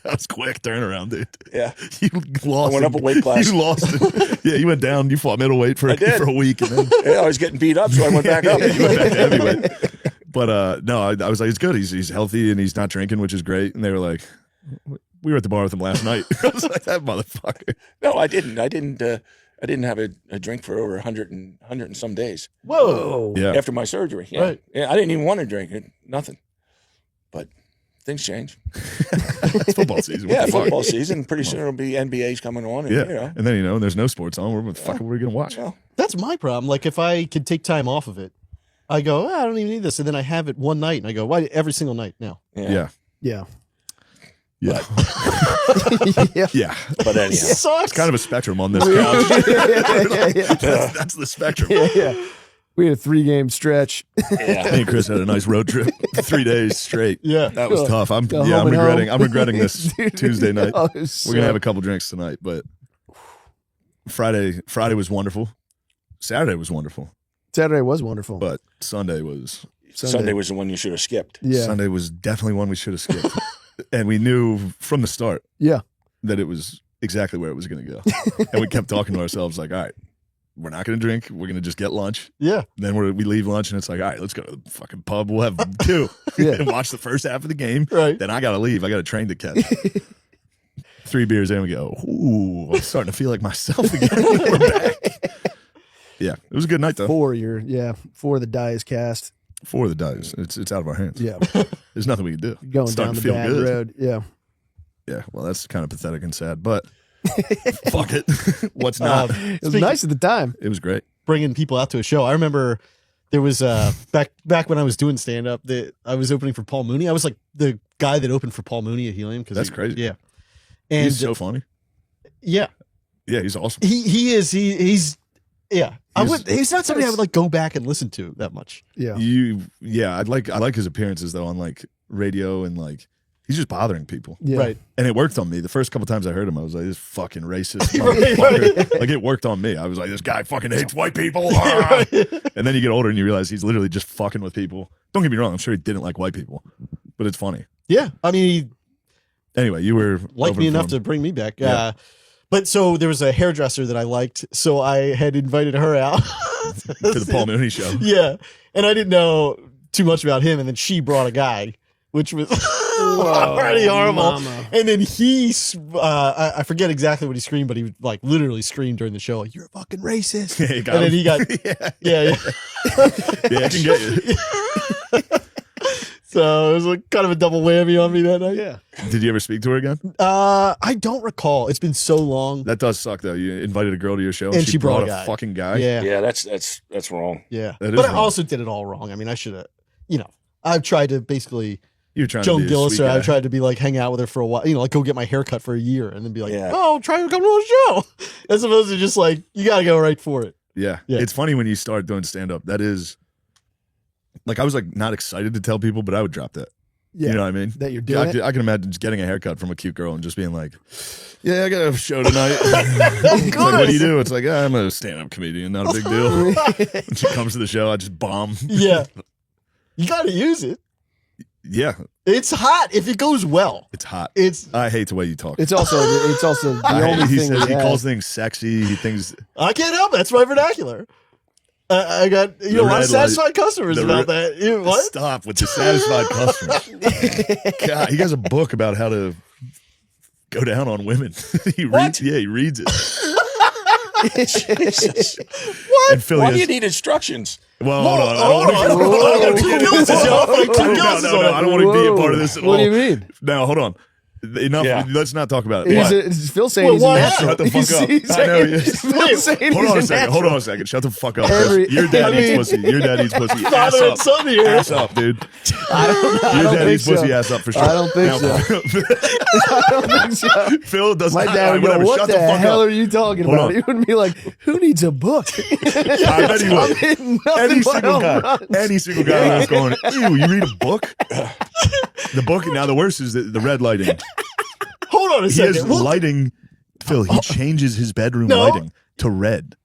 that was quick turnaround, dude. Yeah. You lost. I went up a weight class. You lost it. Yeah, you went down. You fought middleweight for a week, and then Yeah, I was getting beat up, so I went back up. you went back to heavyweight. But no, I was like, it's good. He's healthy and he's not drinking, which is great. And they were like, we were at the bar with him last night. I was like, that motherfucker. No, I didn't. I didn't have a drink for over 100 and some days. Whoa. Yeah. After my surgery. Yeah. Right. Yeah, I didn't even want to drink it. Nothing. But things change. It's football season. What Yeah, the fuck? football season. Pretty soon it'll be NBA's coming on. And, Yeah. And then, there's no sports on. What the fuck are we going to watch? Well, That's my problem. Like if I could take time off of it, I go, I don't even need this. And then I have it one night and I go, why every single night now? Yeah. Yeah. Yeah. Yeah. Yeah. but anyhow. It's kind of a spectrum on this couch. That's the spectrum. Yeah. We had a 3-game stretch. Yeah. Me and Chris had a nice road trip, 3 days straight. Yeah. That was tough. I'm Go home and regretting. home. I'm regretting this Tuesday night. Oh, We're gonna have a couple drinks tonight, but Friday was wonderful. Saturday was wonderful, Saturday was wonderful. but Sunday was Sunday was the one you should have skipped. Yeah. Sunday was definitely one we should have skipped, and we knew from the start Yeah. that it was exactly where it was going to go, and we kept talking to ourselves like, all right, we're not going to drink. We're going to just get lunch. Yeah. Then we leave lunch, and it's like, all right, let's go to the fucking pub. We'll have 2 Yeah. and watch the first half of the game. Right. Then I got to leave. I got a train to catch. 3 beers in, we go, ooh, I'm starting to feel like myself again. We're back. Yeah, it was a good night, though. For the die is cast. For the dice. It's out of our hands. Yeah. There's nothing we can do. Going Starting down to the feel bad good. road. Yeah. Yeah, well, that's kind of pathetic and sad, but fuck it. What's not? It was nice at the time. It was great. Bringing people out to a show. I remember there was back when I was doing stand up that I was opening for Paul Mooney. I was like the guy that opened for Paul Mooney at Helium That's crazy. Yeah. And He's so funny. yeah. Yeah, he's awesome. He is he's yeah. He's- He's not somebody I would like go back and listen to that much. Yeah. I like his appearances though on like radio and like he's just bothering people. Yeah. Right. And it worked on me. The first couple times I heard him, I was like, this fucking racist motherfucker. Like it worked on me. I was like, this guy fucking hates white people. Ah! And then you get older and you realize he's literally just fucking with people. Don't get me wrong, I'm sure he didn't like white people, but it's funny. Yeah. I mean, he Anyway, you were liked me opening enough for to him. bring me back. Yeah. But so there was a hairdresser that I liked, so I had invited her out to the Paul Mooney show. Yeah, and I didn't know too much about him, and then she brought a guy, which was pretty horrible. Mama. And then I forget exactly what he screamed, but he like literally screamed during the show, like, "You're a fucking racist!" Yeah, you got And then him. he got yeah. Yeah, I can get you. So it was like kind of a double whammy on me that night. Yeah. Did you ever speak to her again? I don't recall. It's been so long. That does suck though. You invited a girl to your show And she brought a a guy. fucking guy. Yeah, Yeah, that's wrong. yeah. That is But I wrong. also did it all wrong. I mean, I should have. I've tried to basically. You're trying Joan to be a Gillis, sweet or I guy. tried to be like hang out with her for a while, like go get my hair cut for a year and then be like, Yeah. oh, try to come to a show. As opposed to just like, you got to go right for it. Yeah. Yeah. It's funny when you start doing stand up. That is like I was like not excited to tell people, but I would drop that. Yeah. You know what I mean? That you're doing it. I can imagine just getting a haircut from a cute girl and just being like, yeah, I got a show tonight. It's like, what do you do? It's like, I'm a stand-up comedian, not a big deal. When she comes to the show, I just bomb. Yeah. You got to use it. Yeah, It's hot if it goes well. it's hot. It's I hate the way you talk. It's also the I hate- only he thing says, we he have. calls things sexy. He thinks I can't help it. That's my vernacular. I got a lot red of light- satisfied customers the about re- that. What? Stop with the satisfied customers. God, he has a book about how to go down on women. He reads it. Jesus. What? And Philly Why do has- you need instructions? Well, hold on. I Hold on. don't want I got two Gillises, y'all. Like two to. Gillises No, on it. I don't want to be a part of this at all. What do you mean? No, hold on. Enough. Yeah. Let's not talk about it. He's What? a, Phil's saying Well, he's a why not? natural. Shut the fuck up. He's I know he saying- is. Phil's saying Hold he's on a a second. natural. Hold on a second. Shut the fuck up. Every- Chris. Your dad I eats mean- pussy. Your dad eats pussy. Ass Father and up. son here. Ass up, dude. I Your don't dad think eats pussy. so. Ass up for sure. I don't think so. I don't think so. Phil does My not. dad would go, Whatever. what Shut the fuck hell up. are you talking Hold about? on. He wouldn't be like, who needs a book? I bet he I'm would. hitting nothing Any but single home guy. runs. Any single guy that's going, ew, you read a book? The book, now the worst is the red lighting. Hold on a He second. has Well, lighting. Phil, he changes his bedroom No. lighting to red.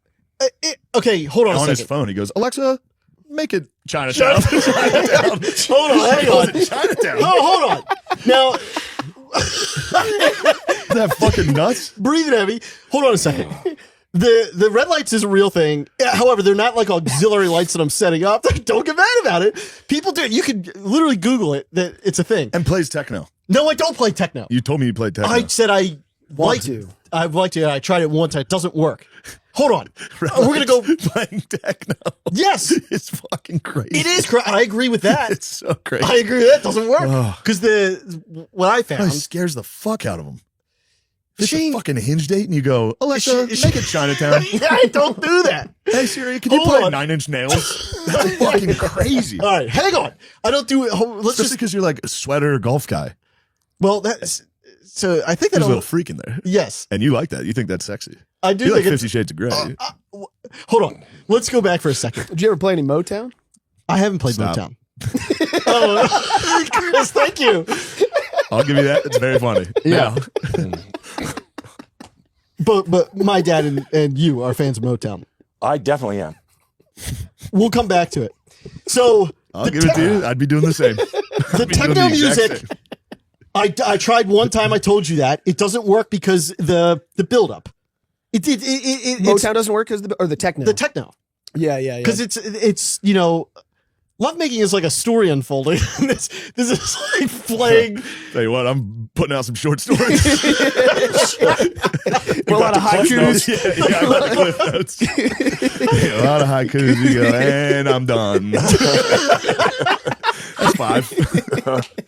okay, hold on a On his second. phone, he goes, Alexa, Make it Chinatown. Hold on, hang on. Chinatown. Oh, hold on. Now, Is that fucking nuts? breathing heavy. Hold on a second. The red lights is a real thing. However, they're not like auxiliary lights that I'm setting up. Don't get mad about it. People do it. You could literally Google it. That it's a thing. And plays techno. No, I don't play techno. You told me you played techno. I said I Want to. I'd like to. I tried it once. It doesn't work. Hold on. We're gonna go. playing techno. Yes, It's fucking crazy. it is. I agree with that. It's so crazy. I agree with that. It doesn't work Ugh. because what I It found. scares the fuck out of them. It's Shane- a fucking hinge date, and you go, Alexa, Sh- make it Chinatown. I don't do that. Hey Siri, can you Hold play on. 9 Inch Nails? That's fucking crazy. All right, hang on. I don't do it. Let's Especially just. because you're like a sweater golf guy. Well, that's. So I think that. There's a little freak in there. Yes, And you like that. You think that's sexy. I do You like think it's. 50 Shades of Grey. Hold on. Let's go back for a second. Did you ever play any Motown? I haven't played Stop. Motown. Oh, Chris, thank you. I'll give you that. It's very funny. Yeah. But my dad and you are fans of Motown. I definitely am. We'll come back to it. So I'll give it to you. I'd be doing the same. the be doing techno the exact music. same. I tried one time. I told you that it doesn't work because the buildup. It's Motown doesn't work because the techno. the techno yeah. because it's lovemaking is like a story unfolding. this is like playing. Tell you what, I'm putting out some short stories. a lot of haikus. Yeah, I got the cliff notes. Yeah, a lot of haikus. You go, and I'm done. That's 5.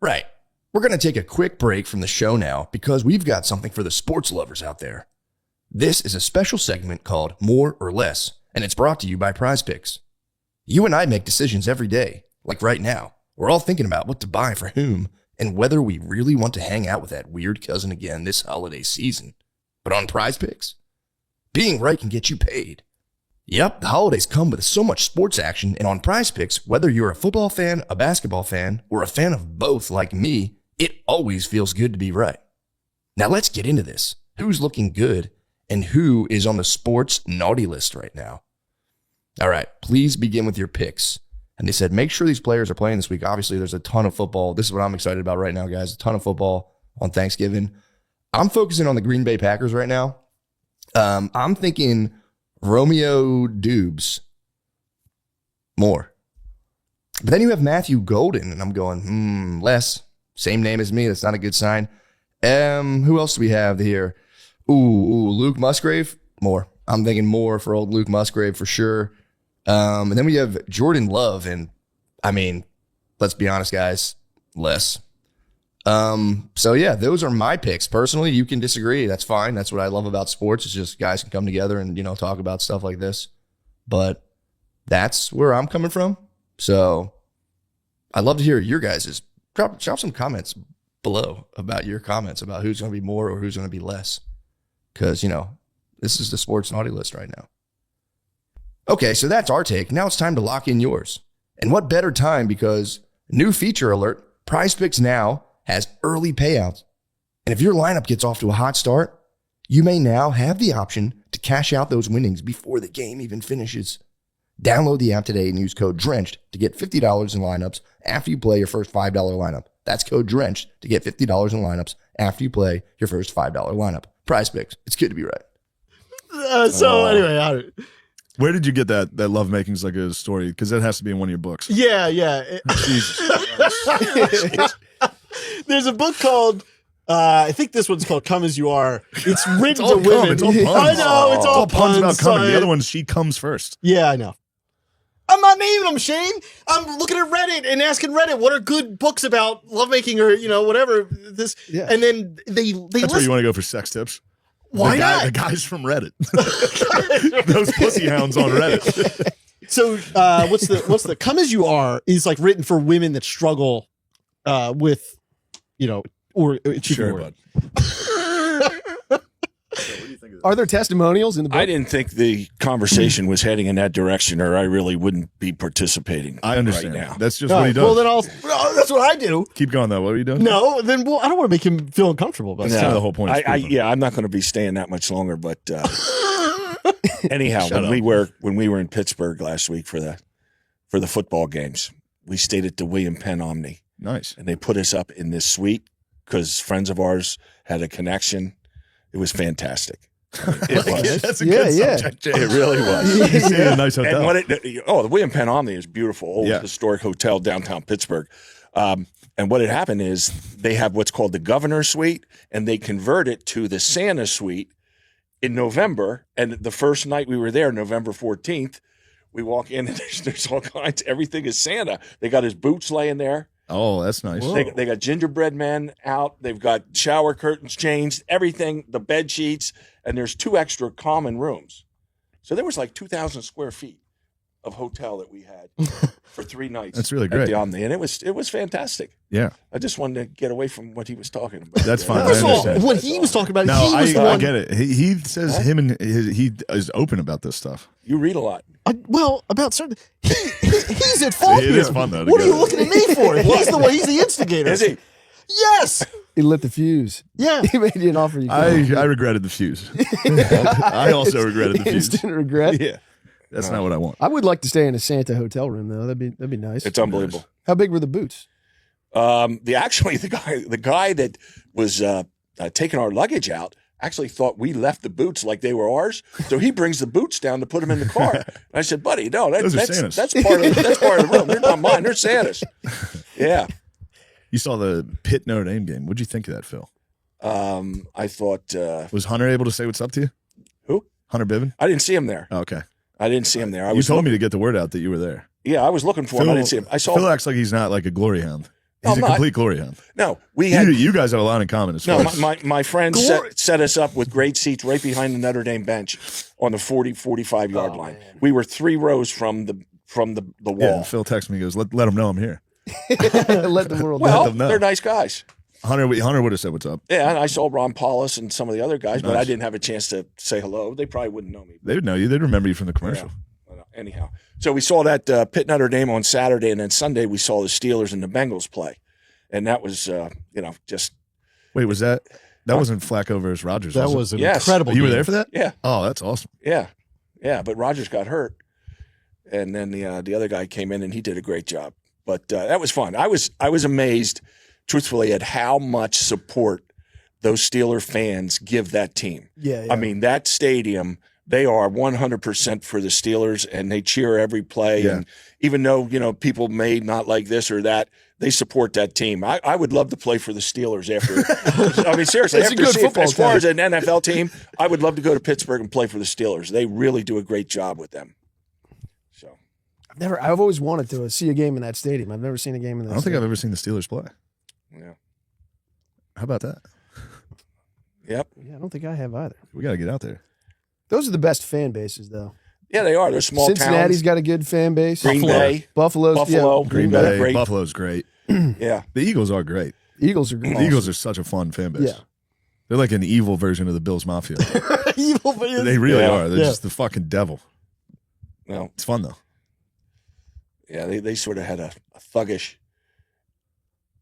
Right. We're going to take a quick break from the show now because we've got something for the sports lovers out there. This is a special segment called More or Less, and it's brought to you by Prize Picks. You and I make decisions every day, like right now. We're all thinking about what to buy for whom and whether we really want to hang out with that weird cousin again this holiday season. But on Prize Picks, being right can get you paid. Yep, the holidays come with so much sports action, and on Prize Picks, whether you're a football fan, a basketball fan, or a fan of both like me, it always feels good to be right. Now let's get into this. Who's looking good and who is on the sports naughty list right now? All right, please begin with your picks. And they said, make sure these players are playing this week. Obviously, there's a ton of football. This is what I'm excited about right now, guys. A ton of football on Thanksgiving. I'm focusing on the Green Bay Packers right now. I'm thinking Romeo Dubes more. But then you have Matthew Golden, and I'm going, less. Same name as me. That's not a good sign. Who else do we have here? Ooh, Luke Musgrave, more. I'm thinking more for old Luke Musgrave for sure. And then we have Jordan Love, and I mean, let's be honest, guys, less. So yeah, those are my picks. Personally, you can disagree. That's fine. That's what I love about sports. It's just guys can come together and, talk about stuff like this. But that's where I'm coming from. So I'd love to hear your guys's. Drop some comments below about your comments about who's going to be more or who's going to be less. Because, this is the sports naughty list right now. Okay, so that's our take. Now it's time to lock in yours. And what better time because new feature alert, Prize Picks now has early payouts. And if your lineup gets off to a hot start, you may now have the option to cash out those winnings before the game even finishes. Download the app today and use code DRENCHED to get $50 in lineups after you play your first $5 lineup. That's code DRENCHED to get $50 in lineups after you play your first $5 lineup. Prize Picks. It's good to be right. Anyway, Where did you get that Lovemaking's like a story? Because that has to be in one of your books. yeah. Jesus. There's a book called. I think this one's called "Come as You Are." It's written all to women. cum. It's all puns. I know it's all puns about coming. son. The other one, she comes first. Yeah, I know. I'm not naming them, Shane. I'm looking at Reddit and asking Reddit what are good books about lovemaking or whatever. This, and then they That's where list. you want to go for sex tips. Why not? The guys from Reddit. Those pussy hounds on Reddit. So what's the "Come as You Are" is like written for women that struggle with or achieving Sure, work. bud. Are there testimonials in the book? I didn't think the conversation was heading in that direction, or I really wouldn't be participating. I understand. right now. That's just All what he right, does. well, then that's what I do. Keep going, though. What are you doing? No, then I don't want to make him feel uncomfortable about That's it. kind of the whole point. of I speaking. yeah, I'm not going to be staying that much longer, but Anyhow, Shut when we were in Pittsburgh last week for the football games, we stayed at the William Penn Omni, Nice. and they put us up in this suite because friends of ours had a connection. It was fantastic. It was. That's a Yeah, good yeah. subject, Jay. It really was. You stayed in a nice hotel. And the William Penn Omni is beautiful, old Yeah. historic hotel downtown Pittsburgh. And what had happened is they have what's called the Governor Suite, and they convert it to the Santa Suite in November. And the first night we were there, November 14th, we walk in and there's all kinds. Everything is Santa. They got his boots laying there. Oh, that's nice. They got gingerbread men out. They've got shower curtains changed, everything, the bed sheets, and there's 2 extra common rooms. So there was like 2,000 square feet of hotel that we had for 3 nights. That's really At great. the Omni, and it was fantastic. Yeah, I just wanted to get away from what he was talking about. that's fine. First of I all, understand. what he was talking about, No, he was the I one. get it. He says him and he is open about this stuff. You read a lot. Well, about certain, he's at fault It here. is fun, though, to What are go you looking at me for? He's the instigator. Is he? Yes. He lit the fuse. Yeah. He made you an offer. You I couldn't. regretted the fuse. I also regretted the fuse. Instant regret. Yeah, that's not what I want. I would like to stay in a Santa hotel room though. That'd be nice. It's unbelievable. How big were the boots? The guy that was taking our luggage out actually thought we left the boots like they were ours, so he brings the boots down to put them in the car. And I said, "Buddy, no, Those are that's Santa's. part of the room. They're not mine. They're Santa's." Yeah. You saw the Pitt Notre Dame game. What'd you think of that, Phil? I thought Was Hunter able to say what's up to you? who? Hunter Biven? I didn't see him there. Oh, okay. I didn't see him there. I You was told looking, me to get the word out that you were there. Yeah, I was looking for him. I didn't see him. I saw. Phil acts like he's not like a glory hound. He's I'm a not. complete glory hound. No, we had. You guys have a lot in common. As No, far as, my friend set us up with great seats right behind the Notre Dame bench on the 45 yard line. We were 3 rows from the wall. yeah, and Phil texted me. He goes, let him know I'm here. Let the world know. Well, them know. they're nice guys. Hunter would have said what's up. Yeah, and I saw Ron Paulus and some of the other guys, but I Nice. didn't have a chance to say hello. They probably wouldn't know me. They would know you. They'd remember you from the commercial. Anyhow, so we saw that Pitt Notre Dame on Saturday, and then Sunday we saw the Steelers and the Bengals play, and that was just Wait, was that wasn't Flacco versus Rodgers? That was it? was an Yes. incredible You were game. there for that? yeah, Oh, that's awesome. yeah, but Rodgers got hurt, and then the other guy came in and he did a great job. But that was fun. I was amazed, truthfully, at how much support those Steeler fans give that team. Yeah, yeah. I mean, that stadium, they are 100% for the Steelers, and they cheer every play. Yeah. And even though, people may not like this or that, they support that team. I would love to play for the Steelers after. I mean, seriously, It's a after good football as far team. as an NFL team, I would love to go to Pittsburgh and play for the Steelers. They really do a great job with them. So I've always wanted to see a game in that stadium. I've never seen a game in that. I don't think I've stadium. ever seen the Steelers play. yeah, How about that? yep, Yeah, I don't think I have either. We got to get out there. Those are the best fan bases, though. yeah, they are. They're small Cincinnati's towns. got a good fan base. Green Bay, Buffalo's Buffalo, yeah, Green Bay, Bay, great. Buffalo's great. Yeah, The Eagles are great. Eagles are great. The Eagles are such a fun fan base. Yeah. They're like an evil version of the Bills Mafia. Evil, but They really Yeah. are. They're Yeah. just the fucking devil. no, It's fun though. yeah, they sort of had a thuggish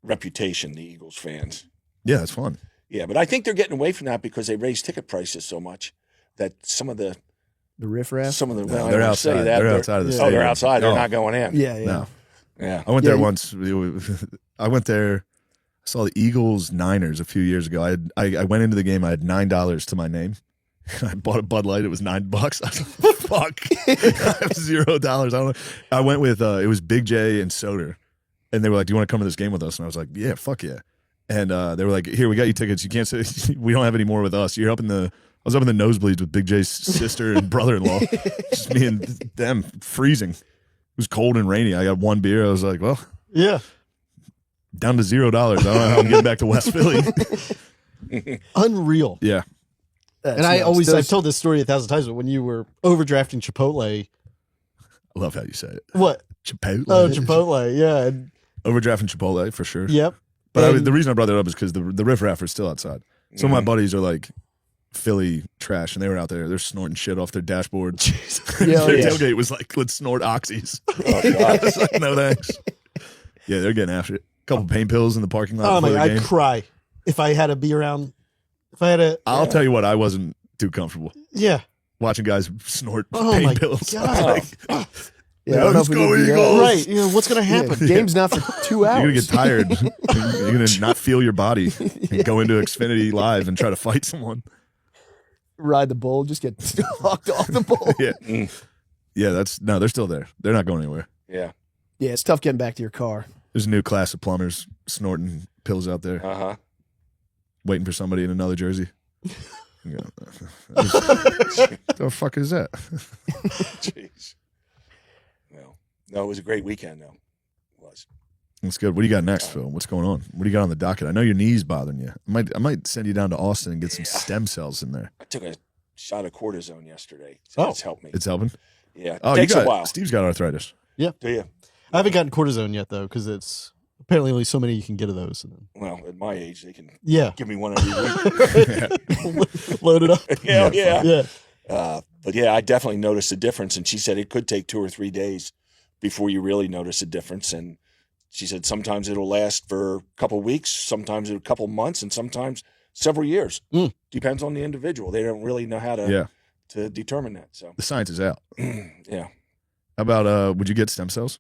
reputation, the Eagles fans. Yeah, it's fun. Yeah, but I think they're getting away from that because they raised ticket prices so much that some of the riffraff. well, I they're don't wanna outside. say that. They're outside of the Yeah. Oh, they're stadium. outside. They're Oh, not going in. Yeah, yeah. No. Yeah. I went Yeah, there you- once. I went there. I saw the Eagles Niners a few years ago. I went into the game. I had $9 to my name. I bought a Bud Light. It was $9. I was like, fuck. I have $0. I don't know. I went with it was Big J and Soder, and they were like, "Do you want to come to this game with us?" And I was like, "Yeah, fuck yeah." And they were like, "Here, we got you tickets. You can't say we don't have any more with us. You're up in the." I was up in the nosebleeds with Big J's sister and brother-in-law, just me and them freezing. It was cold and rainy. I got one beer. I was like, "Well, yeah. down to $0. I don't know how I'm getting back to West Philly." Unreal. Yeah. That's And I nice. always, Those- I've told this story 1,000 times, but when you were overdrafting Chipotle, I love how you say it. what? Chipotle. Oh, Chipotle. Yeah. And, Overdrafting Chipotle for sure. yep. But And- the reason I brought that up is because the riffraff are still outside. Some of my buddies are like Philly trash, and they were out there. They're snorting shit off their dashboard. Yeah, Their yeah. tailgate was like, "Let's snort oxys." Oh, I God. was like, "No thanks." Yeah, they're getting after it. A couple pain pills in the parking lot Oh my before God, the I'd game. cry if I had to be around. If I had a, I'll tell you what, I wasn't too comfortable. yeah. watching guys snort Oh pain my pills. God. Yeah, I don't know Let's if we go need to do that. Eagles. Right. What's going to happen? Yeah, game's not for 2 hours. You're gonna get tired. You're gonna not feel your body and go into Xfinity Live and try to fight someone. Ride the bull, just get hawked off the bull. Yeah, yeah. They're still there. They're not going anywhere. Yeah. Yeah, it's tough getting back to your car. There's a new class of plumbers snorting pills out there, waiting for somebody in another jersey. The fuck is that? Jeez. No, it was a great weekend, though. It was. That's good. What do you got next, Phil? What's going on? What do you got on the docket? I know your knee's bothering you. I might send you down to Austin and get some stem cells in there. I took a shot of cortisone yesterday. So it's helped me. It's helping? Yeah. Oh, It takes a while. Steve's got arthritis. Yeah. Do you? I haven't gotten cortisone yet, though, because it's apparently only so many you can get of those. Well, at my age, they can Yeah. give me one every week. Load it up. Yeah. Yeah. But yeah, I definitely noticed a difference. And she said it could take 2 or 3 days before you really notice a difference. And she said sometimes it'll last for a couple weeks, sometimes a couple months, and sometimes several years. Depends on the individual. They don't really know how to determine that. So The science is out. yeah. How about would you get stem cells?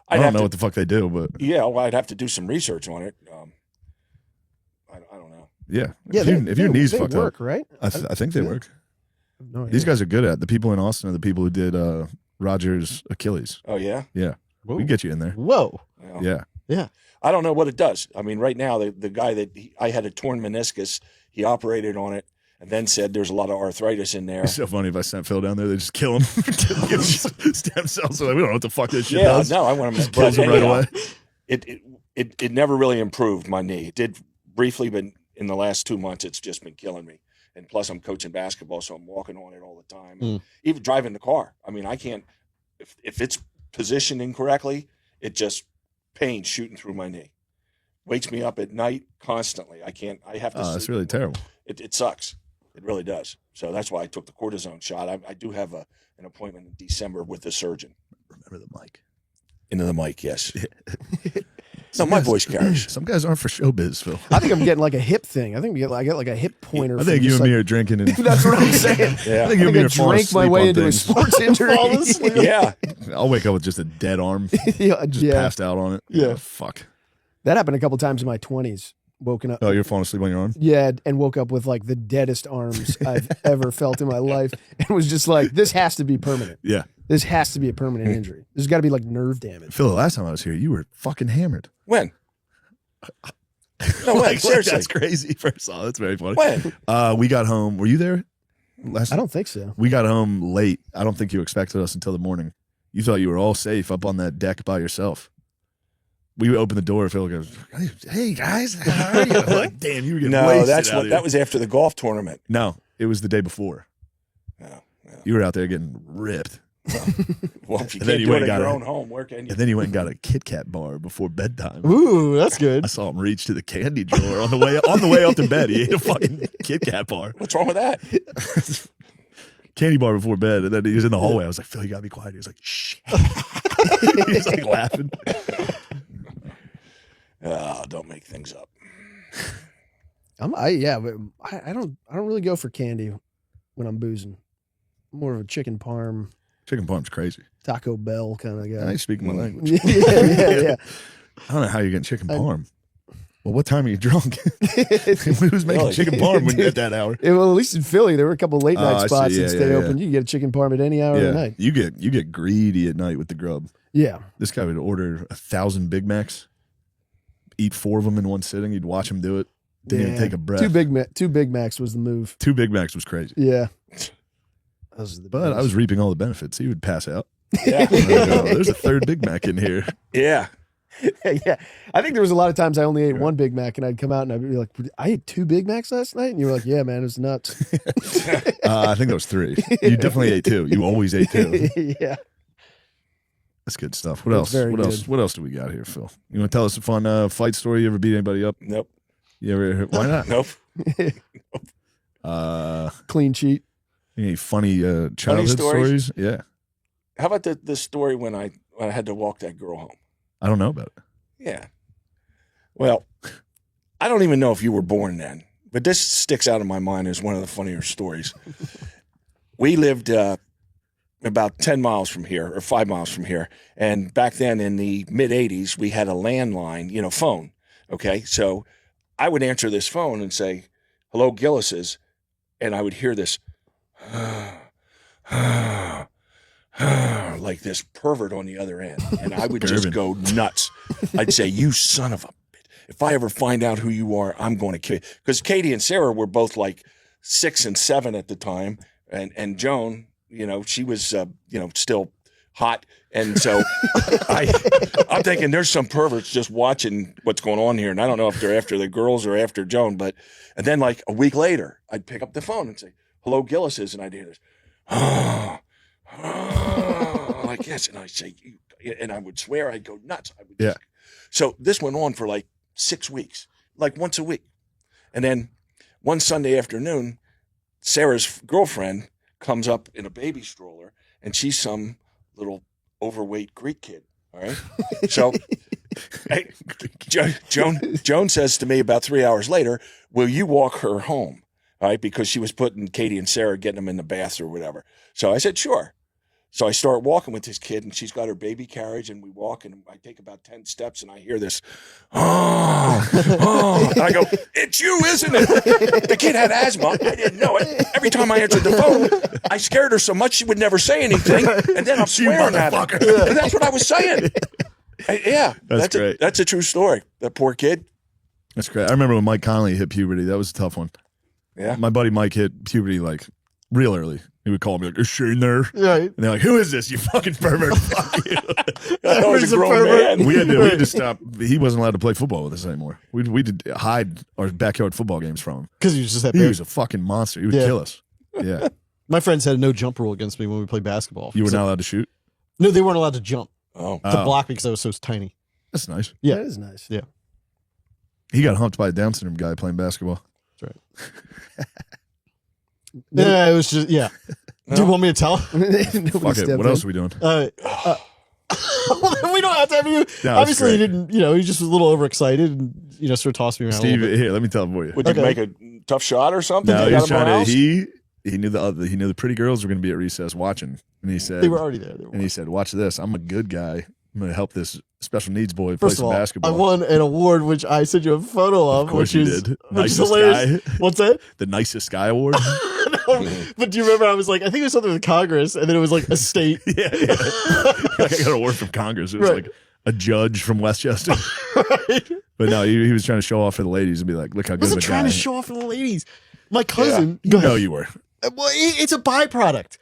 I don't know what the fuck they do, but Yeah, well, I'd have to do some research on it. I don't know. yeah. Yeah, if your knee's they fucked work, up, right? I think they work. No idea. These guys are good at it. The people in Austin are the people who did Roger's Achilles. Oh, yeah? Yeah. We can get you in there. Whoa. Well, Yeah. I don't know what it does. I mean, right now, the guy that I had a torn meniscus, he operated on it and then said there's a lot of arthritis in there. It's so funny if I sent Phil down there, they just kill him. Give him stem cells. So like, we don't know what the fuck this shit Yeah, does. no, I want him to Kills him right away. It never really improved my knee. It did briefly, but in the last 2 months, it's just been killing me. And plus, I'm coaching basketball, so I'm walking on it all the time. And even driving the car. I mean, I can't. If it's positioned incorrectly, it just pain shooting through my knee. Wakes me up at night constantly. I can't. I have to. Oh, that's sleep. really terrible. It sucks. It really does. So that's why I took the cortisone shot. I do have an appointment in December with the surgeon. Remember the mic. Into the mic, yes. No, my voice carries. Some guys aren't for showbiz, Phil. I think I'm getting like a hip thing. I think I get like a hip pointer. I think from you just, and me like- are drinking. And That's what I'm saying. Yeah. I think you and me I are falling drank my asleep way on into a things. sports injury. Yeah. I'll wake up with just a dead arm, yeah, just yeah. passed out on it. Yeah. Fuck. That happened a couple times in my 20s. Woken up. Oh, you're falling asleep on your arm? Yeah, and woke up with like the deadest arms I've ever felt in my life, and was just like, "This has to be permanent. Yeah. This has to be a permanent injury. There's got to be like nerve damage." Phil, the last time I was here, you were fucking hammered. When? No, when? Seriously. That's crazy. First of all, that's very funny. When? We got home. Were you there? I don't think so. We got home late. I don't think you expected us until the morning. You thought you were all safe up on that deck by yourself. We opened the door. Phil goes, "Hey guys, how are you?" I'm like, damn, you were getting No, wasted out here. that was after the golf tournament. No, it was the day before. No. You were out there getting ripped. Well, if you And then can't you do went it and at your got own home, where can you? And then he went and got a Kit Kat bar before bedtime. Ooh, that's good. I saw him reach to the candy drawer on the way up to bed. He ate a fucking Kit Kat bar. What's wrong with that? Candy bar before bed. And then he was in the hallway. I was like, Phil, you gotta be quiet. He was like, shh. He was like laughing. Oh, don't make things up. But I don't really go for candy when I'm boozing. I'm more of a chicken parm, Chicken parm's crazy. Taco Bell kind of guy. Now you speak my language. yeah. I don't know how you're getting chicken parm. Well, what time are you drunk? Who's making Really? chicken parm when you're at that hour? Yeah, well, at least in Philly, there were a couple late night I see. spots Yeah, that stay yeah, open. yeah. You can get a chicken parm at any hour of the night. You get greedy at night with the grub. Yeah. This guy would order 1,000 Big Macs, eat 4 of them in one sitting. You'd watch him do it. Didn't even take a breath. Two Big Macs was the move. 2 Big Macs was crazy. Yeah. But I was reaping all the benefits. He would pass out. Yeah. There's a 3rd Big Mac in here. Yeah. yeah. I think there was a lot of times I only ate 1 Big Mac and I'd come out and I'd be like, I ate 2 Big Macs last night? And you were like, yeah, man, it was nuts. I think it was 3. You definitely ate 2. You always ate 2. yeah. That's good stuff. What That's else? very What else? good. What else do we got here, Phil? You want to tell us a fun fight story? You ever beat anybody up? Nope. You ever? Why not? Nope. Clean sheet. Any funny childhood stories? stories? Yeah. How about the story when I had to walk that girl home? I don't know about it. Yeah. Well, I don't even know if you were born then, but this sticks out in my mind as one of the funnier stories. we lived about 10 miles from here or 5 miles from here. And back then in the mid 80s, we had a landline, phone. Okay. So I would answer this phone and say, hello, Gillis's. And I would hear this, like this pervert on the other end. And I would just go nuts. I'd say, you son of a bitch. If I ever find out who you are, I'm going to kill you. Because Katie and Sarah were both like 6 and 7 at the time. And Joan, she was, still hot. And so I'm thinking there's some perverts just watching what's going on here. And I don't know if they're after the girls or after Joan, and then like a week later, I'd pick up the phone and say, hello, Gillis's. And I'd hear this, like, yes. And I'd say, and I would swear I'd go nuts. So this went on for like 6 weeks, like once a week. And then one Sunday afternoon, Sarah's girlfriend comes up in a baby stroller, and she's some little overweight Greek kid. All right. So hey, Joan says to me about 3 hours later, will you walk her home? All right. Because she was putting Katie and Sarah, getting them in the bath or whatever. So I said, sure. So I start walking with this kid, and she's got her baby carriage, and we walk, and I take about 10 steps, and I hear this, and I go, it's you, isn't it? The kid had asthma. I didn't know it. Every time I answered the phone, I scared her so much she would never say anything, and then I'm swearing at her. And that's what I was saying. That's great. That's a true story. That poor kid. That's great. I remember when Mike Conley hit puberty. That was a tough one. Yeah. My buddy Mike hit puberty like real early. He would call me like, is Shane there? Right. And they're like, who is this? You fucking pervert. Fuck you. I was a grown man. We had to stop. He wasn't allowed to play football with us anymore. We did hide our backyard football games from him. Because he was just that He big. was a fucking monster. He would kill us. Yeah. My friends had a no jump rule against me when we played basketball. You were not allowed to shoot? No, they weren't allowed to jump. Oh. To block me because I was so tiny. That's nice. Yeah. That is nice. Yeah. He got humped by a Down syndrome guy playing basketball. That's right. Yeah, it was just, yeah. No. Do you want me to tell? Fuck it. What else are we doing? We don't have to have you. No, obviously, he didn't, he just was a little overexcited and, sort of tossed me around. Steve, here, let me tell him for you. Would you make a tough shot or something? No, he was trying to, he knew the pretty girls were going to be at recess watching. And he said, they were already there. And he said, watch this. I'm a good guy. I'm going to help this special needs boy play First some of all, basketball. I won an award, which I sent you a photo of. Of course you did. Which is Nicest hilarious. guy. What's that? The nicest guy award. No, but do you remember I was like, I think it was something with Congress, and then it was like a state. Yeah. I got an award from Congress. It was like a judge from Westchester. Right. But no, he was trying to show off for the ladies and be like, look how good of a guy. I wasn't trying to show off for the ladies. My cousin. Yeah. No, you were. Well, it's a byproduct.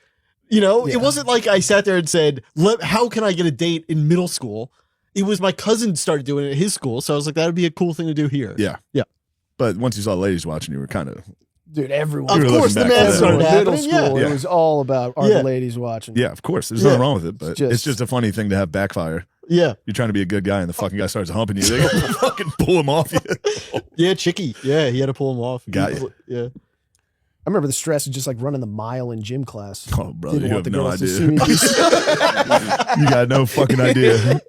It wasn't like I sat there and said, how can I get a date in middle school? It was my cousin started doing it at his school. So I was like, that would be a cool thing to do here. Yeah. Yeah. But once you saw the ladies watching, you were kind of. Dude, everyone. Of course, the man started middle happening. school. Yeah. It was all about are the ladies watching. Yeah, of course. There's nothing wrong with it, but it's just a funny thing to have backfire. Yeah. You're trying to be a good guy and the fucking guy starts humping you. They go fucking pull him off you. Yeah, Chicky. Yeah, he had to pull him off. Got you. Yeah. I remember the stress of just like running the mile in gym class. Oh, brother, Didn't you want have the no girls to idea. see me. You got no fucking idea.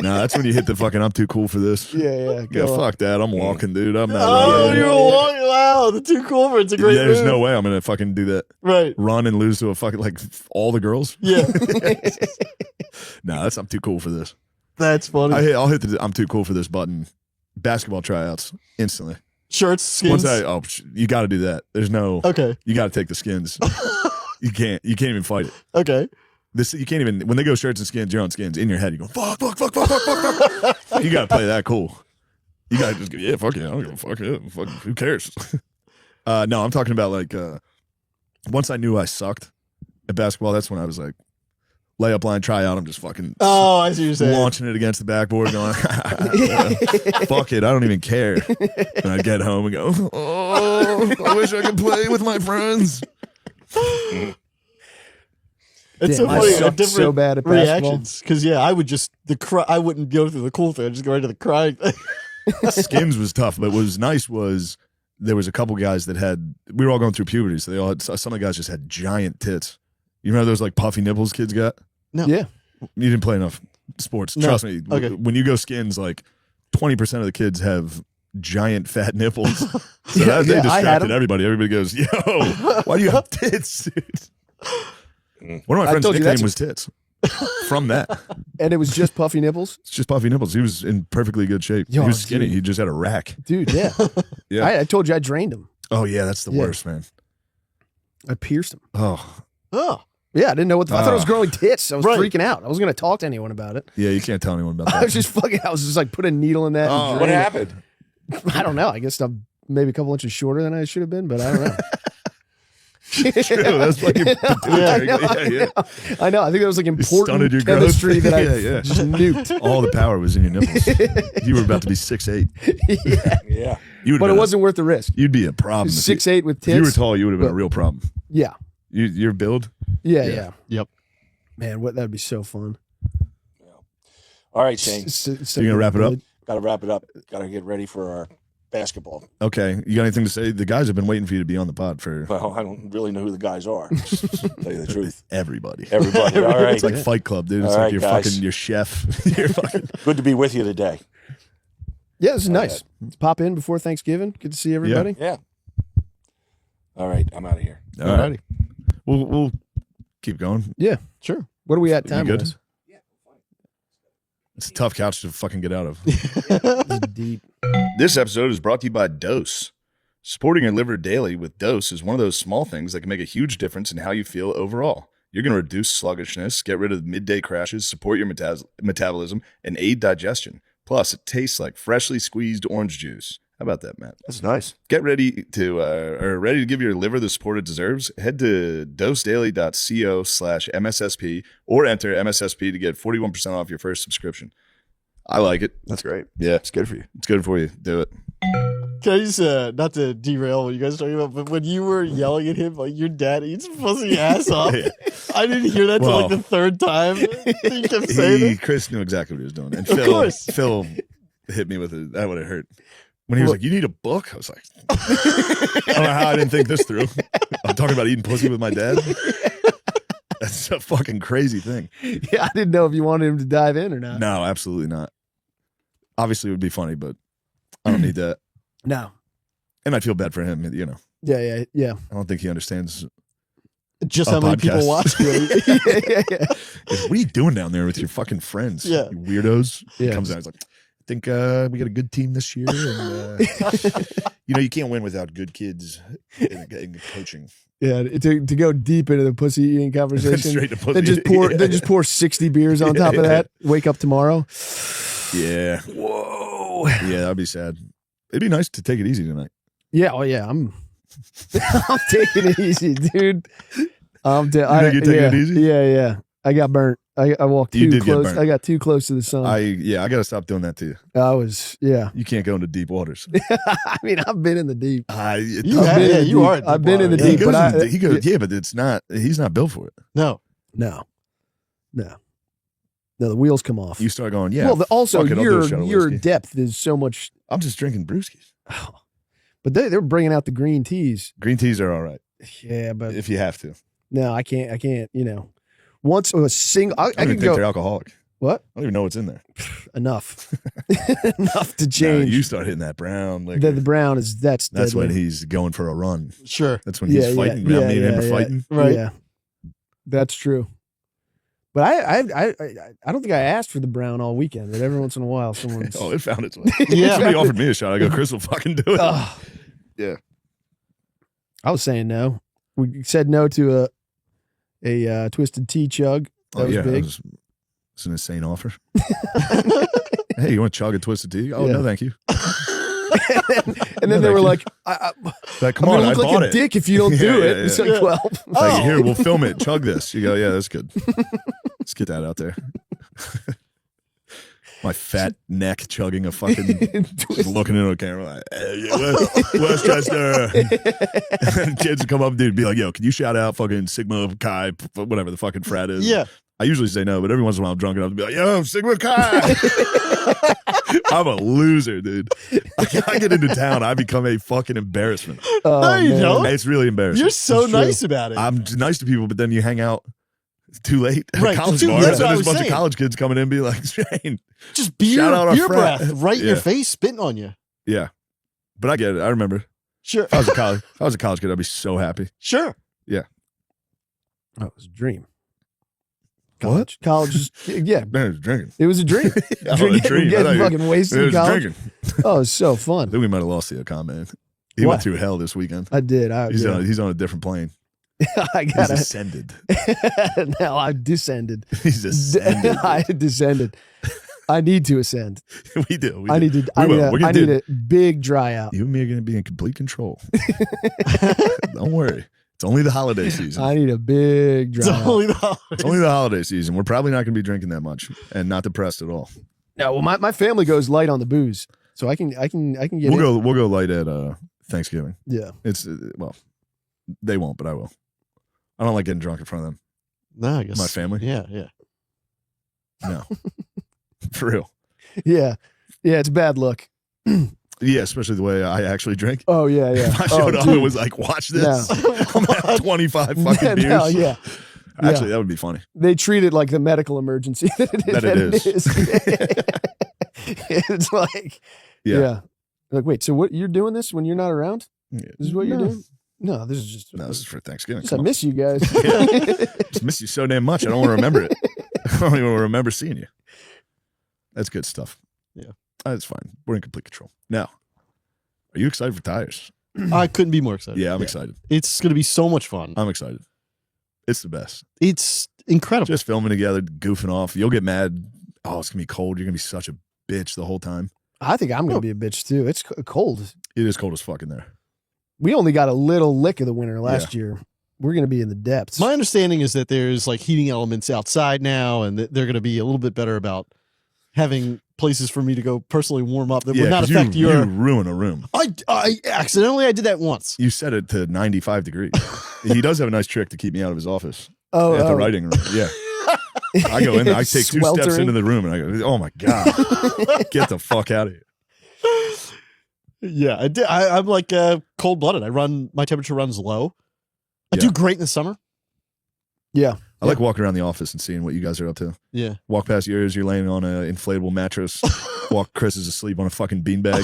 No, that's when you hit the fucking I'm too cool for this. Yeah. Yeah, fuck that. I'm walking, dude. I'm not Oh, running. you're walking. Wow, the too cool for it's a great There's move. no way I'm gonna fucking do that. Right. Run and lose to a fucking like all the girls. Yeah. No, I'm too cool for this. That's funny. I'll hit the I'm too cool for this button. Basketball tryouts instantly. Shirts, skins. You got to do that. There's no. Okay. You got to take the skins. You can't even fight it. Okay. You can't even when they go shirts and skins. You're on skins in your head. You go fuck. You got to play that cool. You got to just go, yeah, fuck it. I don't give a fuck it. Fuck, who cares? No, I'm talking about like once I knew I sucked at basketball. That's when I was like layup line tryout. I'm just fucking. Oh, I see what you're saying. Launching it against the backboard, going, fuck it. I don't even care. And I get home and go, oh, I wish I could play with my friends. It's Damn, so funny. sucked Different so bad at basketball. reactions. Because I would just I wouldn't go through the cool thing. I'd just go right to the crying thing. Skins was tough, but what was nice was there was a couple guys that we were all going through puberty, so they all had, some of the guys just had giant tits. You remember those like puffy nipples kids got? No. Yeah. You didn't play enough sports. No. Trust me. Okay. When you go skins, like 20% of the kids have giant fat nipples. So that they distracted everybody. Everybody goes, "Yo, why do you have tits?" One of my friends' nickname was Tits. From that, and it was just puffy nipples. It's just puffy nipples. He was in perfectly good shape. Yo, he was skinny. dude. He just had a rack. Dude, yeah. Yeah. I told you I drained him. Oh yeah, that's the worst, man. I pierced him. Oh, yeah. I didn't know what I thought it was growing tits. I was freaking out. I wasn't going to talk to anyone about it. yeah. You can't tell anyone about that. I was just like put a needle in that. and What drain it. happened? I don't know. I guess I'm maybe a couple inches shorter than I should have been, but I don't know. True. That's fucking yeah. I know. I think that was like Stunted important your chemistry growth. that I Yeah. just nuked. All the power was in your nipples. You were about to be 6'8". Yeah. You But it wasn't worth the risk. You'd be a problem. 6'8" with If you were tits. tall, you would have been a real problem. Yeah. Your build. Yeah. Yep. Man, that'd be so fun. All right, Shane. You gonna wrap it up? Got to wrap it up. Got to get ready for our basketball. Okay. You got anything to say? The guys have been waiting for you to be on the pod for Well, I don't really know who the guys are. To tell you the truth. everybody. Everybody. All right. It's like Fight Club, dude. It's All like right, your guys. fucking your chef. You're fucking Good to be with you today. Yeah, this is nice. Let's pop in before Thanksgiving. Good to see everybody. Yeah. All right. I'm out of here. all right. We'll keep going. Yeah, sure. What are we at You time good? wise? It's a tough couch to fucking get out of. Deep. This episode is brought to you by Dose. Supporting your liver daily with Dose is one of those small things that can make a huge difference in how you feel overall. You're going to reduce sluggishness, get rid of midday crashes, support your metabolism, and aid digestion. Plus, it tastes like freshly squeezed orange juice. How about that, Matt? That's nice. Get ready to give your liver the support it deserves. Head to dosedaily.co/MSSP or enter MSSP to get 41% off your first subscription. I like it. That's great. Yeah, It's good for you. it's good for you. Do it. Can I just, not to derail what you guys are talking about, but when you were yelling at him, like, your dad eats pussy ass off, I didn't hear that till Well, like the third time that you kept saying it. Chris knew exactly what he was doing. And Of course. Phil hit me with it. That would have hurt. When he was like, "You need a book," I was like, I don't know how I didn't think this through. I'm talking about eating pussy with my dad. That's a fucking crazy thing. Yeah, I didn't know if you wanted him to dive in or not. No, absolutely not. Obviously, it would be funny, but I don't need that. No. And I feel bad for him. You know, Yeah. I don't think he understands. Just A how many podcast. people watch yeah. What are you doing down there with your fucking friends? Yeah. You weirdos. He Yeah. comes out. He's like, I think we got a good team this year. And, you can't win without good kids in coaching. Yeah, to go deep into the pussy eating conversation. Straight to pussy Then just eating. pour Yeah. then just pour 60 beers on top of that. Wake up tomorrow. Yeah. Whoa. Yeah, that'd be sad. It'd be nice to take it easy tonight. Yeah, oh yeah, I'm taking it easy, dude. You think you're taking it easy? Yeah. I got burnt. I walked You too did get close. burnt. I got too close to the sun. I got to stop doing that too. I was, yeah. You can't go into deep waters. I mean, I've been in the deep. You I've have, been yeah, in the you deep. are. at I've been in the water. He deep, goes, but he goes, yeah, but it's not. He's not built for it. No. No, the wheels come off. You start going, yeah. well, also fuck it, I'll do a shot of your whiskey. depth is so much. I'm just drinking brewskis. But they're bringing out the green teas. Green teas are all right Yeah, but if you have to. no, I can't. Once a single, I I don't can even think go. they're alcoholic. What? I don't even know what's in there. Enough, enough to No, change. you start hitting that brown. Like, the brown is that's that's when deadly. he's going for a run. Sure. That's when he's fighting. Me and him are fighting. Right. Yeah, that's true. But I don't think I asked for the brown all weekend. But every once in a while, someone's. Oh, it found its way. Yeah. Somebody offered me a shot. I go, Chris will fucking do it. Ugh. Yeah. I was saying no. We said no to a twisted tea chug. That was big. It's an insane offer. Hey, you want to chug a twisted tea? Oh, Yeah. no, thank you. And then they were like, Like, come I'm on, gonna I look bought like a it. dick if you don't do Yeah, it. yeah, It's yeah. like, well, Like, here, we'll film it. Chug this. You go, yeah, that's good. Let's get that out there. My fat neck chugging a fucking, just looking into a camera like, hey, Westchester. And kids would come up, dude, be like, yo, can you shout out fucking Sigma Chi, whatever the fucking frat is? Yeah. I usually say no, but every once in a while I'm drunk enough to be like, yo, Sigma Chi. I'm a loser, dude. I get into town, I become a fucking embarrassment. oh, No, you man. don't. It's really embarrassing. You're so It's true. nice about it. I'm nice to people, but then you hang out too late at Right, college too bars, late, and that's what I there's a was bunch saying. of college kids coming in and be like, Shane. Just beer, Shout out our beer frat. breath right in your Yeah. face, spitting on you. Yeah. But I get it. I remember. Sure. If I was a college kid, I'd be so happy. Sure. Oh, it was a dream. What? College, yeah. Man, it was drinking. It was a dream. Oh, a dream. I thought Getting you- fucking wasted It in was college. drinking. Oh, it was so I fun. think we might have lost the account, man. He What? went through hell this weekend. I did. He's on a different plane. I He's got it. ascended. Now I descended. He's ascended. I descended. I need to ascend. We do. I need to. I will. need, We're a, gonna I need do- a big dry out. You and me are going to be in complete control. Don't worry. It's only the holiday season. I need a big It's dry out. only the It's only the holiday season. We're probably not going to be drinking that much and not depressed at all. No, well, my family goes light on the booze, so I can get. We'll go light at Thanksgiving. Yeah. It's well, they won't, but I will. I don't like getting drunk in front of them. No, I guess My family? Yeah, yeah. No, for real. Yeah. Yeah. It's bad luck. Yeah, especially the way I actually drink. Oh yeah, yeah. If I showed up dude. and was like, "Watch this," I'm gonna have 25 fucking beers. No, yeah. Actually, that would be funny. They treat it like the medical emergency that it is. It's like, yeah. Like, wait, so what you're doing this when you're not around? Yeah. This is what you're doing? No, this is just. No, this is for Thanksgiving. Just, I Come on. miss you guys. Just miss you so damn much. I don't want to remember it. I don't even want to remember seeing you. That's good stuff. Yeah. That's fine. We're in complete control. Now, are you excited for tires? I couldn't be more excited. Yeah, I'm excited. It's going to be so much fun. I'm excited. It's the best. It's incredible. Just filming together, goofing off. You'll get mad. Oh, it's going to be cold. You're going to be such a bitch the whole time. I think I'm going to be a bitch too. It's cold. It is cold as fuck in there. We only got a little lick of the winter last year. We're going to be in the depths. My understanding is that there's like heating elements outside now, and that they're going to be a little bit better about having places for me to go personally warm up that would not 'cause affect you your. ruin a room. I accidentally I did that once. You set it to 95 degrees. He does have a nice trick to keep me out of his office. Oh, At the writing room. Yeah. I go in there, I take 2 steps Sweltering. into the room and I go, oh my God, get the fuck out of here. Yeah, I'm like cold blooded. My temperature runs low. I Yeah. do great in the summer. Yeah. I like walking around the office and seeing what you guys are up to. Yeah. Walk past yours, you're laying on an inflatable mattress. Chris is asleep on a fucking beanbag.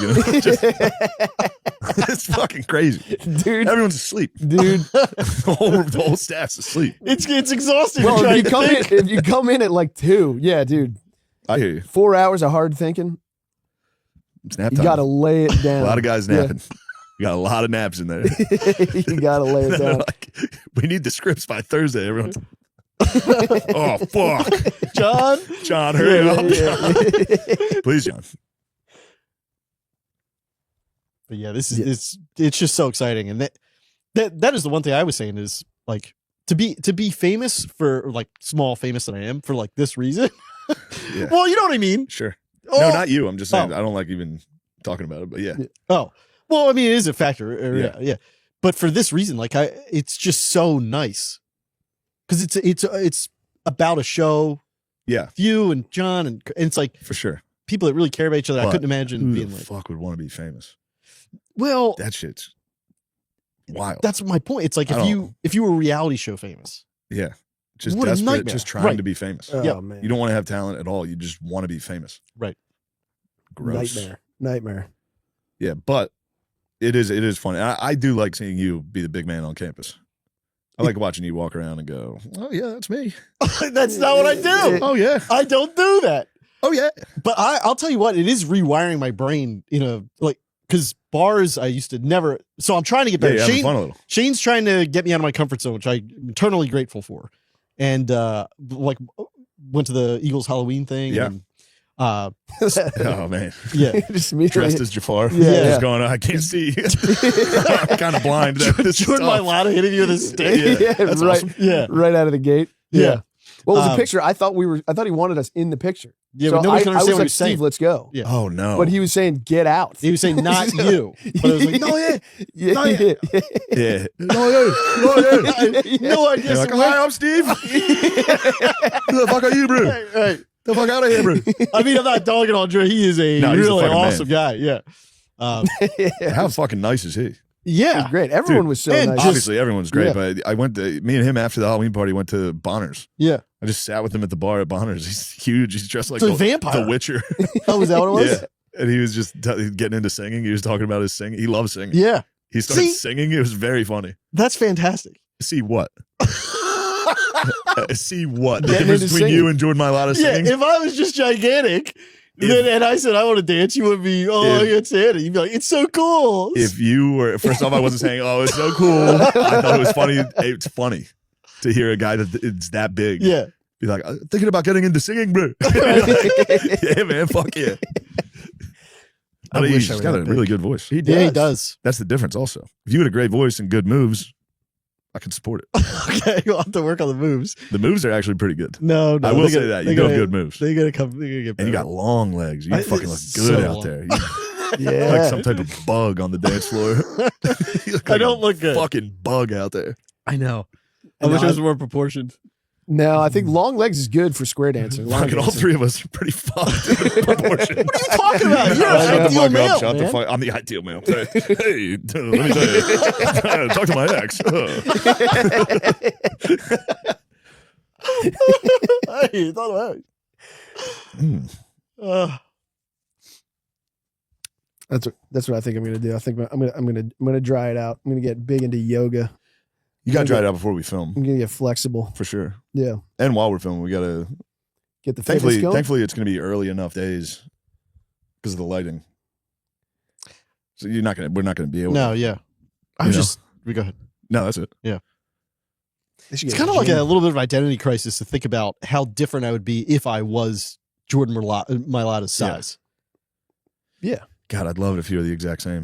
It's fucking crazy. Dude. Everyone's asleep. Dude. the whole staff's asleep. It's exhausting. Well, trying if to think. if you come in at like 2, yeah, dude. I hear you. 4 hours of hard thinking. It's nap You time. got to lay it down. A lot of guys Yeah. napping. You got a lot of naps in there. You got to lay it They're down. like, we need the scripts by Thursday. Everyone's oh fuck, John, hurry Yeah, up, yeah, John. Please, John. But yeah, this is it's just so exciting, and that is the one thing I was saying is like to be famous for like small famous that I am for like this reason. Yeah. Well, you know what I mean. Sure. Oh. No, not you. I'm just saying. Oh. I don't like even talking about it, but yeah. Oh, well, I mean, it is a factor. Yeah. Yeah. But for this reason, like it's just so nice because it's about a show. Yeah. You and John and it's like For sure. people that really care about each other. I But couldn't imagine who being the like, fuck would want to be famous? well, That shit's wild. that's my point. It's like I if you were reality show famous. Yeah. Just What a desperate, nightmare. just trying Right. to be famous. Oh, Yeah. man. You don't want to have talent at all. You just want to be famous. Right. Gross. Nightmare. Yeah, but it is funny. I do like seeing you be the big man on campus. I like watching you walk around and go, oh yeah, that's me. That's not what I do. Oh yeah. I don't do that. Oh yeah. But I'll tell you what, it is rewiring my brain, because bars I used to never. So I'm trying to get Yeah, better. you're having fun a little. Shane's trying to get me out of my comfort zone, which I'm eternally grateful for. And went to the Eagles Halloween thing. Yeah. And, Oh man. yeah. Just immediately- Dressed as Jafar. Yeah. Just going, I can't see. I'm kind of blind. This is Jordan tough. Mailata hitting you with a stick. Yeah, That's right, awesome. Yeah. right out of the gate. Yeah. What was the Um, picture? I thought he wanted us in the picture. Yeah, So but nobody can I understand was what like, he's saying. Steve, let's go. Yeah. Oh no. But he was saying, get out. He was saying, not you. But I was like, no, yeah. Yeah, No, yeah. yeah. No, yeah. No idea. You're like, hi, I'm Steve. Who the fuck are you, bro? Right. The fuck out of here, bro. I mean, I'm not dogging on Joe. He is a No, he's a really fucking man. awesome guy. Yeah. How fucking nice is he? Yeah. Great. Everyone Dude, was so and nice. Obviously, everyone's great, Yeah. but I went to, me and him after the Halloween party went to Bonner's. Yeah. I just sat with him at the bar at Bonner's. He's huge. He's dressed like It's a vampire. the Witcher. Oh, was that what it was? Yeah. And he was just getting into singing. He was talking about his singing. He loves singing. Yeah. He started See? singing. It was very funny. That's fantastic. See what? See what? The Getting difference into between singing. you and Jordan Mailata Yeah, singing? if I was just gigantic and I said I want to dance, you would be, I can't stand it. You'd be like, it's so cool. If you were, first off, I wasn't saying, oh, it's so cool. I thought it was funny. It's funny to hear a guy that it's that big. Yeah. Be like, I'm thinking about getting into singing, bro. Yeah, man, fuck yeah. I wish He's I were got that a really big. good voice. Yeah, he does. That's the difference also. If you had a great voice and good moves, I could support it. Okay, you'll have to work on the moves. The moves are actually pretty good. No, I will say that. You do have good moves. They're gonna come. They're gonna get better. And you got long legs. You fucking look it's good so out long. there. Yeah. Like some type of bug on the dance floor. You look I like don't a look good. fucking bug out there. I know. I And wish I- I was more proportioned. No, I think long legs is good for square dancing. Line Fucking all dancing. three of us are pretty fucked in proportion. What are you talking about? You're Shut an the ideal fuck male, up. Shut the man. fuck. I'm the ideal male. Hey, let me tell you. Talk to my ex. Hey, thought about it. That's what I think I'm gonna do. I think I'm gonna dry it out. I'm gonna get big into yoga. You got to dry it out before we film, I'm gonna get flexible. for sure. Yeah, And while we're filming, we got to. get the fitness going. Thankfully, it's going to be early enough days because of the lighting. So we're not going to be able. No, yeah. I'm You know. just. We go ahead. No, that's it. They should It's get kind of like gym. a little bit of identity crisis to think about how different I would be if I was Jordan Mailata's size. God, I'd love it if you were the exact same.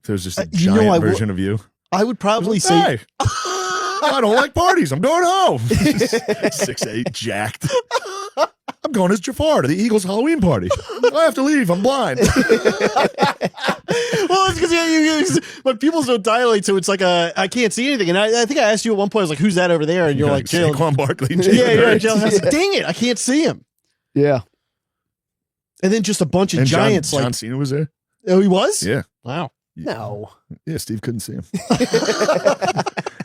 If there's just a You know, giant I would- version of you. I would probably say. Hey, I don't like parties. I'm going home. 6'8", jacked. I'm going as Jafar to the Eagles Halloween party. I have to leave. I'm blind. Well, it's because but pupils don't dilate, so it's like I can't see anything. And I think I asked you at one point, I was like, "Who's that over there?" And you're like, "Jalen." Saquon Barkley. And Yeah, Jalen you're like, Hurts. Jalen. I was like, dang it, I can't see him. Yeah, And then just a bunch of And giants. John like, Cena was there. oh, he was. Yeah. Wow. no, Yeah, Steve couldn't see him.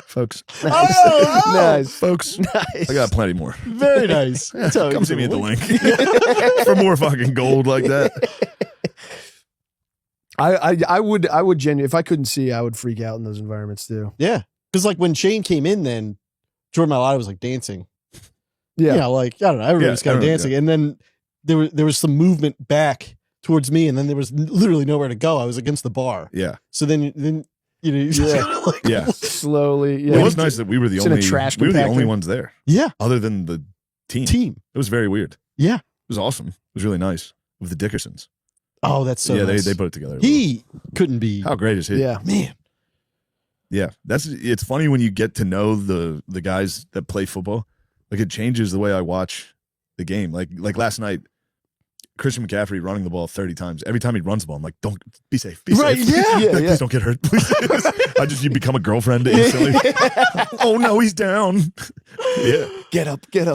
Folks. Oh, nice, Folks. nice. I got plenty more. very nice. That's how Come it's see me at the link. link for more fucking gold like that. I would genuinely, if I couldn't see, I would freak out in those environments too. Yeah, because like when Shane came in, then Jordan Mailata was like dancing. Yeah, Yeah, like I don't know, everybody's kind of everyone- dancing, and then there was some movement back towards me, and then there was literally nowhere to go. I was against the bar, Yeah. so then you know, you just Yeah. kinda like, Yeah. slowly. Yeah, It was nice that we were the It's in a only trash we were the only compactor. ones there, yeah, other than the team. team. It was very weird. Yeah. It was awesome. It was really nice with the Dickersons. Oh, that's so yeah, nice. they put it together. He couldn't be. How great is he? Yeah, Man, Yeah. It's funny when you get to know the guys that play football. Like it changes the way I watch the game. Like last night, Christian McCaffrey running the ball 30 times. Every time he runs the ball, I'm like, don't be safe. Be Right, safe. yeah. Like, Yeah, please don't get hurt. Please. You become a girlfriend instantly. Oh no, he's down. Yeah. get up. He's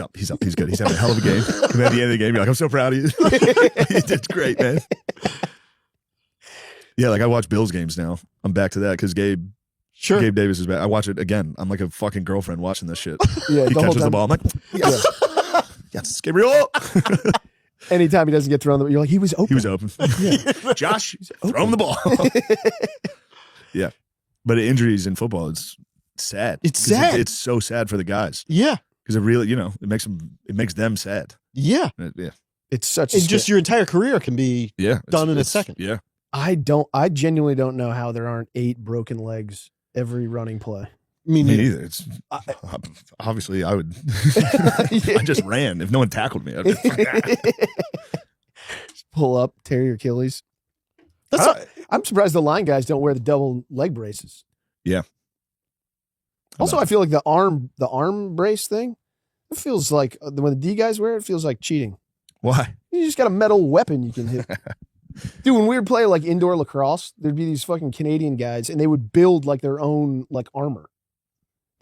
up. He's good. He's having a hell of a game. And then at the end of the game, you're like, I'm so proud of you. You did great, man. Yeah, like I watch Bills games now. I'm back to that because Gabe Davis is back. I watch it again. I'm like a fucking girlfriend watching this shit. Yeah, He the whole catches the time. ball. I'm like, yes. Yes, Gabriel. Anytime he doesn't get thrown, you're like, he was open. He was open. Josh, throw him the ball. Yeah. But injuries in football, it's sad. It's 'Cause sad. It's so sad for the guys yeah, because it really, it makes them sad. yeah. Yeah. It's such a And just your entire career can be. Yeah. Done in a it's- second. Yeah. I genuinely don't know how there aren't 8 broken legs every running play. Me Me neither. neither. It's obviously I would. I just ran. If no one tackled me, I'd be Just pull up, tear your Achilles. I'm surprised the line guys don't wear the double leg braces. Yeah. Also, I feel like the arm brace thing, it feels like when the D guys wear it, it feels like cheating. Why? You just got a metal weapon you can hit. Dude, when we would play like indoor lacrosse, there'd be these fucking Canadian guys and they would build like their own like armor.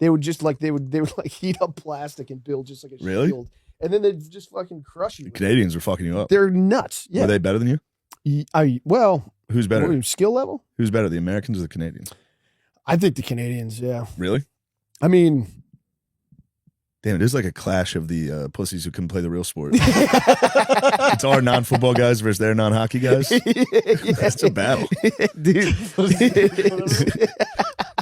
They would just like they would like heat up plastic and build just like a Really? shield. And then they'd just fucking crush you. The Canadians are fucking you up. They're nuts. Yeah. Are they better than you? Well, Who's better? what, skill level? Who's better, the Americans or the Canadians? I think the Canadians, yeah. Really? I mean, Damn, it is like a clash of the pussies who couldn't play the real sport. It's our non-football guys versus their non-hockey guys. That's a battle. Dude.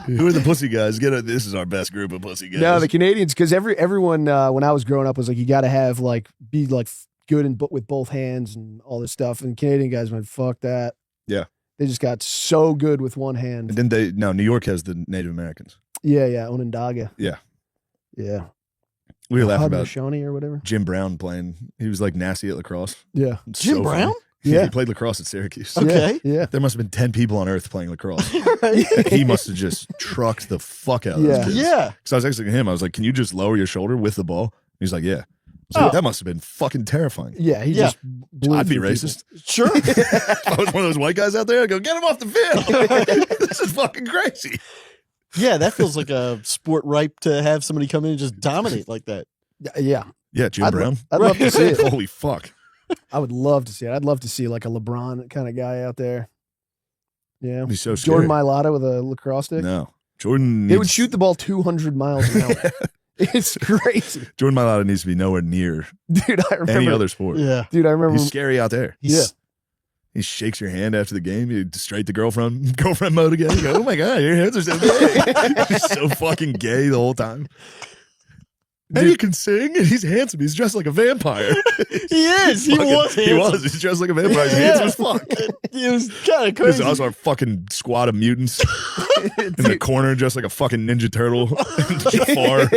Who are the pussy guys? This is our best group of pussy guys. No, the Canadians, because everyone when I was growing up was like, you got to have be good with both hands and all this stuff. And Canadian guys went, fuck that. Yeah. They just got so good with one hand. And then New York has the Native Americans. Yeah, Onondaga. Yeah. Yeah. We were laughing about Haudenosaunee or whatever. Jim Brown playing. He was like nasty at lacrosse. Yeah. Jim Brown? Yeah. He played lacrosse at Syracuse. Okay. Yeah. There must have been 10 people on earth playing lacrosse. And he must have just trucked the fuck out of those kids. Yeah. So I was asking him, I was like, can you just lower your shoulder with the ball? He's like, yeah. I was like, that must have been fucking terrifying. Yeah, he just blew I'd be through racist. Sure. If I was one of those white guys out there, I'd go, get him off the field. This is fucking crazy. Yeah, that feels like a sport ripe to have somebody come in and just dominate like that. people. Yeah. Yeah, Jim Brown. I'd love to see it. Holy fuck. I would love to see it. I'd love to see like a LeBron kind of guy out there. Yeah. He's so scary. Jordan Mailata with a lacrosse stick. No. Jordan They would shoot the ball 200 miles an hour. It's crazy. Jordan Mailata needs to be nowhere near Dude, I remember. any other sport. Yeah. Dude, I remember. He's scary out there. Yeah. He shakes your hand after the game. You straight to girlfriend mode again. You go, oh my God, your hands are so gay. He's so fucking gay the whole time. And he can sing, and he's handsome. He's dressed like a vampire. He is. He was handsome. He was. He's dressed like a vampire. He's handsome as fuck. He was kind of There's crazy. also a fucking squad of mutants in the corner, just like a fucking Ninja Turtle. Jafar,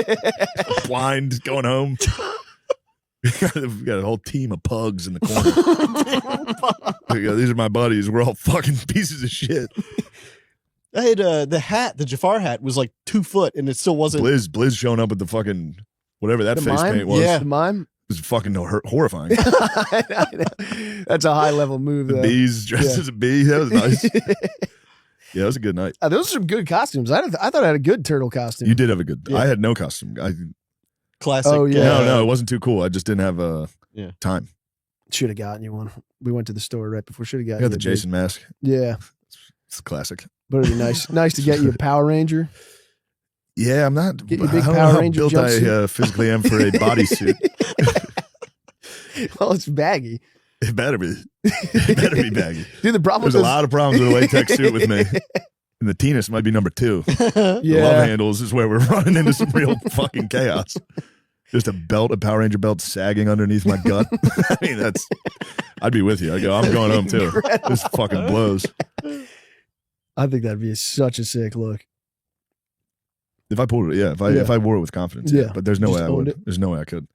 blind, going home. We got a whole team of pugs in the corner. These are my buddies. We're all fucking pieces of shit. I had the hat, the Jafar hat was like 2 foot and it still wasn't. Blizz showing up with the fucking whatever that The face mime? paint was. Yeah. The mime? It was fucking horrifying. I know. That's a high level move, The though. bees dressed as a bee. That was nice. Yeah, it was a good night. Those are some good costumes. I thought I had a good turtle costume. You did have a good. Yeah. I had no costume. Classic. Oh, yeah. No, it wasn't too cool. I just didn't have time. Should have gotten you one. We went to the store right before. Should have I gotten got you the a big- Jason mask. Yeah. It's a classic. But it'd be nice to get you a Power Ranger. Yeah, I'm not. Get your big I don't know Power how Ranger built jumpsuit. I physically am for a bodysuit. Well, it's baggy. It better be. It better be baggy. Dude, the problem There's with a lot of problems with a latex suit with me. And the penis might be number 2. The Yeah. love handles is where we're running into some real fucking chaos. Just a Power Ranger belt sagging underneath my gut. I mean, I'd be with you. I go, I'm going home too. This fucking blows. I think that'd be such a sick look. If I pulled it, yeah. If I wore it with confidence, yeah. Yeah. But there's no Just way I owned would. it. There's no way I could.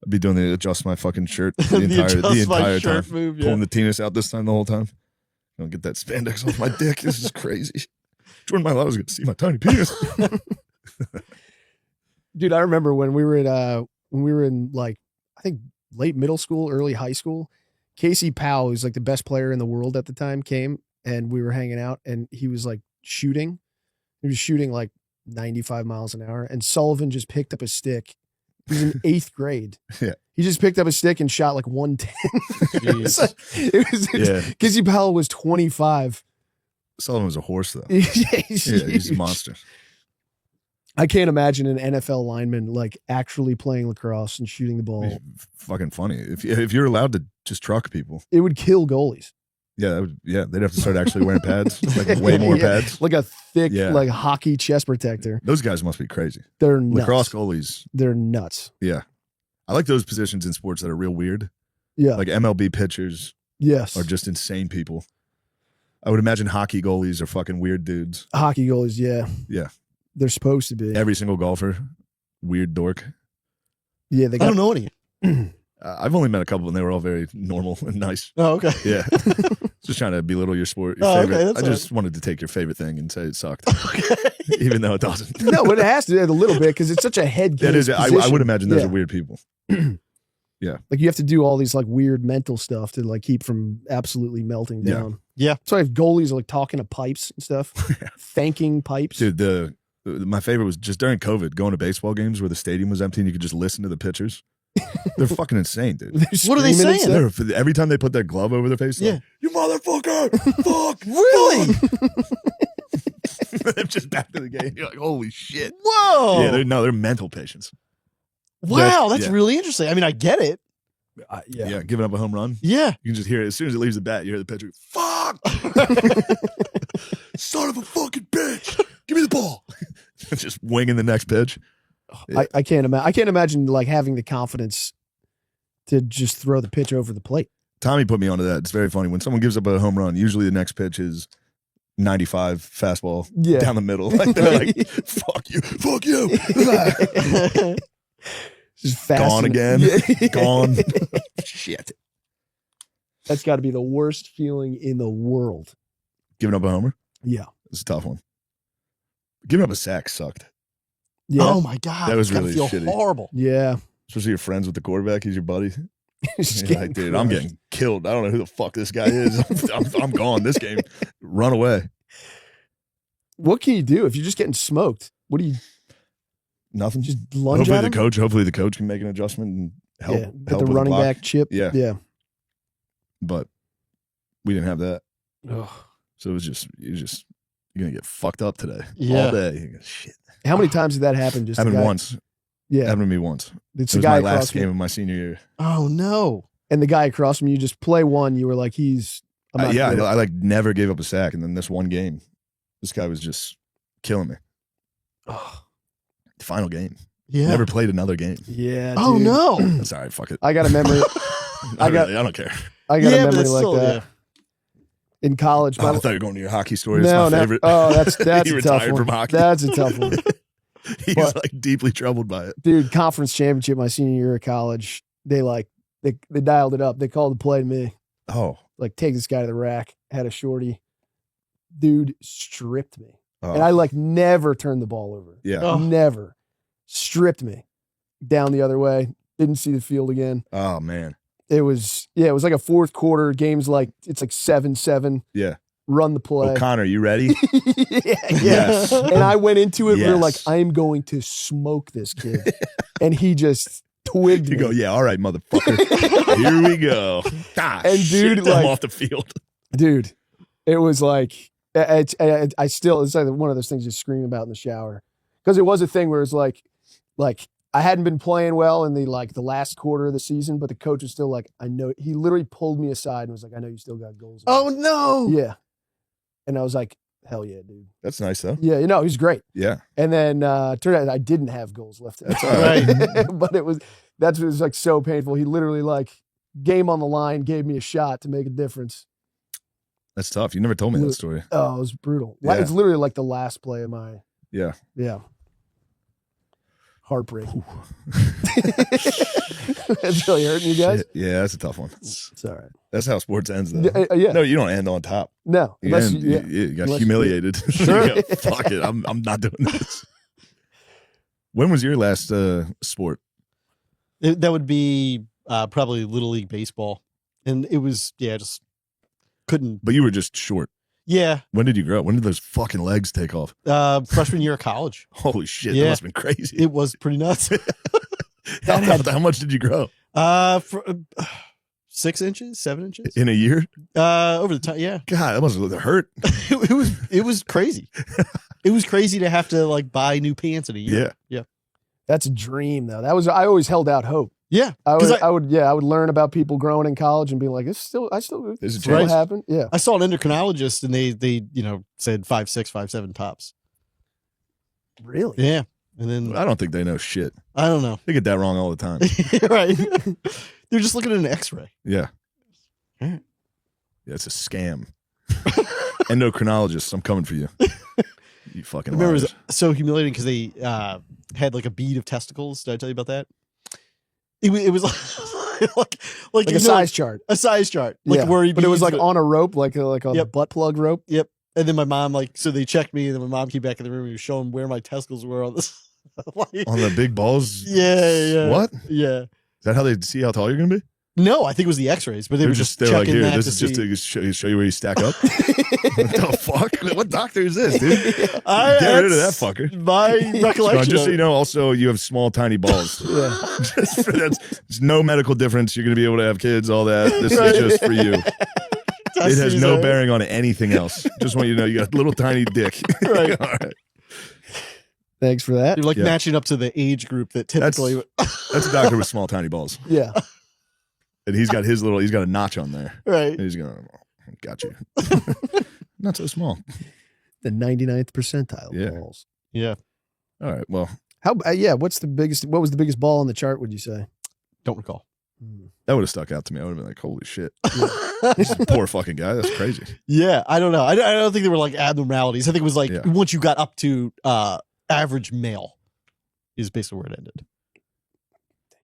I'd be doing the adjust my fucking shirt the The entire adjust my time. shirt move, yeah. Pulling the penis out this time the whole time. Don't get that spandex off my dick. This is crazy. Jordan Mailata was going to see my tiny penis. Dude, I remember when we were in like, I think late middle school, early high school, Casey Powell, who's like the best player in the world at the time, came and we were hanging out and he was like shooting. He was shooting like 95 miles an hour and Sullivan just picked up a stick. He was in 8th grade. Yeah. He just picked up a stick and shot like 110. It was Yeah. Casey Powell was 25. Sullivan was a horse, though. Yeah, He's a monster. I can't imagine an NFL lineman like actually playing lacrosse and shooting the ball. He's fucking funny. If you're allowed to just truck people, It would kill goalies. yeah, they'd have to start actually wearing pads, like way more Yeah, pads. like a thick, Yeah. like hockey chest protector. Those guys must be crazy. They're nuts. Lacrosse goalies, They're nuts. yeah. I like those positions in sports that are real weird. Yeah. Like MLB pitchers Yes. are just insane people. I would imagine hockey goalies are fucking weird dudes. Hockey goalies. Yeah. Yeah. They're supposed to be. Every single golfer, weird dork. Yeah. They I got. don't know any. I've only met a couple and they were all very normal and nice. Oh, okay. Yeah. Just trying to belittle your sport. Your Oh, okay, favorite. that's I all just wanted to take your favorite thing and say it sucked. Even though it doesn't. No, but it has to a little bit because it's such a head That case is, I position. would imagine those Yeah. are weird people. Like you have to do all these like weird mental stuff to like keep from absolutely melting Yeah. down. Yeah. So I have goalies like talking to pipes and stuff, thanking pipes. Dude, my favorite was just during COVID, going to baseball games where the stadium was empty and you could just listen to the pitchers. They're fucking insane, dude. They're What are they screaming and saying? stuff. Every time they put that glove over their face, Yeah. like, you motherfucker, fuck, Really? They're just back to the game. You're like, holy shit. Whoa. Yeah, they're mental patients. Wow, that's yeah. really interesting. I mean, I get it. Yeah, giving up a home run. Yeah. You can just hear it as soon as it leaves the bat. You hear the pitcher, "Fuck, son of a fucking bitch, give me the ball." Just winging the next pitch. I can't imagine. I can't imagine like having the confidence to just throw the pitch over the plate. Tommy put me onto that. It's very funny when someone gives up a home run. Usually the next pitch is 95 fastball down the middle. Like they're like, "Fuck you, fuck you." Just fast Gone again. Gone. Shit. That's got to be the worst feeling in the world. Giving up a homer? Yeah. It's a tough one. Giving up a sack sucked. Yeah. Oh my god, That was it's gotta really feel shitty. horrible. Yeah. Especially you're friends with the quarterback. He's your buddy. Just You're like, dude, I'm getting killed. I don't know who the fuck this guy is. I'm gone this game. Run away. What can you do if you're just getting smoked? What do you Nothing. just lunge Hopefully at him? Hopefully the coach can make an adjustment and help. Yeah, help get the with running block. back chip. Yeah. Yeah. But we didn't have that. Ugh. So it was just you're gonna get fucked up today. Yeah. All day. You're gonna, shit. How many times did that happen? Just Happened the guy, once. Yeah. Happened to me once. It's It the was guy my across last from game you. of my senior year. Oh no. And the guy across from you just play one. You were like, I'm not Yeah, good. I like never gave up a sack, and then this one game, this guy was just killing me. Final game. Yeah. Never played another game. Yeah. Oh dude. no. That's all right. Fuck it. I got a memory. I got- don't care. I got Yeah, a but memory it's like still, that yeah. in college. Oh, I My- thought you were going to your hockey story. no, That's my no. favorite. Oh, that's He a tough retired one. from hockey. That's a tough one, He's But- like deeply troubled by it. dude. Conference championship my senior year of college. They dialed it up. They called the play to me. Oh, Like, take this guy to the rack. Had a shorty. Dude stripped me, oh. and I like never turned the ball over. Yeah. Oh. Never stripped me down the other way. Didn't see the field again. Oh man. It was like a fourth quarter. Game's like it's like 7-7. Yeah. Run the play. O'Connor, you ready? yeah. Yes. And I went into it. We were like, Yes. I am going to smoke this kid, and he just twigged You me. go, yeah, all right, motherfucker. Here we go. Ah, And dude, shit, I'm like- off the field. Dude, it was like it's like one of those things you scream about in the shower, because it was a thing where it's like I hadn't been playing well in the last quarter of the season, but the coach was still like, I know. He literally pulled me aside and was like, I know you still got goals. in you." Oh no. Yeah. And I was like, hell yeah, dude. That's nice though. Yeah, he's great. Yeah. And then turned out I didn't have goals left. That's all right. But it was like so painful. He literally like game on the line gave me a shot to make a difference. That's tough. You never told me that story. Oh, it was brutal. Yeah. It's literally like the last play of my Yeah. heartbreaking. That's really hurting you guys. Shit. Yeah, that's a tough one. It's all right. That's how sports ends though. Yeah. No, you don't end on top. No, You, unless end- you got Unless- humiliated. Sure. You go, fuck it. I'm not doing this. When was your last sport? That would be probably Little League baseball, and it was just couldn't. But you were just short. Yeah, When did you grow up? When did those fucking legs take off? freshman year of college, Holy shit, Yeah. that must have been crazy. it was pretty nuts. How much did you grow? For 6 inches, 7 inches, In a year? over the time. Yeah, God, that must have hurt. it was crazy. It was crazy to have to like buy new pants in a year. Yeah. That's a dream though. I always held out hope. Yeah, I 'cause would I would learn about people growing in college and be like, There's a still chance. happen. Yeah. I saw an endocrinologist and they said 5'6", 5'7" tops. Really? Yeah, and then I don't think they know shit. I don't know. They get that wrong all the time. Right? They're just looking at an X-ray. Yeah. Yeah, it's a scam. Endocrinologists, I'm coming for you. You fucking I remember it liars. was so humiliating because they had like a bead of testicles. Did I tell you about that? It was like Like a size chart. a size chart, like Yeah. where But it was like beads, on a rope, like a Yep. butt plug rope. Yep. And then my mom so they checked me, and then my mom came back in the room and was showing where my testicles were on this. Like, On the big balls? yeah. What? Yeah. Is that how they see how tall you're going to be? No, I think it was the X-rays, but they were just they're checking like, here, that this to is just see. to show you where you stack up. What the fuck? What doctor is this, dude? Get rid of that That's fucker. My recollection. Just so of you it. know, also you have small, tiny balls. Yeah. Just for there's no medical difference. You're going to be able to have kids, all that. This Right. is just for you. It has Testes no are- bearing on anything else. Just want you to know you got a little tiny dick. Right. All right. Thanks for that. You're like Yeah. matching up to the age group that typically. That's a doctor with small, tiny balls. Yeah. And he's got a notch on there. Right. And he's going, got you. Not so small. The 99th percentile Yeah. balls. Yeah. All right. Well, How? What was the biggest ball on the chart? Would you say? Don't recall. that would have stuck out to me. I would have been like, holy shit. This poor fucking guy. That's crazy. Yeah, I don't know. I don't think they were like abnormalities. I think it was like Yeah. once you got up to average male is basically where it ended.